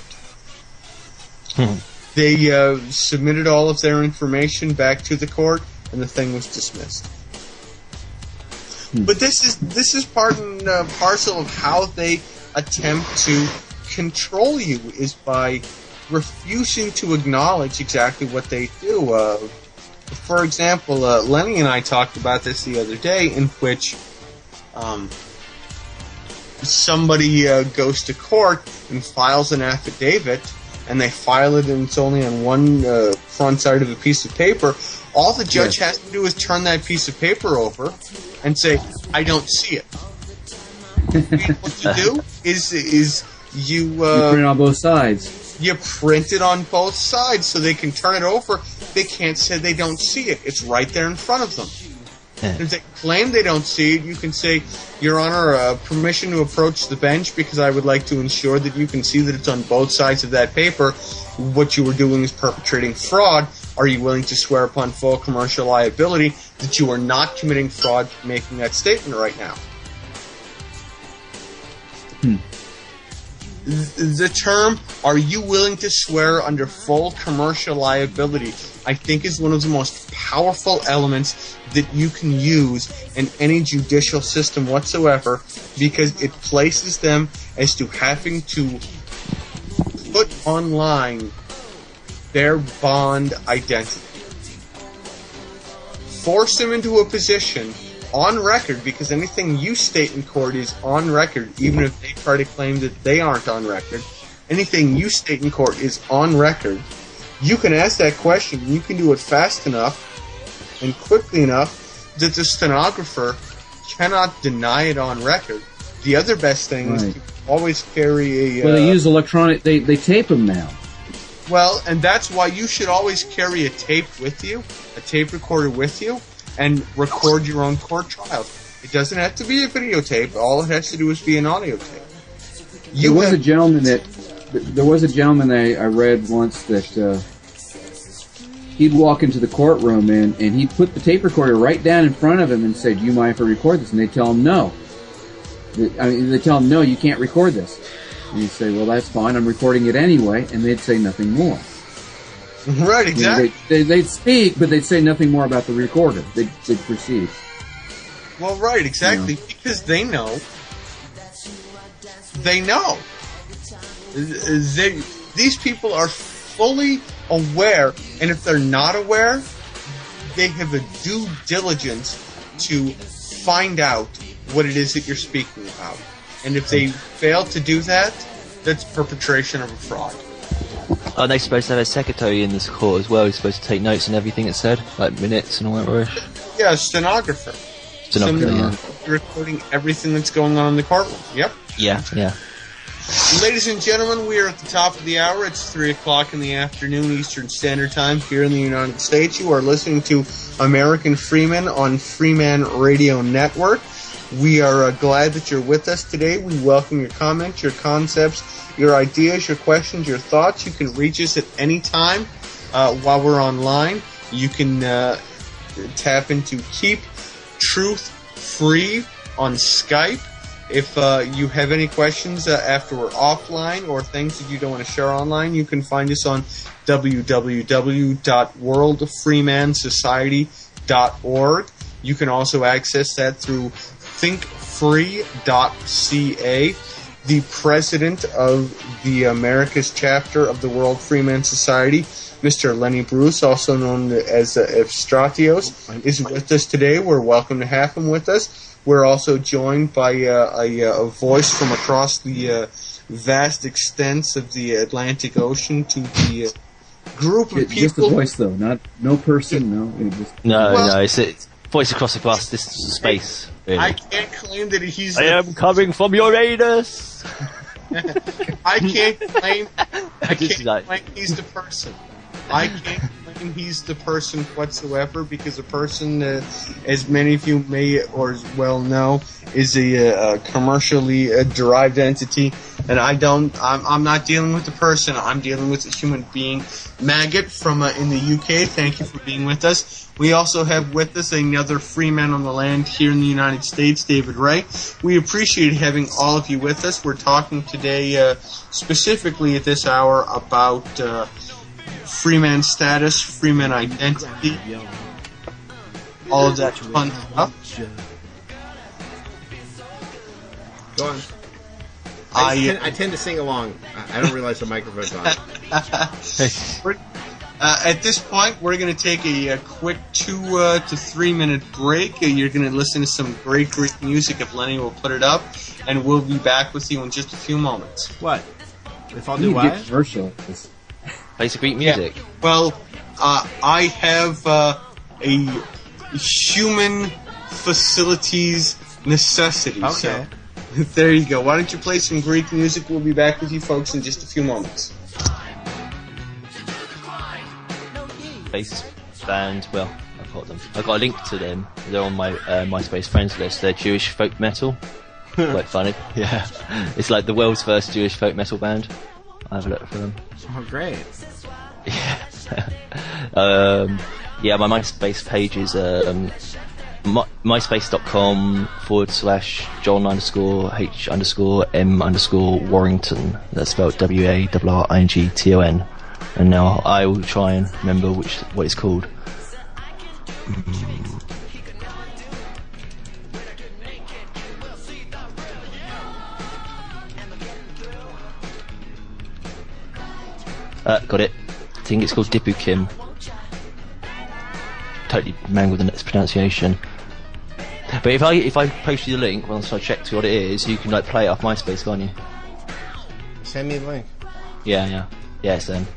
D: They submitted all of their information back to the court, and the thing was dismissed. But this is part and parcel of how they attempt to control you, is by refusing to acknowledge exactly what they do. For example, Lenny and I talked about this the other day, in which somebody goes to court and files an affidavit, and they file it and it's only on one front side of a piece of paper. All the judge has to do is turn that piece of paper over and say, I don't see it. What you do is you
B: print it on both sides.
D: You print it on both sides so they can turn it over. They can't say they don't see it. It's right there in front of them. If they claim they don't see it, you can say, Your Honor, permission to approach the bench because I would like to ensure that you can see that it's on both sides of that paper. What you were doing is perpetrating fraud. Are you willing to swear upon full commercial liability that you are not committing fraud making that statement right now? The term, are you willing to swear under full commercial liability, I think is one of the most powerful elements that you can use in any judicial system whatsoever, because it places them as to having to put online their bond identity. Force them into a position on record, because anything you state in court is on record, even if they try to claim that they aren't on record. Anything you state in court is on record. You can ask that question, and you can do it fast enough and quickly enough that the stenographer cannot deny it on record. The other best thing is to always carry a...
B: Well, they use electronic... They tape them now.
D: Well, and that's why you should always carry a tape with you, a tape recorder with you, and record your own court trial. It doesn't have to be a videotape. All it has to do is be an audio tape.
B: There was a gentleman I read once that he'd walk into the courtroom and he'd put the tape recorder right down in front of him and say, "Do you mind if I record this?" And they'd tell him no. They tell him, "No, you can't record this." And he'd say, "Well, that's fine. I'm recording it anyway." And they'd say nothing more.
D: Right, exactly.
B: They'd speak, but they'd say nothing more about the recorder. They'd proceed.
D: Well, right, exactly, because they know. They know. These people are fully aware, and if they're not aware, they have a due diligence to find out what it is that you're speaking about. And if they fail to do that, that's perpetration of a fraud.
C: Are they supposed to have a secretary in this court as well? Who's supposed to take notes on everything that's said, like minutes and all that rubbish?
D: Yeah, a stenographer. Recording everything that's going on in the courtroom. Yep.
C: Yeah.
D: Ladies and gentlemen, we are at the top of the hour. It's 3 o'clock in the afternoon Eastern Standard Time here in the United States. You are listening to American Freeman on Freeman Radio Network. We are glad that you're with us today. We welcome your comments, your concepts, your ideas, your questions, your thoughts. You can reach us at any time while we're online. You can tap into keeptruthfree on Skype. If you have any questions after we're offline or things that you don't want to share online, you can find us on www.worldfreemansociety.org. You can also access that through thinkfree.ca. The president of the Americas chapter of the World Freeman Society, Mr. Lenny Bruce, also known as Evstratios, is with us today. We're welcome to have him with us. We're also joined by a voice from across the vast extents of the Atlantic Ocean to the group of people.
B: Just a voice, though, no person, no.
C: It's voice across the vast distance of space. Really.
D: I can't claim that he's...
C: I am coming from Uranus!
D: I can't claim he's the person. I can't claim he's the person whatsoever, because a person, as many of you may or well know, is a commercially derived entity, and I'm not dealing with the person. I'm dealing with a human being. Maggot from in the UK, thank you for being with us. We also have with us another Freeman on the land here in the United States, David Ray. We appreciate having all of you with us. We're talking today specifically at this hour about Freeman status, Freeman identity, all of that fun stuff.
A: Go on. I tend to sing along. I don't realize the microphone's on.
D: At this point, we're going to take a quick 2 to 3 minute break. You're going to listen to some great music if Lenny will put it up, and we'll be back with you in just a few moments.
A: What? If I'll do what?
B: Commercial.
C: Play some great music.
D: Yeah. Well, I have a human facilities necessity.
A: Okay.
D: So, there you go. Why don't you play some Greek music? We'll be back with you folks in just a few moments.
C: Bass band, well, I've got them. I've got a link to them. They're on my MySpace friends list. They're Jewish folk metal. Quite funny. Yeah. It's like the world's first Jewish folk metal band. I have a look for them.
A: Oh, great.
C: Yeah. My MySpace page is myspace.com/John_H_M_Warrington. That's spelled WARRINGTON. And now I will try and remember what it's called. Got it. I think it's called Dipukim. Totally mangled the pronunciation. But if I post you the link once I check what it is, you can play it off MySpace, can't you?
A: Send me the link.
C: Yeah, it's them.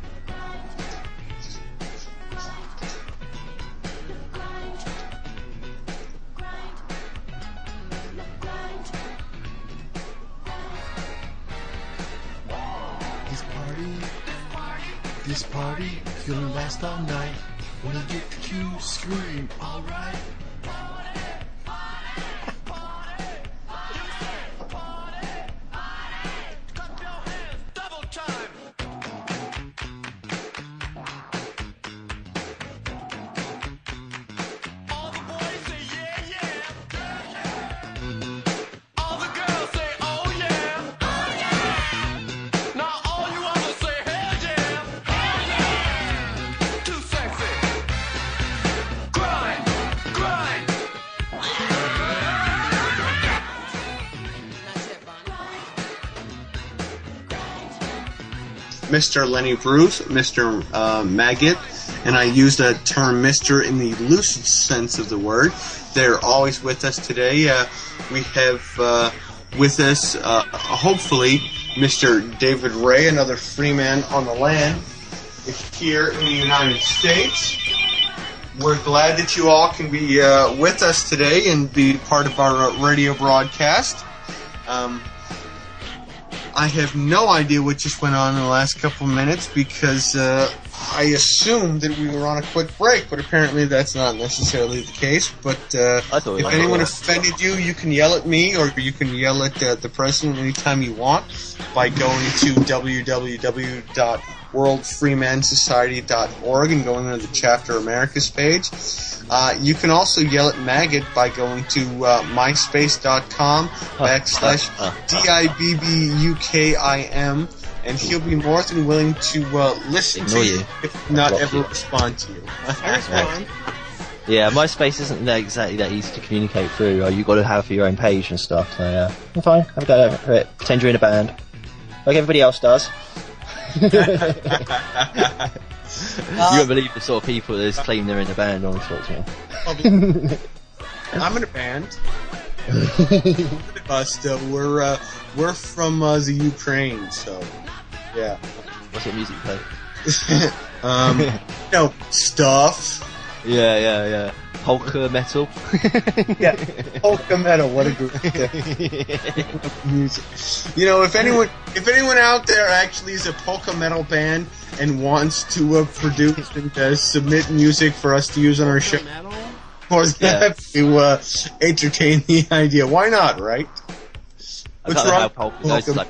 F: This party gonna last all night. When you get the cue, scream, alright.
D: Mr. Lenny Bruce, Mr. Maggot, and I use the term Mr. in the loose sense of the word. They're always with us today. We have with us, hopefully, Mr. David Ray, another Freeman on the land here in the United States. We're glad that you all can be with us today and be part of our radio broadcast. I have no idea what just went on in the last couple of minutes because I assumed that we were on a quick break, but apparently that's not necessarily the case. But if anyone offended you, you can yell at me or you can yell at the president anytime you want by going to www. worldfreemansociety.org and going to the Chapter Americas page. You can also yell at Maggot by going to myspace.com/DIBBUKIM, and he'll be more than willing to listen to you, if not ever respond to you.
C: Yeah, MySpace isn't exactly that easy to communicate through. You've got to have your own page and stuff. So yeah, I'm fine. Have a go over it. Pretend you're in a band, like everybody else does. You won't believe the sort of people that claim they're in a band on talk to me.
D: I'm in a band. Still, we're from the Ukraine, so yeah.
C: What sort of music you play?
D: Stuff.
C: Yeah. Polka metal.
D: Yeah, polka metal. What a group! Music. If anyone out there actually is a polka metal band and wants to produce and submit music for us to use on our show, or to entertain the idea, why not? Right?
C: What's wrong? How polka goes like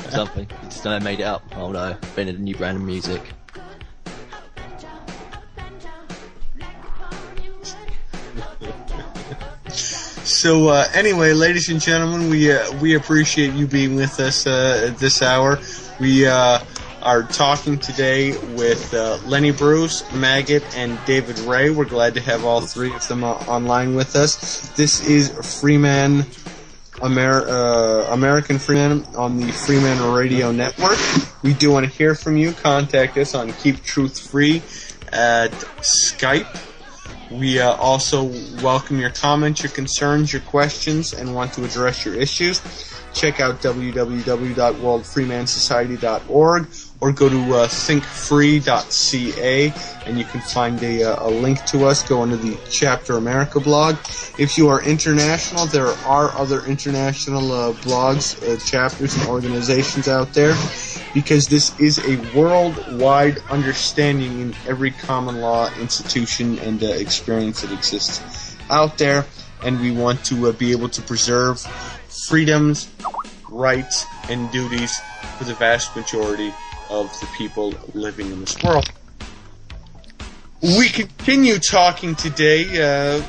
C: something. Just made it up. Oh no, invented a new brand of music.
D: So anyway, ladies and gentlemen, we appreciate you being with us at this hour. We are talking today with Lenny Bruce, Maggot, and David Ray. We're glad to have all three of them online with us. This is Freeman, American Freeman on the Freeman Radio Network. We do want to hear from you. Contact us on Keep Truth Free at Skype. We also welcome your comments, your concerns, your questions, and want to address your issues. Check out www.worldfreemansociety.org or go to thinkfree.ca, and you can find a link to us. Go into the Chapter America blog. If you are international, there are other international blogs, chapters, and organizations out there, because this is a worldwide understanding in every common law institution and experience that exists out there, and we want to be able to preserve freedoms, rights, and duties for the vast majority of the people living in this world. We continue talking today.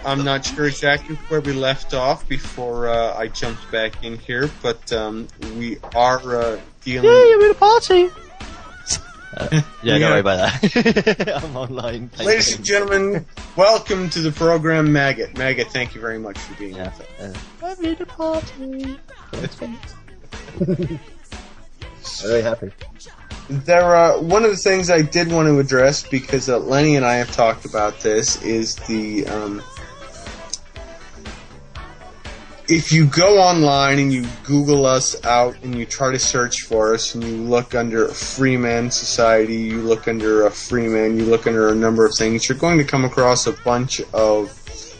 D: I'm not sure exactly where we left off before I jumped back in here, but we are dealing...
C: Yeah, you're in a party! Don't worry about that. I'm online.
D: Ladies and gentlemen, welcome to the program, Maggot. Maggot, thank you very much for being with us.
C: I'm in a party. Very happy.
D: One of the things I did want to address, because Lenny and I have talked about this, is the if you go online and you Google us out and you try to search for us and you look under Freeman Society, you look under Freeman, you look under a number of things, you're going to come across a bunch of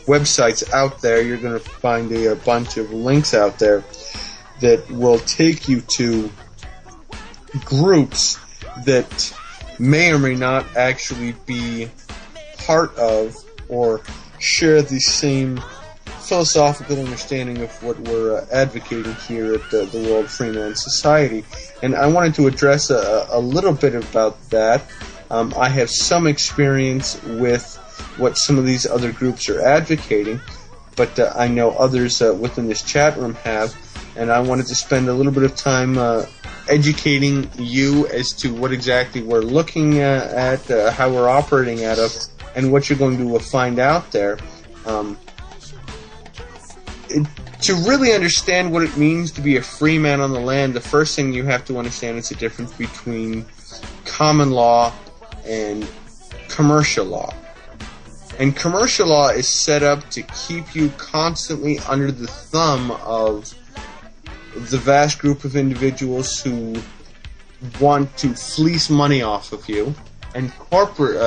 D: websites out there. You're going to find a bunch of links out there that will take you to groups that may or may not actually be part of or share the same philosophical understanding of what we're advocating here at the World Freeman Society. And I wanted to address a little bit about that. I have some experience with what some of these other groups are advocating, but I know others within this chat room have, and I wanted to spend a little bit of time educating you as to what exactly we're looking at, how we're operating out of, and what you're going to find out there. To really understand what it means to be a free man on the land, the first thing you have to understand is the difference between common law and commercial law. And commercial law is set up to keep you constantly under the thumb of the vast group of individuals who want to fleece money off of you. And corporate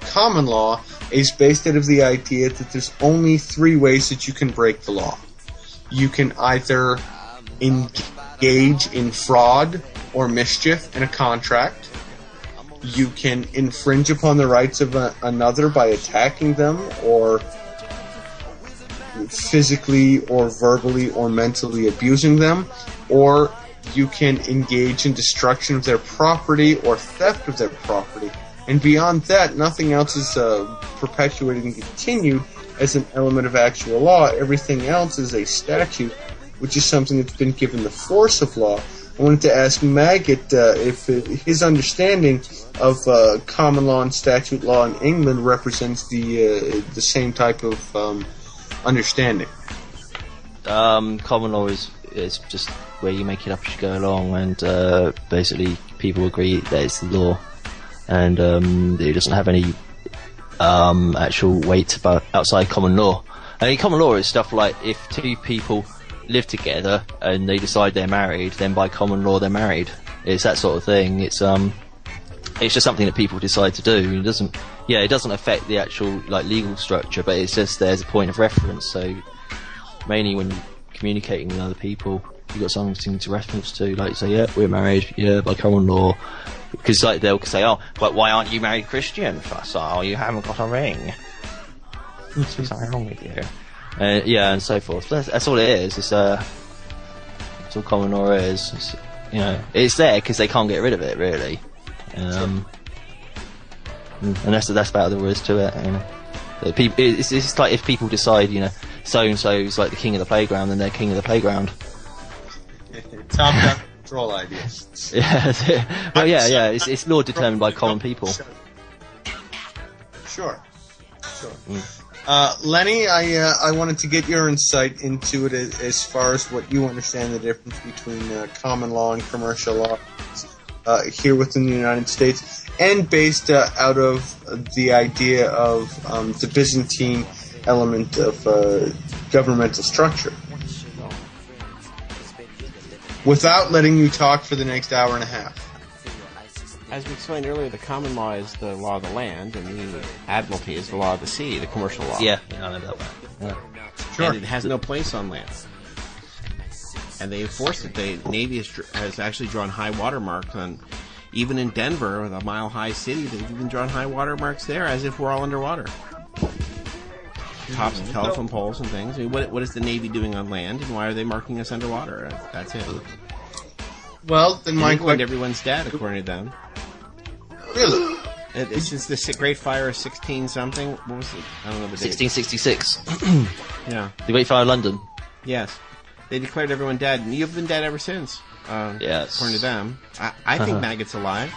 D: common law is based out of the idea that there's only three ways that you can break the law. You can either engage in fraud or mischief in a contract. You can infringe upon the rights of another by attacking them or physically or verbally or mentally abusing them, or you can engage in destruction of their property or theft of their property. And beyond that, nothing else is perpetuated and continued as an element of actual law. Everything else is a statute, which is something that's been given the force of law. I wanted to ask Maggot if his understanding of common law and statute law in England represents the same type of understanding.
C: Common law is just where you make it up as you go along, and basically people agree that it's the law, and it doesn't have any actual weight outside common law. I mean, common law is stuff like if two people live together and they decide they're married, then by common law they're married. It's that sort of thing. It's just something that people decide to do. It doesn't affect the actual legal structure, but it's just there's a point of reference. So mainly when you're communicating with other people, you've got something to reference to, like say, yeah, we're married, yeah, by common law. Because they'll say, oh, but why aren't you married Christian? Oh, you haven't got a ring. There's something wrong with you. And so forth. That's all it is. It's all common law is. It's there because they can't get rid of it, really. And that's about all there is to it. It's like if people decide, so and so is like the king of the playground, then they're king of the playground.
D: Top-down control idea.
C: Yeah, well, yeah. It's law determined by common people.
D: Sure. Lenny, I wanted to get your insight into it as far as what you understand the difference between common law and commercial law here within the United States, and based out of the idea of the Byzantine element of governmental structure. Without letting you talk for the next hour and a half.
E: As we explained earlier, the common law is the law of the land, and the admiralty is the law of the sea, the commercial law.
C: Yeah, I know that one.
E: Yeah. Sure. And it has no place on land. And they enforce it. The Navy has actually drawn high water marks on, even in Denver, the mile-high city, they've even drawn high water marks there as if we're all underwater. Tops of telephone poles and things. I mean, what is the Navy doing on land, and why are they marking us underwater? That's it.
D: Well, then my question...
E: everyone's dead, according to them.
D: Really?
E: It's since the Great Fire of 16-something. What was it? I don't know the date.
C: 1666.
E: Yeah.
C: The Great Fire of London.
E: Yes. They declared everyone dead, and you've been dead ever since.
C: Yes.
E: According to them. I think Maggot's alive.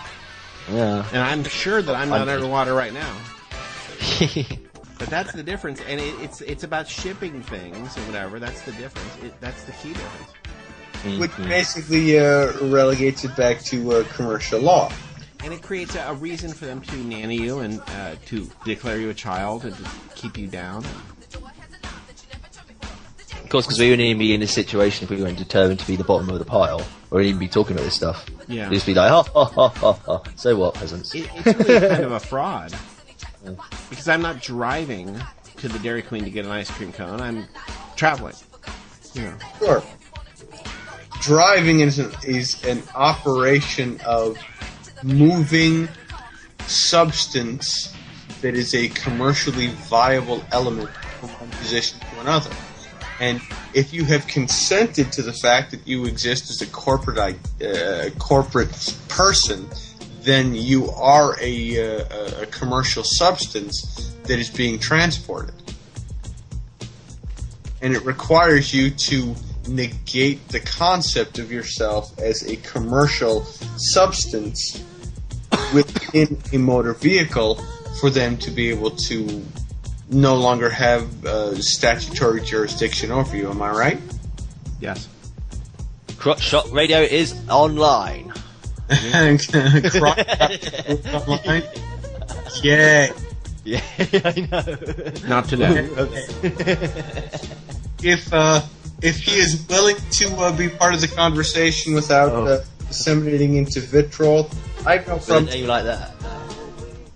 C: Yeah.
E: And I'm sure that I'm not underwater right now. But that's the difference, and it's about shipping things or whatever. That's the difference. That's the key difference.
C: Mm-hmm.
D: Which basically relegates it back to commercial law.
E: And it creates a reason for them to nanny you and to declare you a child and to keep you down.
C: Of course, because we wouldn't even be in this situation if we weren't determined to be the bottom of the pile, or even be talking about this stuff.
E: Yeah.
C: We'd just be like, ha ha ha ha ha. So what, peasants?
E: It's really kind of a fraud. Because I'm not driving to the Dairy Queen to get an ice cream cone. I'm traveling.
D: Sure. Driving is an operation of moving substance that is a commercially viable element from one position to another. And if you have consented to the fact that you exist as a corporate person, then you are a commercial substance that is being transported. And it requires you to negate the concept of yourself as a commercial substance within a motor vehicle for them to be able to no longer have statutory jurisdiction over you. Am I right?
E: Yes.
C: Crotch Shot Radio is online.
D: Online? Yay.
C: Yeah, I know.
E: Not today.
D: If he is willing to be part of the conversation without disseminating into vitriol, I have no problem.
C: Name like that.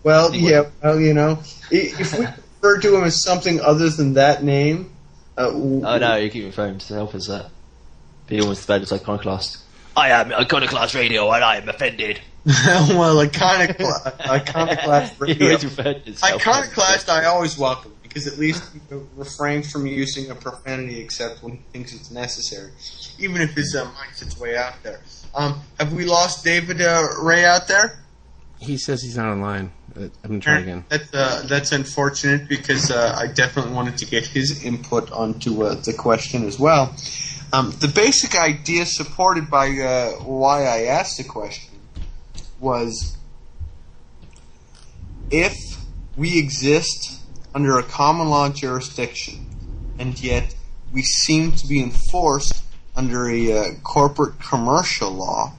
D: Well, yeah. Well, if we refer to him as something other than that name.
C: Oh no, you keep referring to yourself as that. Be almost bad as iconoclast. I am Iconoclast Radio, and I am offended.
D: Well, iconoclast radio.
C: Iconoclast
D: I always welcome, because at least he refrains from using a profanity except when he thinks it's necessary, even if his mindset's way out there. Have we lost David Ray out there?
A: He says he's not online. I'm going to try again.
D: That's unfortunate because I definitely wanted to get his input onto the question as well. The basic idea supported by why I asked the question was, if we exist under a common law jurisdiction and yet we seem to be enforced under a corporate commercial law,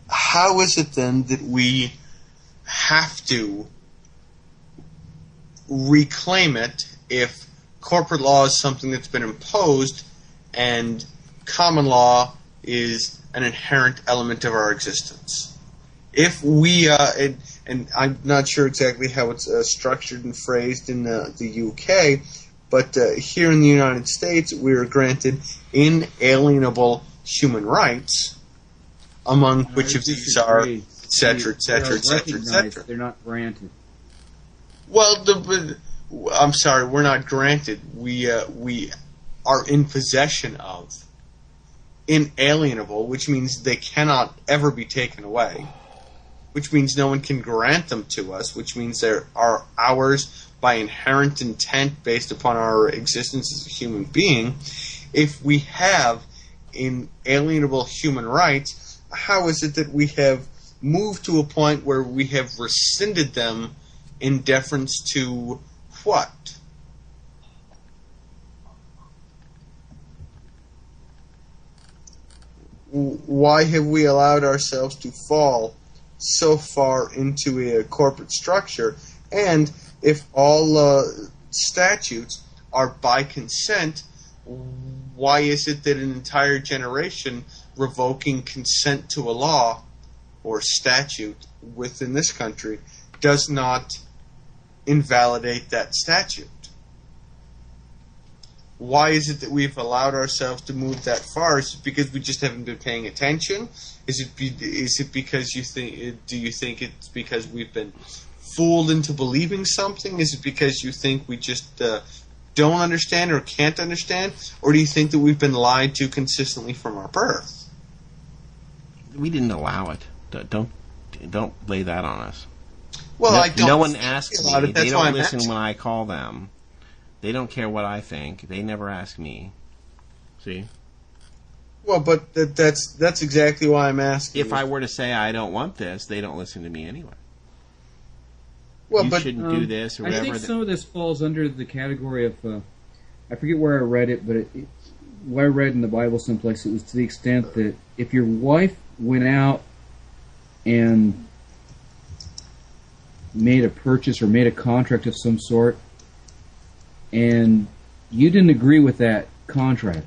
D: how is it then that we have to reclaim it if corporate law is something that's been imposed and common law is an inherent element of our existence? If we, and I'm not sure exactly how it's structured and phrased in the UK, but here in the United States we are granted inalienable human rights, among which of these are, etc., etc., etc., etc.
B: They're not granted.
D: Well, I'm sorry, we're not granted. We are in possession of. Inalienable, which means they cannot ever be taken away, which means no one can grant them to us, which means they are ours by inherent intent based upon our existence as a human being. If we have inalienable human rights, how is it that we have moved to a point where we have rescinded them in deference to what? Why have we allowed ourselves to fall so far into a corporate structure? And if all statutes are by consent, why is it that an entire generation revoking consent to a law or statute within this country does not invalidate that statute? Why is it that we've allowed ourselves to move that far? Is it because we just haven't been paying attention? Is it because you think? Do you think it's because we've been fooled into believing something? Is it because you think we just don't understand or can't understand? Or do you think that we've been lied to consistently from our birth?
A: We didn't allow it. Don't lay that on us.
D: Well,
A: no one asks me. They don't listen
D: asking.
A: when I call them. They don't care what I think. They never ask me. See?
D: Well, but that's exactly why I'm asking.
A: If I were to say I don't want this, they don't listen to me anyway.
D: Well,
A: you
D: but
A: shouldn't do this or whatever.
B: I think some of this falls under the category of, I forget where I read it, but what I read in the Bible someplace, it was to the extent that if your wife went out and made a purchase or made a contract of some sort, and you didn't agree with that contract,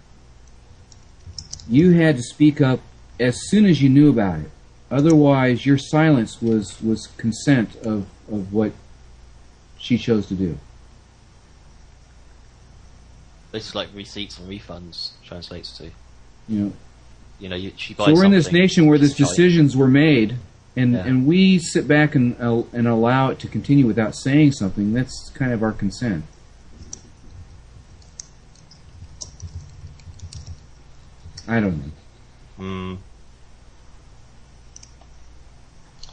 B: you had to speak up as soon as you knew about it. Otherwise, your silence was consent of what she chose to do.
C: This is like receipts and refunds translates to.
B: You know,
C: she buys
B: so we're in this
C: something,
B: nation where these decisions were made, and
C: Yeah.
B: and we sit back and allow it to continue without saying something. That's kind of our consent. I don't know.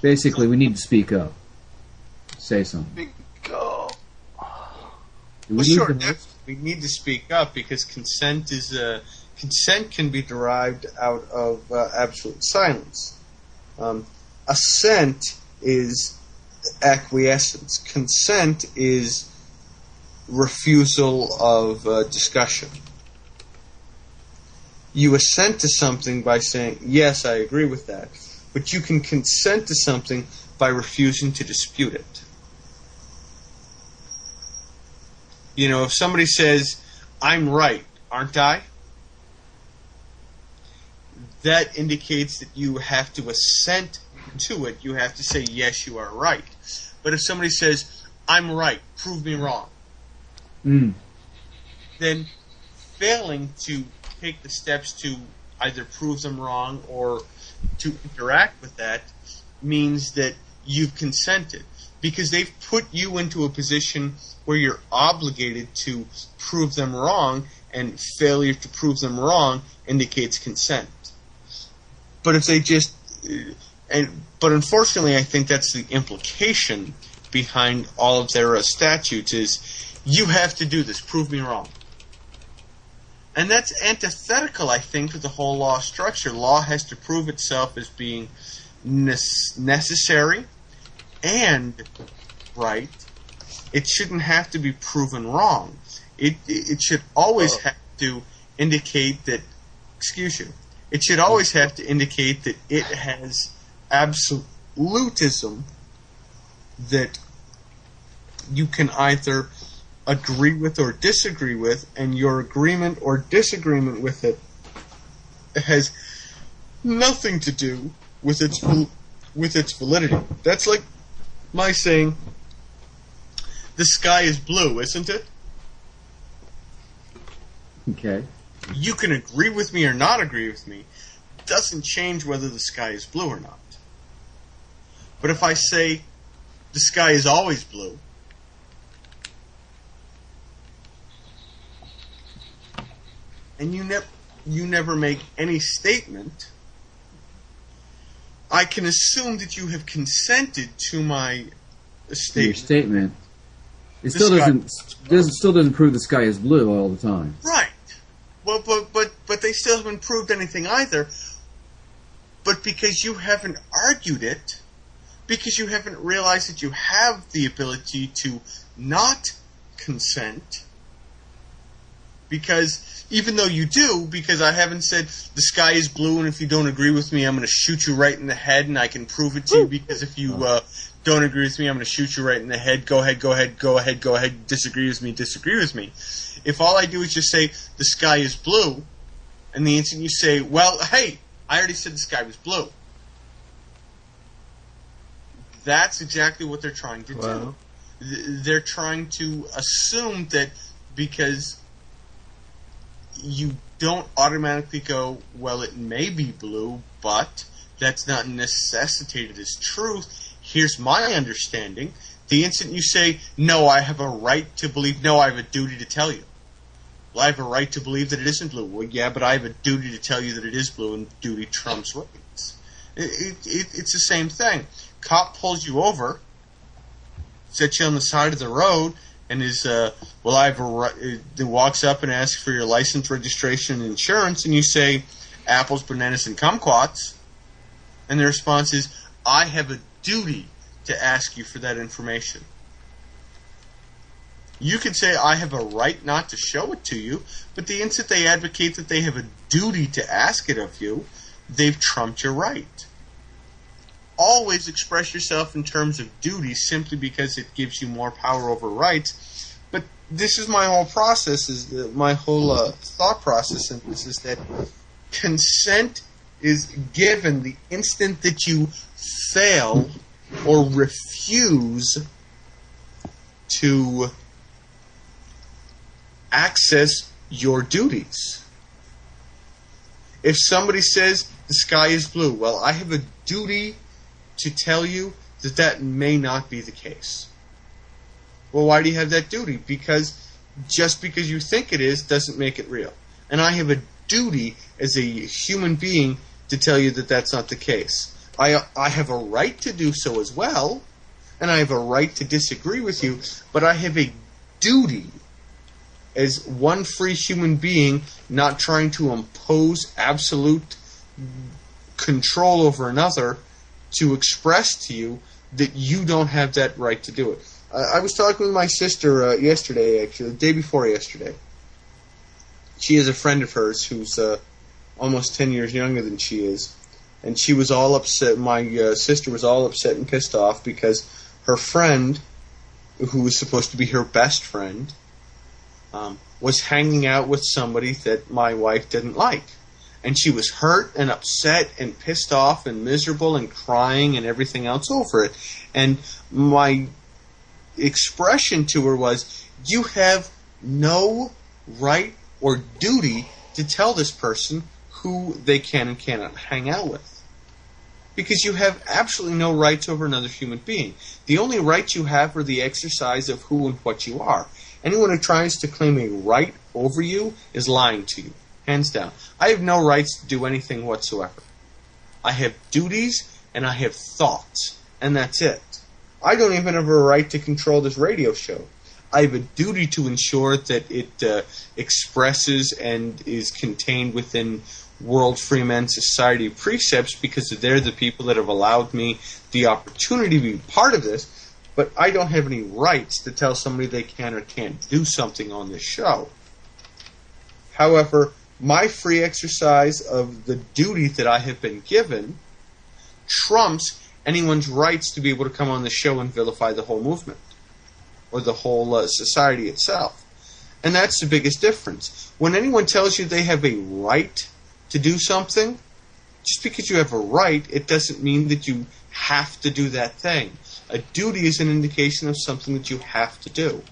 B: Basically, we need to speak up. Say something.
D: We need to speak up because consent can be derived out of absolute silence. Assent is acquiescence. Consent is refusal of discussion. You assent to something by saying, yes, I agree with that. But you can consent to something by refusing to dispute it. You know, if somebody says, I'm right, aren't I? That indicates that you have to assent to it. You have to say, yes, you are right. But if somebody says, I'm right, prove me wrong, then failing to take the steps to either prove them wrong or to interact with that means that you've consented. because they've put you into a position where you're obligated to prove them wrong, and failure to prove them wrong indicates consent. But if they just... But unfortunately, I think that's the implication behind all of their statutes is, you have to do this, prove me wrong. And that's antithetical, I think, to the whole law structure. Law has to prove itself as being necessary and right. It shouldn't have to be proven wrong. It should always have to indicate that, excuse you, it should always have to indicate that it has absolutism that you can either agree with or disagree with, and your agreement or disagreement with it has nothing to do with its validity. That's like my saying, the sky is blue, isn't it?
B: Okay.
D: You can agree with me or not agree with me. It doesn't change whether the sky is blue or not. But if I say the sky is always blue, and you never make any statement, I can assume that you have consented to my statement.
B: Your statement. It still doesn't prove the sky is blue all the time.
D: Right. Well, but they still haven't proved anything either. But because you haven't argued it, because you haven't realized that you have the ability to not consent, because even though you do, because I haven't said the sky is blue and if you don't agree with me I'm going to shoot you right in the head and I can prove it to you, because if you don't agree with me I'm going to shoot you right in the head, go ahead, disagree with me. If all I do is just say the sky is blue, and the instant you say, well, hey, I already said the sky was blue, that's exactly what they're trying to do. They're trying to assume that because you don't automatically go, well, it may be blue, but that's not necessitated as truth. Here's my understanding. The instant you say, no, I have a right to believe, no, I have a duty to tell you. Well, I have a right to believe that it isn't blue. Well, yeah, but I have a duty to tell you that it is blue, and duty trumps rights. It's the same thing. Cop pulls you over, sets you on the side of the road, and is, well, I have a right, walks up and asks for your license, registration, and insurance, and you say, apples, bananas, and kumquats, and the response is, I have a duty to ask you for that information. You could say, I have a right not to show it to you, but the instant they advocate that they have a duty to ask it of you, they've trumped your right. Always express yourself in terms of duty simply because it gives you more power over rights. But this is my whole process, my whole thought process in this is that consent is given the instant that you fail or refuse to access your duties. If somebody says the sky is blue, well, I have a duty to tell you that that may not be the case. Well, why do you have that duty? Because just because you think it is doesn't make it real. And I have a duty as a human being to tell you that that's not the case. I have a right to do so as well, and I have a right to disagree with you, but I have a duty as one free human being, not trying to impose absolute control over another, to express to you that you don't have that right to do it. I was talking with my sister yesterday, actually, the day before yesterday. She is a friend of hers who's almost 10 years younger than she is. And she was all upset, my sister was all upset and pissed off because her friend, who was supposed to be her best friend, was hanging out with somebody that my wife didn't like. And she was hurt and upset and pissed off and miserable and crying and everything else over it. And my expression to her was, you have no right or duty to tell this person who they can and cannot hang out with. because you have absolutely no rights over another human being. The only rights you have are the exercise of who and what you are. Anyone who tries to claim a right over you is lying to you, hands down. I have no rights to do anything whatsoever. I have duties and I have thoughts, and that's it. I don't even have a right to control this radio show. I have a duty to ensure that it expresses and is contained within World Freeman Society precepts, because they're the people that have allowed me the opportunity to be part of this, but I don't have any rights to tell somebody they can or can't do something on this show. However, my free exercise of the duty that I have been given trumps anyone's rights to be able to come on the show and vilify the whole movement or the whole society itself. And that's the biggest difference. When anyone tells you they have a right to do something, just because you have a right, it doesn't mean that you have to do that thing. A duty is an indication of something that you have to do.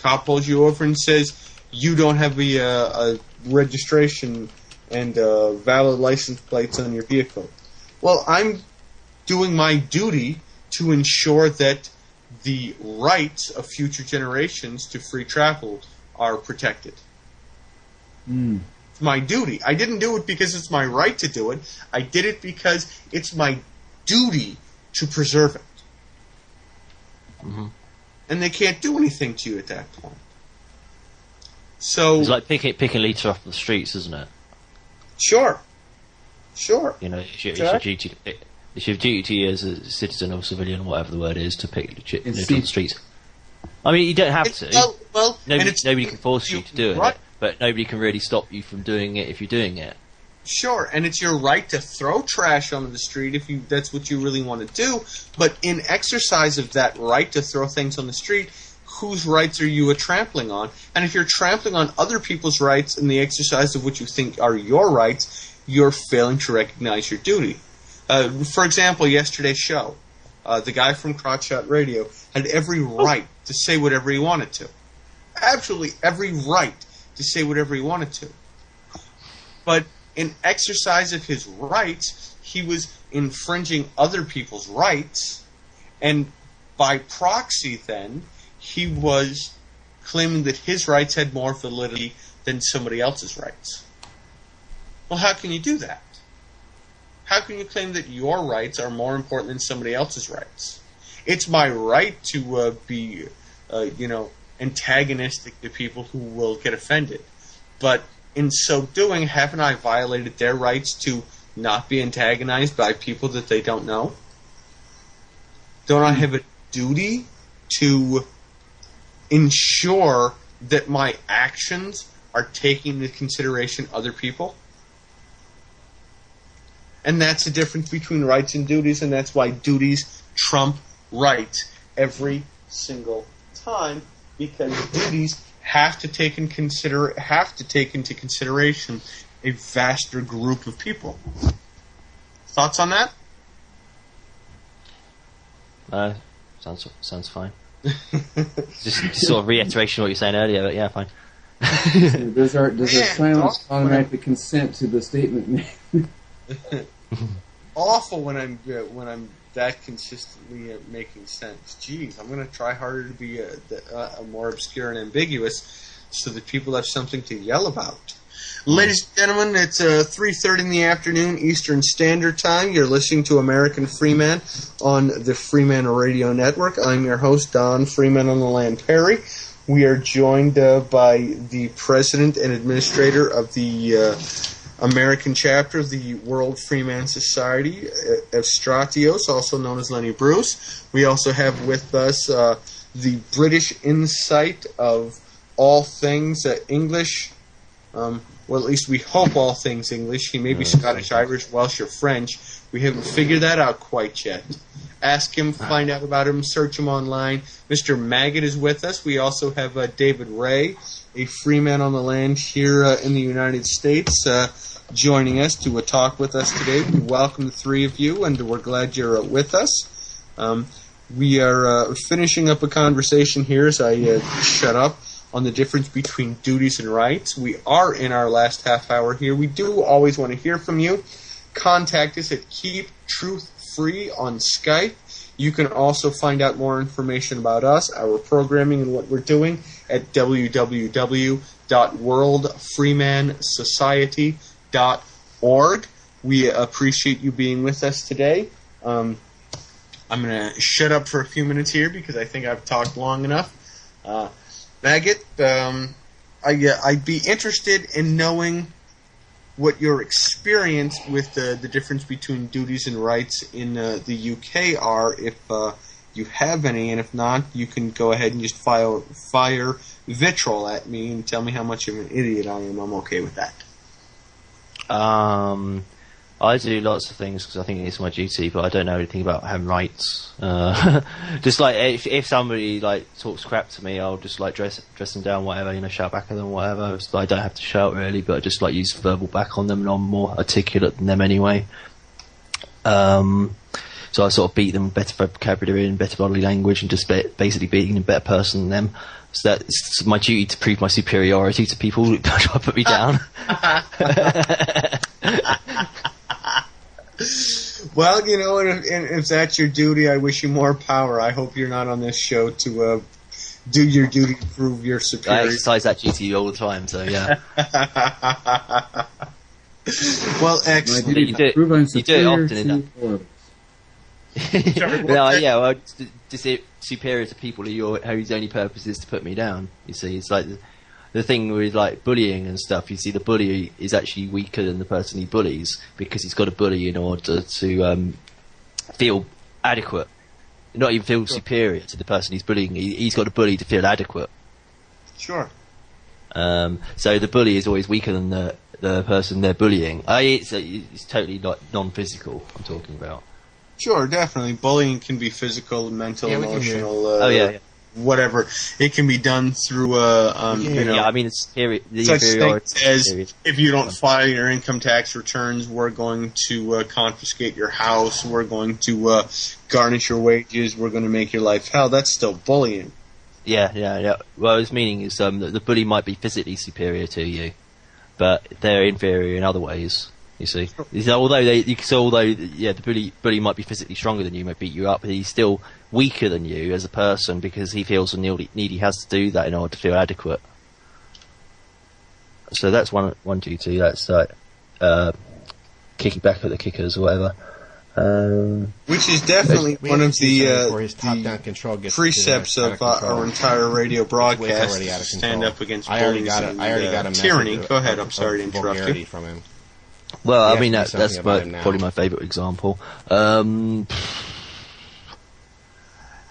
D: Cop pulls you over and says, you don't have a registration and valid license plates on your vehicle. Well, I'm doing my duty to ensure that the rights of future generations to free travel are protected. It's my duty. I didn't do it because it's my right to do it. I did it because it's my duty to preserve it.
C: Mm-hmm.
D: And they can't do anything to you at that point. So
C: it's like picking litter off the streets, isn't it?
D: Sure.
C: You know, it's your duty as a citizen or civilian, whatever the word is, to pick litter off the streets. I mean, you don't have to.
D: Well,
C: nobody can force you to do it, but nobody can really stop you from doing it if you're doing it.
D: Sure, and it's your right to throw trash onto the street if that's what you really want to do. But in exercise of that right to throw things on the street, whose rights are you trampling on? And if you're trampling on other people's rights in the exercise of what you think are your rights, you're failing to recognize your duty. For example, yesterday's show, the guy from Crotshot Radio had every right to say whatever he wanted to. Absolutely every right to say whatever he wanted to. But in exercise of his rights, he was infringing other people's rights, and by proxy then, he was claiming that his rights had more validity than somebody else's rights. Well, how can you do that? How can you claim that your rights are more important than somebody else's rights? It's my right to be, antagonistic to people who will get offended. But in so doing, haven't I violated their rights to not be antagonized by people that they don't know? Don't I have a duty to ensure that my actions are taking into consideration other people? And that's the difference between rights and duties, and that's why duties trump rights every single time, because duties have to take into consideration a vaster group of people. Thoughts on that?
C: Sounds fine. just sort of reiteration of what you were saying earlier, but yeah, fine.
B: Does our silence automatically consent to the statement made?
D: Awful when I'm that consistently making sense. Jeez, I'm going to try harder to be a more obscure and ambiguous, so that people have something to yell about. Ladies and gentlemen, it's 3:30 in the afternoon Eastern Standard Time. You're listening to American Freeman on the Freeman Radio Network. I'm your host, Don Freeman on the Land Perry. We are joined by the president and administrator of the American chapter of the World Freeman Society, Evstratios, also known as Lenny Bruce. We also have with us the British insight of all things English. Well, at least we hope all things English. He may be Scottish, Irish, Welsh, or French. We haven't figured that out quite yet. Ask him, find out about him, search him online. Mr. Maggot is with us. We also have David Ray, a Freeman on the land here in the United States, joining us to talk with us today. We welcome the three of you, and we're glad you're with us. We are finishing up a conversation here as I shut up on the difference between duties and rights. We are in our last half hour here. We do always want to hear from you. contact us at Keep Truth Free on Skype. You can also find out more information about us, our programming, and what we're doing at www.worldfreemansociety.org. We appreciate you being with us today. I'm going to shut up for a few minutes here because I think I've talked long enough. Maggot, I'd be interested in knowing what your experience with the difference between duties and rights in the UK are, if you have any, and if not, you can go ahead and just fire vitriol at me and tell me how much of an idiot I am. I'm okay with that.
C: I do lots of things because I think it's my duty, but I don't know anything about having rights. Just like if somebody like talks crap to me, I'll just like dress them down, whatever, shout back at them, whatever. So I don't have to shout really, but I just like use verbal back on them, and I'm more articulate than them anyway. So I sort of beat them with better vocabulary and better bodily language, and just basically being a better person than them. So that's my duty, to prove my superiority to people who try to put me down.
D: Well, and if that's your duty, I wish you more power. I hope you're not on this show to do your duty to prove your superiority.
C: I exercise that duty all the time, so yeah.
D: Well, excellent.
C: You do it often enough. Well, just superior to people whose only purpose is to put me down. You see, it's like the thing with like bullying and stuff. You see, the bully is actually weaker than the person he bullies because he's got to bully in order to feel adequate, not even feel superior to the person he's bullying. He's got to bully to feel adequate.
D: Sure.
C: So the bully is always weaker than the person they're bullying. It's totally not non-physical I'm talking about.
D: Sure, definitely. Bullying can be physical, mental, emotional. Whatever. It can be done through
C: I mean, it's the
D: such things as if you don't file your income tax returns, we're going to confiscate your house, we're going to garnish your wages, we're going to make your life hell. That's still bullying.
C: Yeah. Well, his meaning is that the bully might be physically superior to you, but they're inferior in other ways. You see, although the bully might be physically stronger than you, might beat you up, but he's still weaker than you as a person because he feels the need he has to do that in order to feel adequate. So that's one duty. That's like kicking back at the kickers or whatever.
D: Which is definitely one of the precepts of our entire radio broadcast. Stand up against bullying and tyranny. Go ahead. I'm sorry to interrupt you.
C: From him. Well, I mean that's probably my favourite example.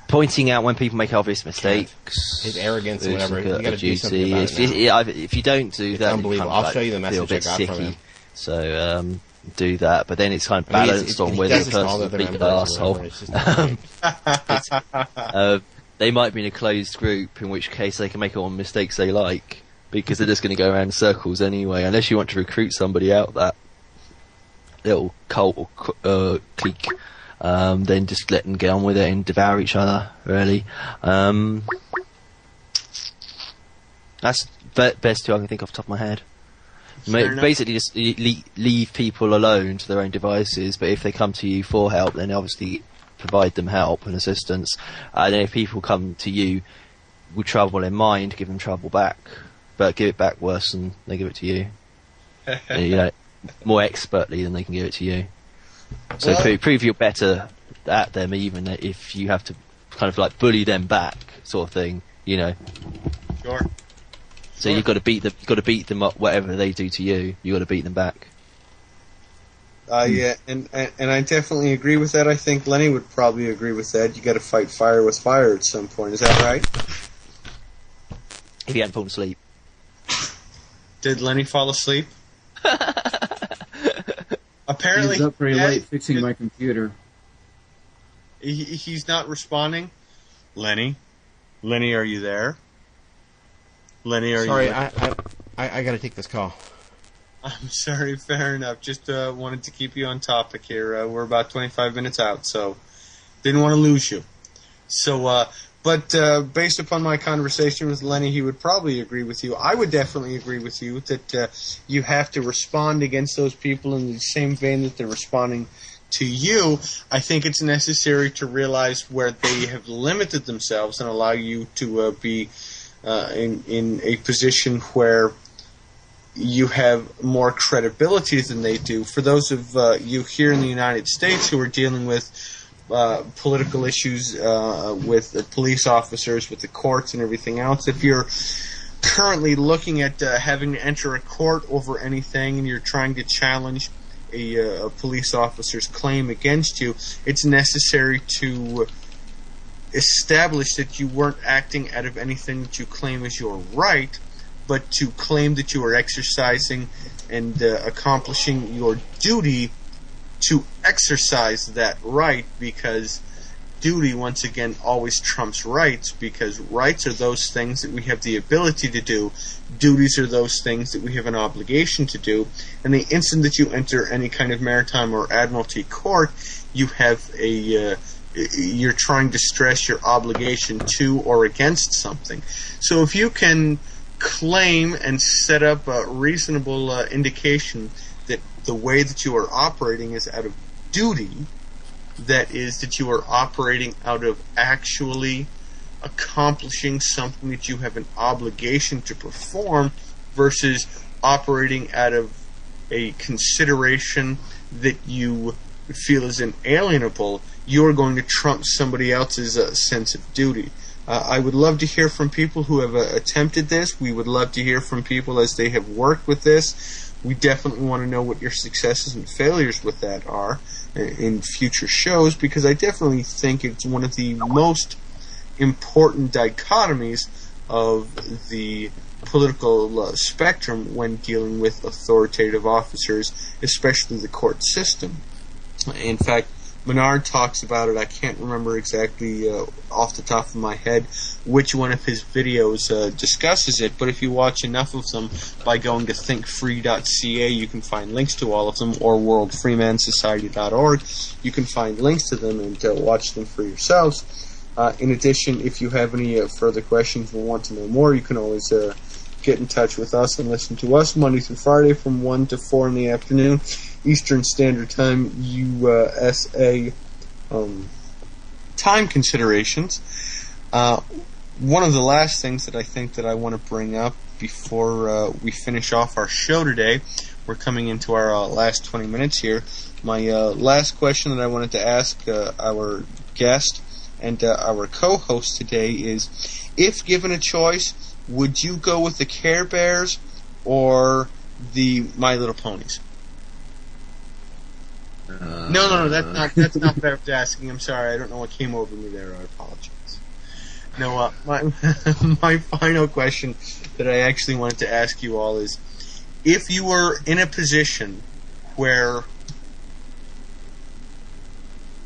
C: Pointing out when people make obvious mistakes,
A: his arrogance, or whatever. You got to do
C: something about it. If you don't do that,
A: unbelievable. I'll show you the message I got from him.
C: So do that, but then it's kind of balanced on whether the person's a big asshole. They might be in a closed group, in which case they can make all the mistakes they like because they're just going to go around in circles anyway. Unless you want to recruit somebody out that little cult or clique, then just let them get on with it and devour each other, really. That's the best two I can think off the top of my head. Basically just leave people alone to their own devices, but if they come to you for help, then obviously provide them help and assistance. And then if people come to you with trouble in mind, give them trouble back, but give it back worse than they give it to you. More expertly than they can give it to you. So prove you're better at them, even if you have to kind of like bully them back, sort of thing.
D: Sure.
C: So you've got to beat them. You've got to beat them up. Whatever they do to you, you got to beat them back.
D: Yeah, and I definitely agree with that. I think Lenny would probably agree with that. You got to fight fire with fire at some point. Is that right?
C: If he hadn't fallen asleep.
D: Did Lenny fall asleep? Apparently,
B: he was up very late fixing my computer.
D: He's not responding. Lenny, are you there? Lenny, are you there?
A: Sorry, I got to take this call.
D: I'm sorry, fair enough. Just wanted to keep you on topic here. We're about 25 minutes out, so didn't want to lose you. So But based upon my conversation with Lenny, he would probably agree with you. I would definitely agree with you that you have to respond against those people in the same vein that they're responding to you. I think it's necessary to realize where they have limited themselves and allow you to be in a position where you have more credibility than they do. For those of you here in the United States who are dealing with political issues with the police officers, with the courts and everything else, if you're currently looking at having to enter a court over anything and you're trying to challenge a police officer's claim against you, it's necessary to establish that you weren't acting out of anything that you claim is your right, but to claim that you are exercising and accomplishing your duty to exercise that right, because duty, once again, always trumps rights, because rights are those things that we have the ability to do. Duties are those things that we have an obligation to do. And the instant that you enter any kind of maritime or admiralty court, you have you're trying to stress your obligation to or against something. So if you can claim and set up a reasonable indication that the way that you are operating is out of duty, that is, that you are operating out of actually accomplishing something that you have an obligation to perform, versus operating out of a consideration that you feel is inalienable, you're going to trump somebody else's sense of duty. I would love to hear from people who have attempted this. We would love to hear from people as they have worked with this. We definitely want to know what your successes and failures with that are in future shows, because I definitely think it's one of the most important dichotomies of the political spectrum when dealing with authoritative officers, especially the court system. In fact, Menard talks about it. I can't remember exactly off the top of my head which one of his videos discusses it, but if you watch enough of them by going to thinkfree.ca, you can find links to all of them, or worldfreemansociety.org. You can find links to them and watch them for yourselves. In addition, if you have any further questions or want to know more, you can always get in touch with us and listen to us Monday through Friday from 1 to 4 in the afternoon, Eastern Standard Time, USA time considerations. One of the last things that I think that I want to bring up before we finish off our show today, we're coming into our last 20 minutes here. My last question that I wanted to ask our guest and our co-host today is, if given a choice, would you go with the Care Bears or the My Little Ponies? No, that's not what I was asking. I'm sorry, I don't know what came over me there. I apologize. No, my final question that I actually wanted to ask you all is, if you were in a position where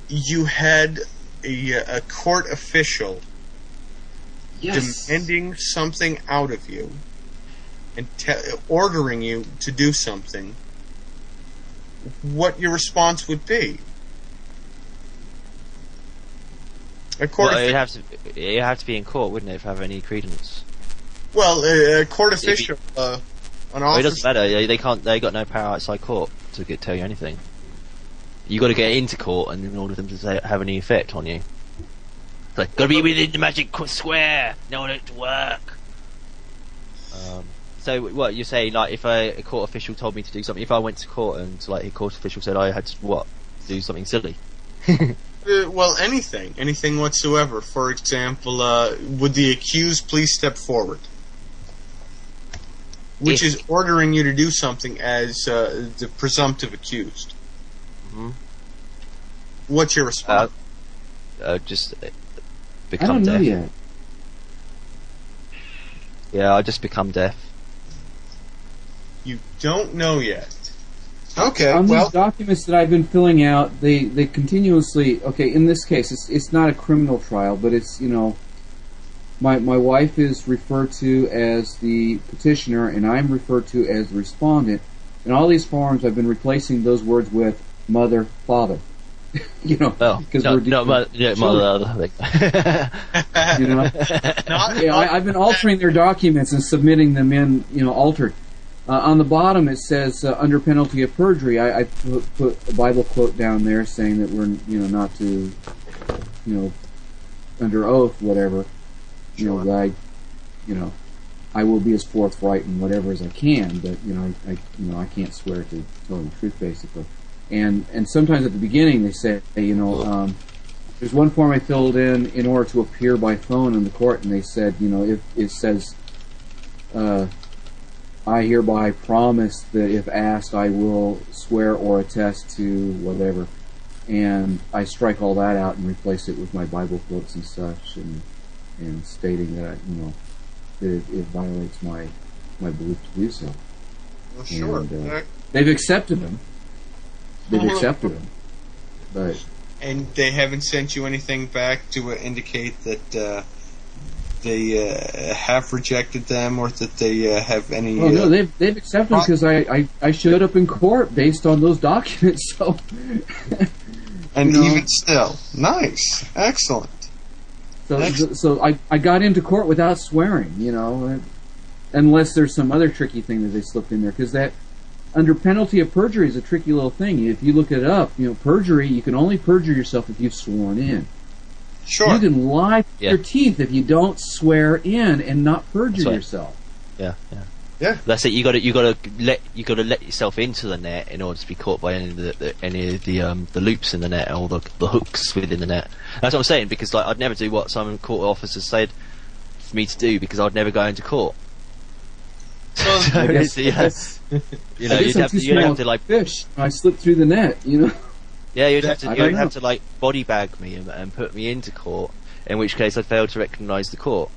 D: you had a court official demanding something out of you and ordering you to do something, what your response would be?
C: It'd have to be in court, wouldn't it, to have any credence?
D: Well, a court official, an officer.
C: It doesn't matter. They got no power outside court to tell you anything. You got to get into court, and in order for them to have any effect on you, it's like, got to be within the magic square in order to work. So what you're saying, like, if a court official told me to do something, if I went to court and like a court official said I had to do something silly?
D: Well, anything whatsoever. For example, would the accused please step forward? Which is ordering you to do something as the presumptive accused. Mm-hmm. What's your response?
C: Just become deaf. I don't know yet. Yeah, I just become deaf.
D: You don't know yet. Okay,
B: on these documents that I've been filling out, they continuously, in this case, it's not a criminal trial, but it's, my wife is referred to as the petitioner, and I'm referred to as the respondent. In all these forms, I've been replacing those words with mother, father. You know,
C: because
B: we're
C: my other thing.
B: You know, I've been altering their documents and submitting them in, altered. On the bottom it says under penalty of perjury. I put a Bible quote down there saying that we're not to under oath whatever. That I will be as forthright in whatever as I can, but I can't swear to telling the truth basically. And sometimes at the beginning they say, there's one form I filled in order to appear by phone in the court, and they said, if it says, I hereby promise that if asked I will swear or attest to whatever, and I strike all that out and replace it with my Bible quotes and such, and stating that that it violates my belief to do so.
D: Well, sure.
B: And, they've accepted them. But
D: and they haven't sent you anything back to indicate that they have rejected them, or that they have any.
B: Oh no, they've accepted them because I showed up in court based on those documents. So.
D: And even still, nice, excellent.
B: So I got into court without swearing, unless there's some other tricky thing that they slipped in there, because that under penalty of perjury is a tricky little thing. If you look it up, perjury, you can only perjure yourself if you've sworn in.
D: Sure.
B: You can lie with your teeth if you don't swear in and not perjure yourself.
C: Yeah.
D: That's
C: it. You got to let yourself into the net in order to be caught by any of the loops in the net, or the hooks within the net. That's what I'm saying, because I'd never do what some court officers said for me to do, because I'd never go into court.
D: Well,
C: you'd have to
B: fish. I slipped through the net,
C: Yeah, you'd have to body bag me and put me into court, in which case I'd fail to recognise the court.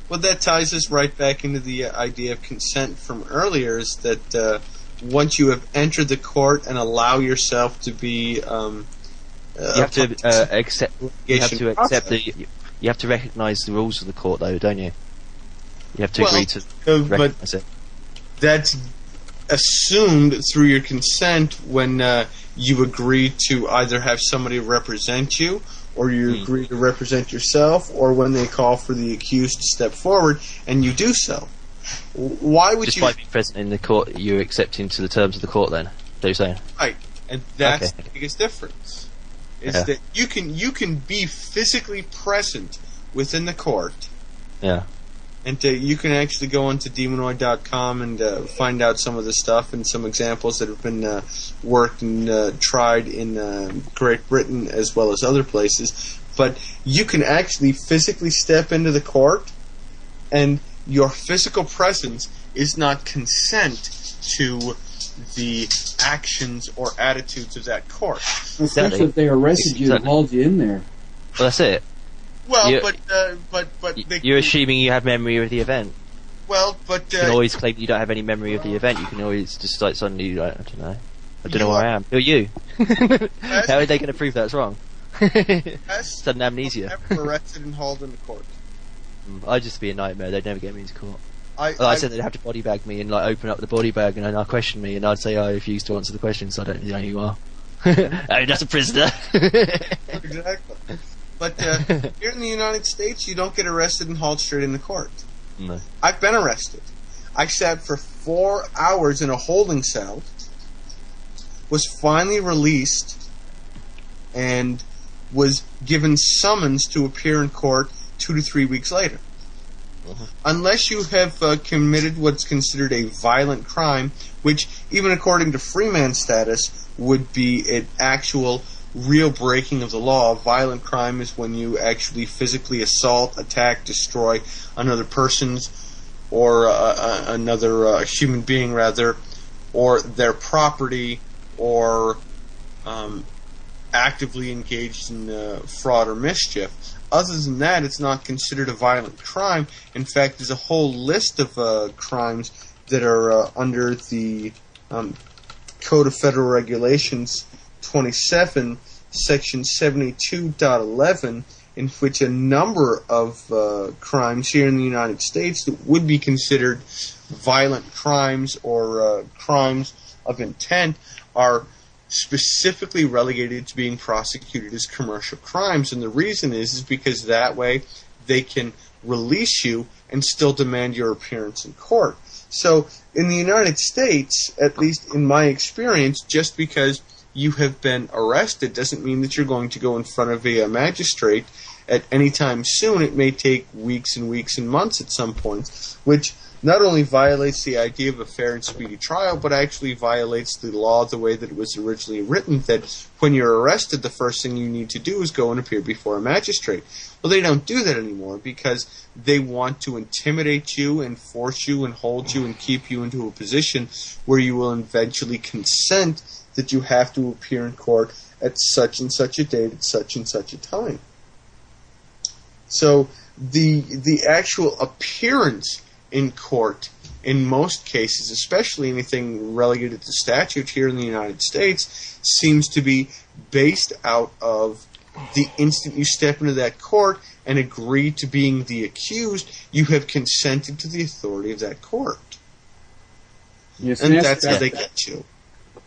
D: Well, that ties us right back into the idea of consent from earlier, is that once you have entered the court and allow yourself to be... you
C: have to accept you have to recognise the rules of the court, though, don't you? You have to agree to recognise it.
D: That's assumed through your consent when you agree to either have somebody represent you, or you agree to represent yourself, or when they call for the accused to step forward, and you do so. Why would
C: Just by being present in the court, you're accepting to the terms of the court, then? Is that what you're saying?
D: Right, and that's the biggest difference. Is that you can be physically present within the court.
C: Yeah.
D: And you can actually go onto demonoid.com and find out some of the stuff and some examples that have been worked and tried in Great Britain as well as other places. But you can actually physically step into the court, and your physical presence is not consent to the actions or attitudes of that court.
B: Especially if they arrested you and hauled you in there.
C: Well, that's it.
D: Well, but
C: you're assuming you have memory of the event.
D: Well, but
C: you can always claim you don't have any memory of the event. You can always just suddenly, I don't know where I am. Who are you? How are they going to prove that's wrong? Sudden amnesia.
D: Never arrested and hauled into court.
C: I'd just be a nightmare. They'd never get me into court.
D: I
C: said they'd have to body bag me and open up the body bag and they'd question me, and I'd say I refuse to answer the questions, so I don't know who you are. I'm just a prisoner.
D: Exactly. But here in the United States, you don't get arrested and hauled straight into court.
C: No.
D: I've been arrested. I sat for 4 hours in a holding cell, was finally released, and was given summons to appear in court 2 to 3 weeks later. Uh-huh. Unless you have committed what's considered a violent crime, which, even according to Freeman status, would be an actual real breaking of the law. Violent crime is when you actually physically assault, attack, destroy another person's or another human being, rather, or their property, or actively engaged in fraud or mischief. Other than that, it's not considered a violent crime. In fact, there's a whole list of crimes that are under the Code of Federal Regulations 27, Section 72.11, in which a number of crimes here in the United States that would be considered violent crimes or crimes of intent are specifically relegated to being prosecuted as commercial crimes. And the reason is because that way they can release you and still demand your appearance in court. So in the United States, at least in my experience, just because you have been arrested doesn't mean that you're going to go in front of a magistrate at any time soon. It may take weeks and weeks and months at some points, which not only violates the idea of a fair and speedy trial, but actually violates the law the way that it was originally written, that when you're arrested, the first thing you need to do is go and appear before a magistrate. Well, they don't do that anymore because they want to intimidate you and force you and hold you and keep you into a position where you will eventually consent that you have to appear in court at such and such a date at such and such a time. So the actual appearance in court, in most cases, especially anything relegated to statute here in the United States, seems to be based out of the instant you step into that court and agree to being the accused, you have consented to the authority of that court.
B: Yes,
D: and that's how they get you.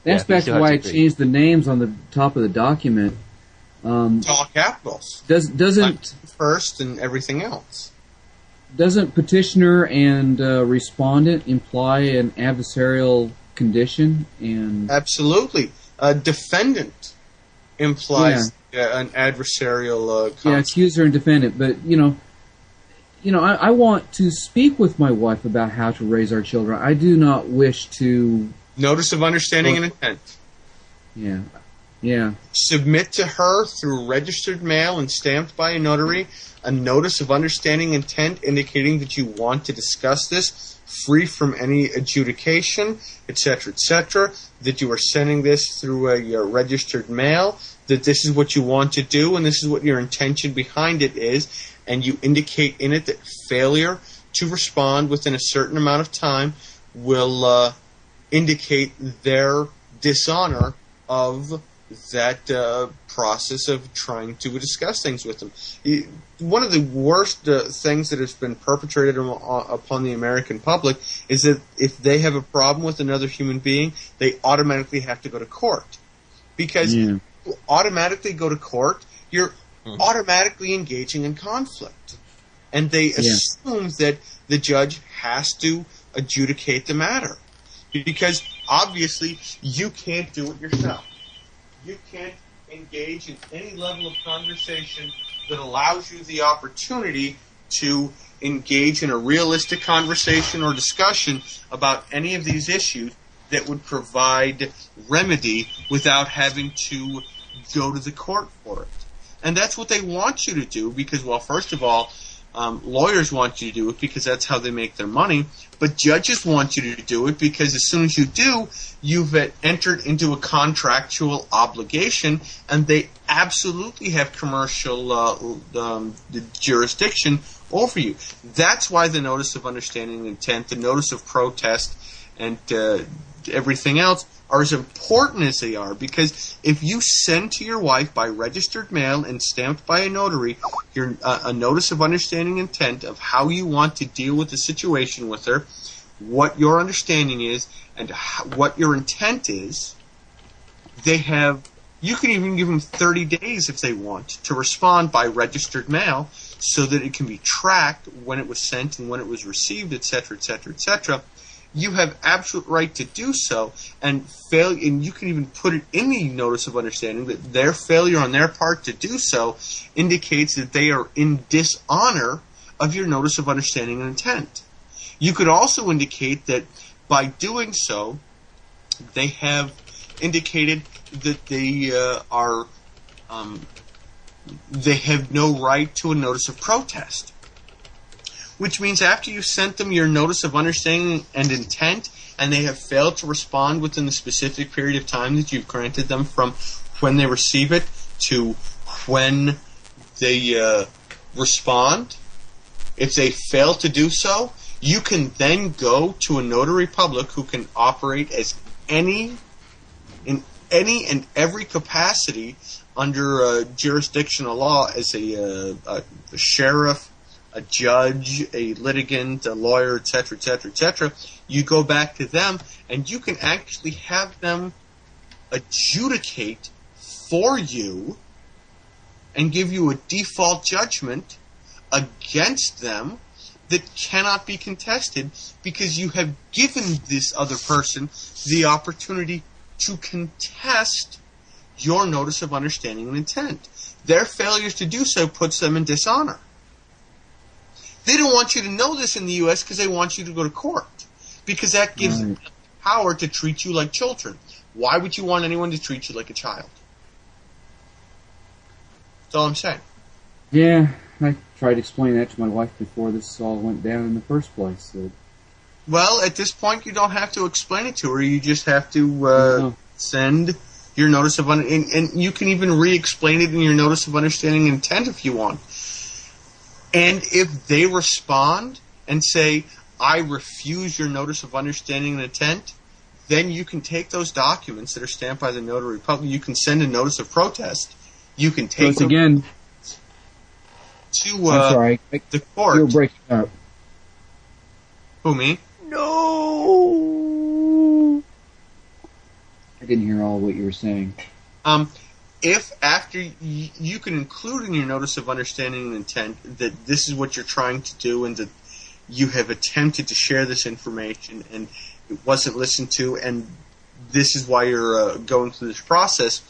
B: That's back to why I changed the names on the top of the document.
D: To all capitals.
B: Doesn't
D: first and everything else.
B: Doesn't petitioner and respondent imply an adversarial condition? And
D: absolutely, defendant implies an adversarial concept.
B: Yeah, accuser and defendant. But I want to speak with my wife about how to raise our children. I do not wish to.
D: Notice of understanding and intent.
B: Yeah.
D: Submit to her through registered mail and stamped by a notary a notice of understanding intent indicating that you want to discuss this free from any adjudication, etc., that you are sending this through your registered mail, that this is what you want to do and this is what your intention behind it is, and you indicate in it that failure to respond within a certain amount of time will indicate their dishonor of that process of trying to discuss things with them. One of the worst things that has been perpetrated upon the American public is that if they have a problem with another human being, they automatically have to go to court. Because you automatically go to court, you're automatically engaging in conflict. And they assume that the judge has to adjudicate the matter. Because obviously you can't do it yourself. You can't engage in any level of conversation that allows you the opportunity to engage in a realistic conversation or discussion about any of these issues that would provide remedy without having to go to the court for it. And that's what they want you to do because, well, first of all, lawyers want you to do it because that's how they make their money, but judges want you to do it because as soon as you do, you've entered into a contractual obligation, and they absolutely have commercial jurisdiction over you. That's why the notice of understanding and intent, the notice of protest, and everything else are as important as they are, because if you send to your wife by registered mail and stamped by a notary a notice of understanding intent of how you want to deal with the situation with her, what your understanding is, and what your intent is, you can even give them 30 days if they want to respond by registered mail so that it can be tracked when it was sent and when it was received, etc., You have absolute right to do so, and you can even put it in the notice of understanding that their failure on their part to do so indicates that they are in dishonor of your notice of understanding and intent. You could also indicate that by doing so, they have indicated that they have no right to a notice of protest. Which means after you've sent them your notice of understanding and intent, and they have failed to respond within the specific period of time that you've granted them from when they receive it to when they respond, if they fail to do so, you can then go to a notary public who can operate as in any and every capacity under jurisdictional law as a sheriff, a judge, a litigant, a lawyer, etc., You go back to them, and you can actually have them adjudicate for you and give you a default judgment against them that cannot be contested because you have given this other person the opportunity to contest your notice of understanding and intent. Their failures to do so puts them in dishonor. They don't want you to know this in the U.S. because they want you to go to court, because that gives them power to treat you like children. Why would you want anyone to treat you like a child? That's all I'm saying.
B: Yeah, I tried to explain that to my wife before this all went down in the first place.
D: Well, at this point, you don't have to explain it to her. You just have to send your notice of and you can even re-explain it in your notice of understanding and intent if you want. And if they respond and say, I refuse your notice of understanding and intent, then you can take those documents that are stamped by the notary public. You can send a notice of protest. You can take them
B: again
D: to
B: the
D: court.
B: You're breaking up.
D: Who, me?
C: No!
B: I didn't hear all what you were saying.
D: If after you can include in your notice of understanding and intent that this is what you're trying to do and that you have attempted to share this information and it wasn't listened to and this is why you're going through this process,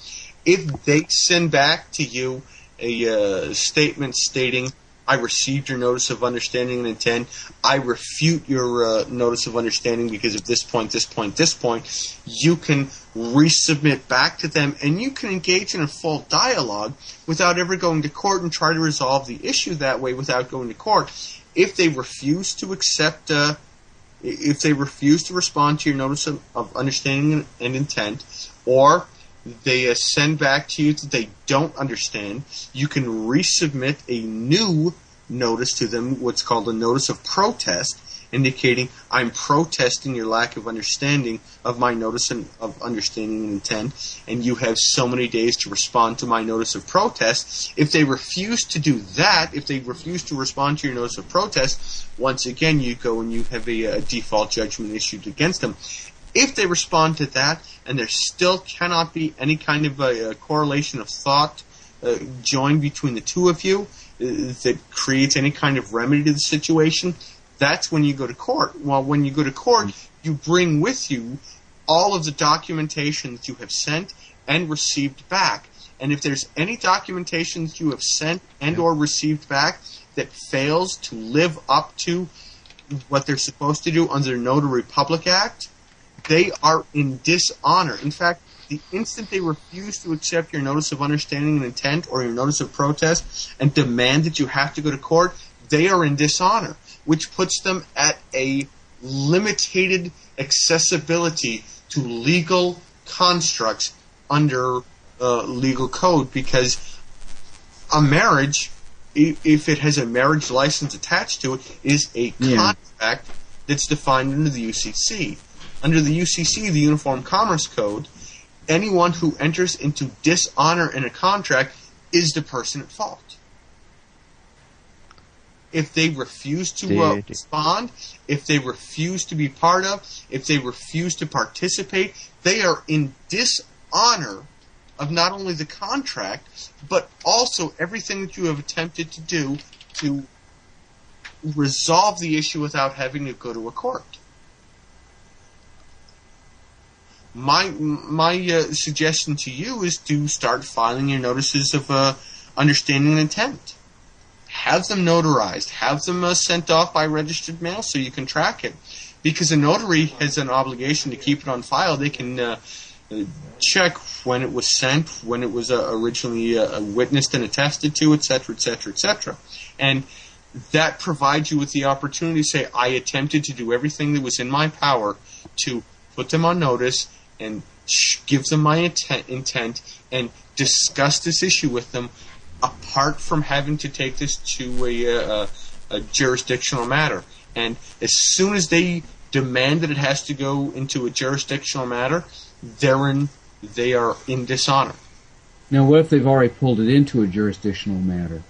D: if they send back to you a statement stating, I received your notice of understanding and intent, I refute your notice of understanding because of this point, this point, this point, you can resubmit back to them and you can engage in a full dialogue without ever going to court and try to resolve the issue that way without going to court. If they refuse to accept, if they refuse to respond to your notice of understanding and intent, or they send back to you that they don't understand, you can resubmit a new notice to them, what's called a notice of protest, indicating I'm protesting your lack of understanding of my notice of understanding and intent, and you have so many days to respond to my notice of protest. If they refuse to do that, if they refuse to respond to your notice of protest, once again you go and you have a default judgment issued against them. If they respond to that, and there still cannot be any kind of a correlation of thought joined between the two of you that creates any kind of remedy to the situation, that's when you go to court. Well, when you go to court, you bring with you all of the documentation that you have sent and received back. And if there's any documentation that you have sent and or received back that fails to live up to what they're supposed to do under the Notary Public Act, they are in dishonor. In fact, the instant they refuse to accept your notice of understanding and intent or your notice of protest and demand that you have to go to court, they are in dishonor, which puts them at a limited accessibility to legal constructs under legal code, because a marriage, if it has a marriage license attached to it, is a contract that's defined under the UCC. Under the UCC, the Uniform Commerce Code, anyone who enters into dishonor in a contract is the person at fault. If they refuse to respond, if they refuse to be part of, if they refuse to participate, they are in dishonor of not only the contract, but also everything that you have attempted to do to resolve the issue without having to go to a court. My suggestion to you is to start filing your notices of understanding and intent. Have them notarized. Have them sent off by registered mail so you can track it. Because a notary has an obligation to keep it on file. They can check when it was sent, when it was originally witnessed and attested to, etc., etc., etc. And that provides you with the opportunity to say, I attempted to do everything that was in my power to put them on notice and give them my intent and discuss this issue with them, apart from having to take this to a jurisdictional matter. And as soon as they demand that it has to go into a jurisdictional matter, they are in dishonor.
B: Now, what if they've already pulled it into a jurisdictional matter?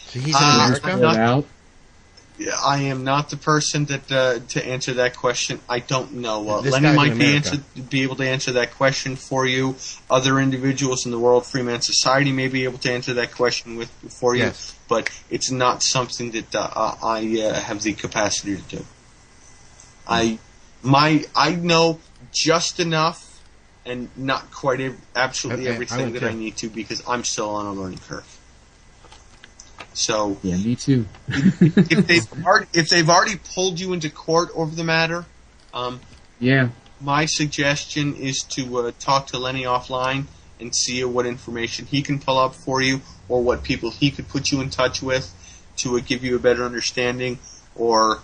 A: So he's in America?
D: I am not the person that to answer that question. I don't know.
A: Lenny
D: might be able to answer that question for you. Other individuals in the World Freeman Society may be able to answer that question for you.
A: Yes.
D: But it's not something that I have the capacity to do. I know just enough, and not quite absolutely everything that I need to, because I'm still on a learning curve. So
B: yeah, me too.
D: if they've already pulled you into court over the matter, my suggestion is to talk to Lenny offline and see what information he can pull up for you, or what people he could put you in touch with to give you a better understanding, or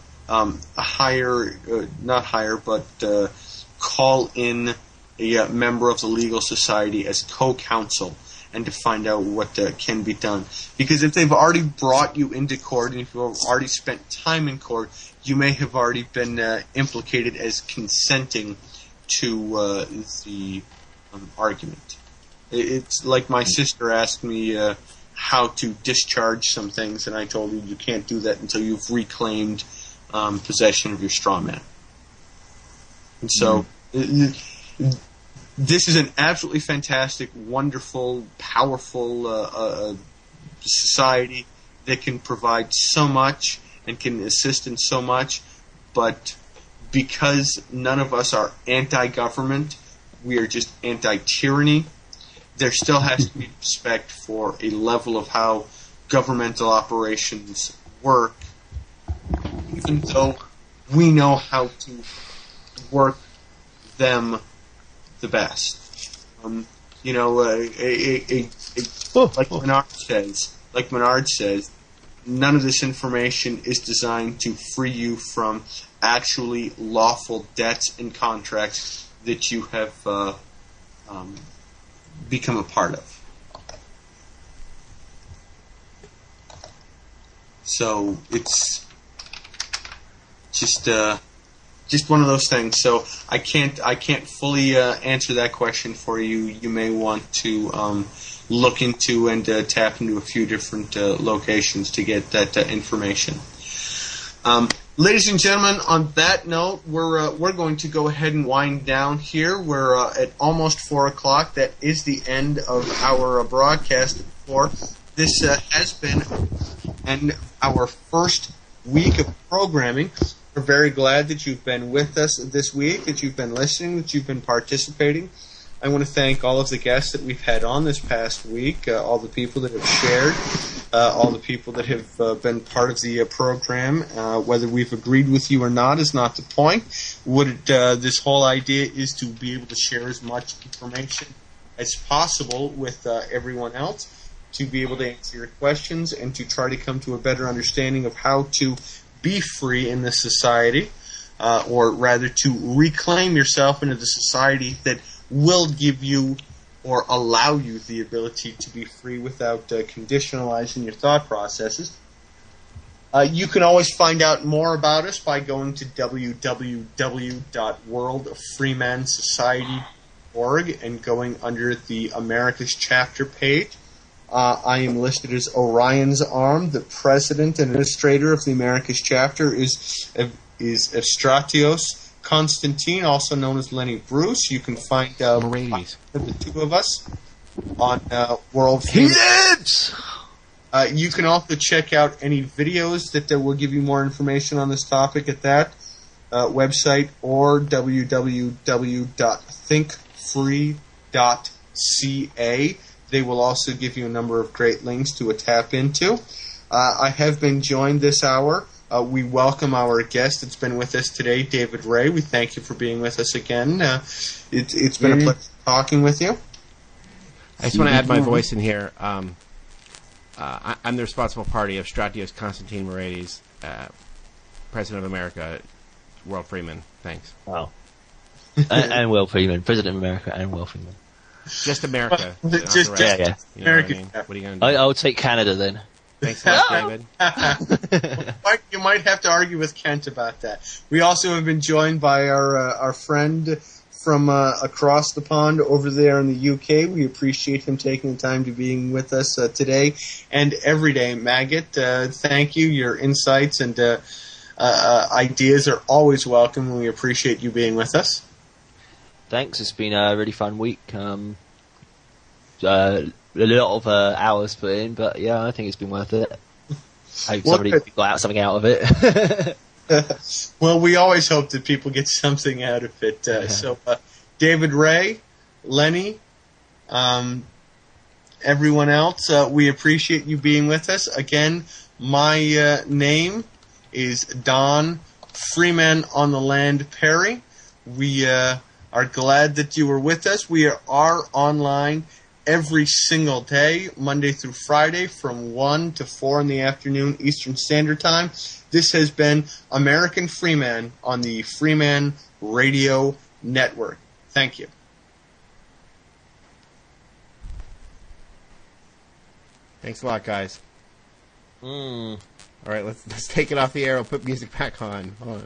D: call in a member of the legal society as co-counsel, and to find out what can be done. Because if they've already brought you into court, and if you've already spent time in court, you may have already been implicated as consenting to the argument. It's like my sister asked me how to discharge some things, and I told her you can't do that until you've reclaimed possession of your straw man. And so... This is an absolutely fantastic, wonderful, powerful society that can provide so much and can assist in so much, but because none of us are anti-government, we are just anti-tyranny, there still has to be respect for a level of how governmental operations work, even though we know how to work them the best. Like Menard says, none of this information is designed to free you from actually lawful debts and contracts that you have become a part of. So it's just one of those things. So I can't fully answer that question for you. You may want to look into and tap into a few different locations to get that information. Ladies and gentlemen, on that note, we're going to go ahead and wind down here. We're at almost 4 o'clock. That is the end of our broadcast. This has been our first week of programming. We're very glad that you've been with us this week, that you've been listening, that you've been participating. I want to thank all of the guests that we've had on this past week, all the people that have shared, all the people that have been part of the program. Whether we've agreed with you or not is not the point. This whole idea is to be able to share as much information as possible with everyone else, to be able to answer your questions, and to try to come to a better understanding of how to be free in this society, or rather to reclaim yourself into the society that will give you or allow you the ability to be free without conditionalizing your thought processes. You can always find out more about us by going to www.worldfreemansociety.org and going under the America's Chapter page. I am listed as Orion's Arm. The president and administrator of the America's Chapter is Estratios Constantine, also known as Lenny Bruce. You can find the two of us on World Freeman. You can also check out any videos that will give you more information on this topic at that website, or www.thinkfree.ca. They will also give you a number of great links to tap into. I have been joined this hour. We welcome our guest that's been with us today, David Ray. We thank you for being with us again. It's been a pleasure talking with you.
A: I just want to add my voice in here. I'm the responsible party of Stratios Constantine Moredes, President of America, World Freeman. Thanks.
C: Wow. and World Freeman, President of America and World Freeman.
A: Just America.
D: Yeah.
A: You know America. What are you going to do?
C: I'll take Canada then.
A: Thanks a lot,
D: David. You might have to argue with Kent about that. We also have been joined by our friend from across the pond over there in the UK. We appreciate him taking the time to being with us today and every day. Maggot, thank you. Your insights and ideas are always welcome, and we appreciate you being with us.
C: Thanks. It's been a really fun week. A lot of hours put in, but yeah, I think it's been worth it. I hope somebody got something out of it.
D: Well, we always hope that people get something out of it. So, David Ray, Lenny, everyone else, we appreciate you being with us. Again, my name is Don Freeman on the Land Perry. We are glad that you were with us. We are online every single day, Monday through Friday, from 1 to 4 in the afternoon Eastern Standard Time. This has been American Freeman on the Freeman Radio Network. Thank you.
A: Thanks a lot, guys. All right, let's take it off the air. We'll put music back on. Hold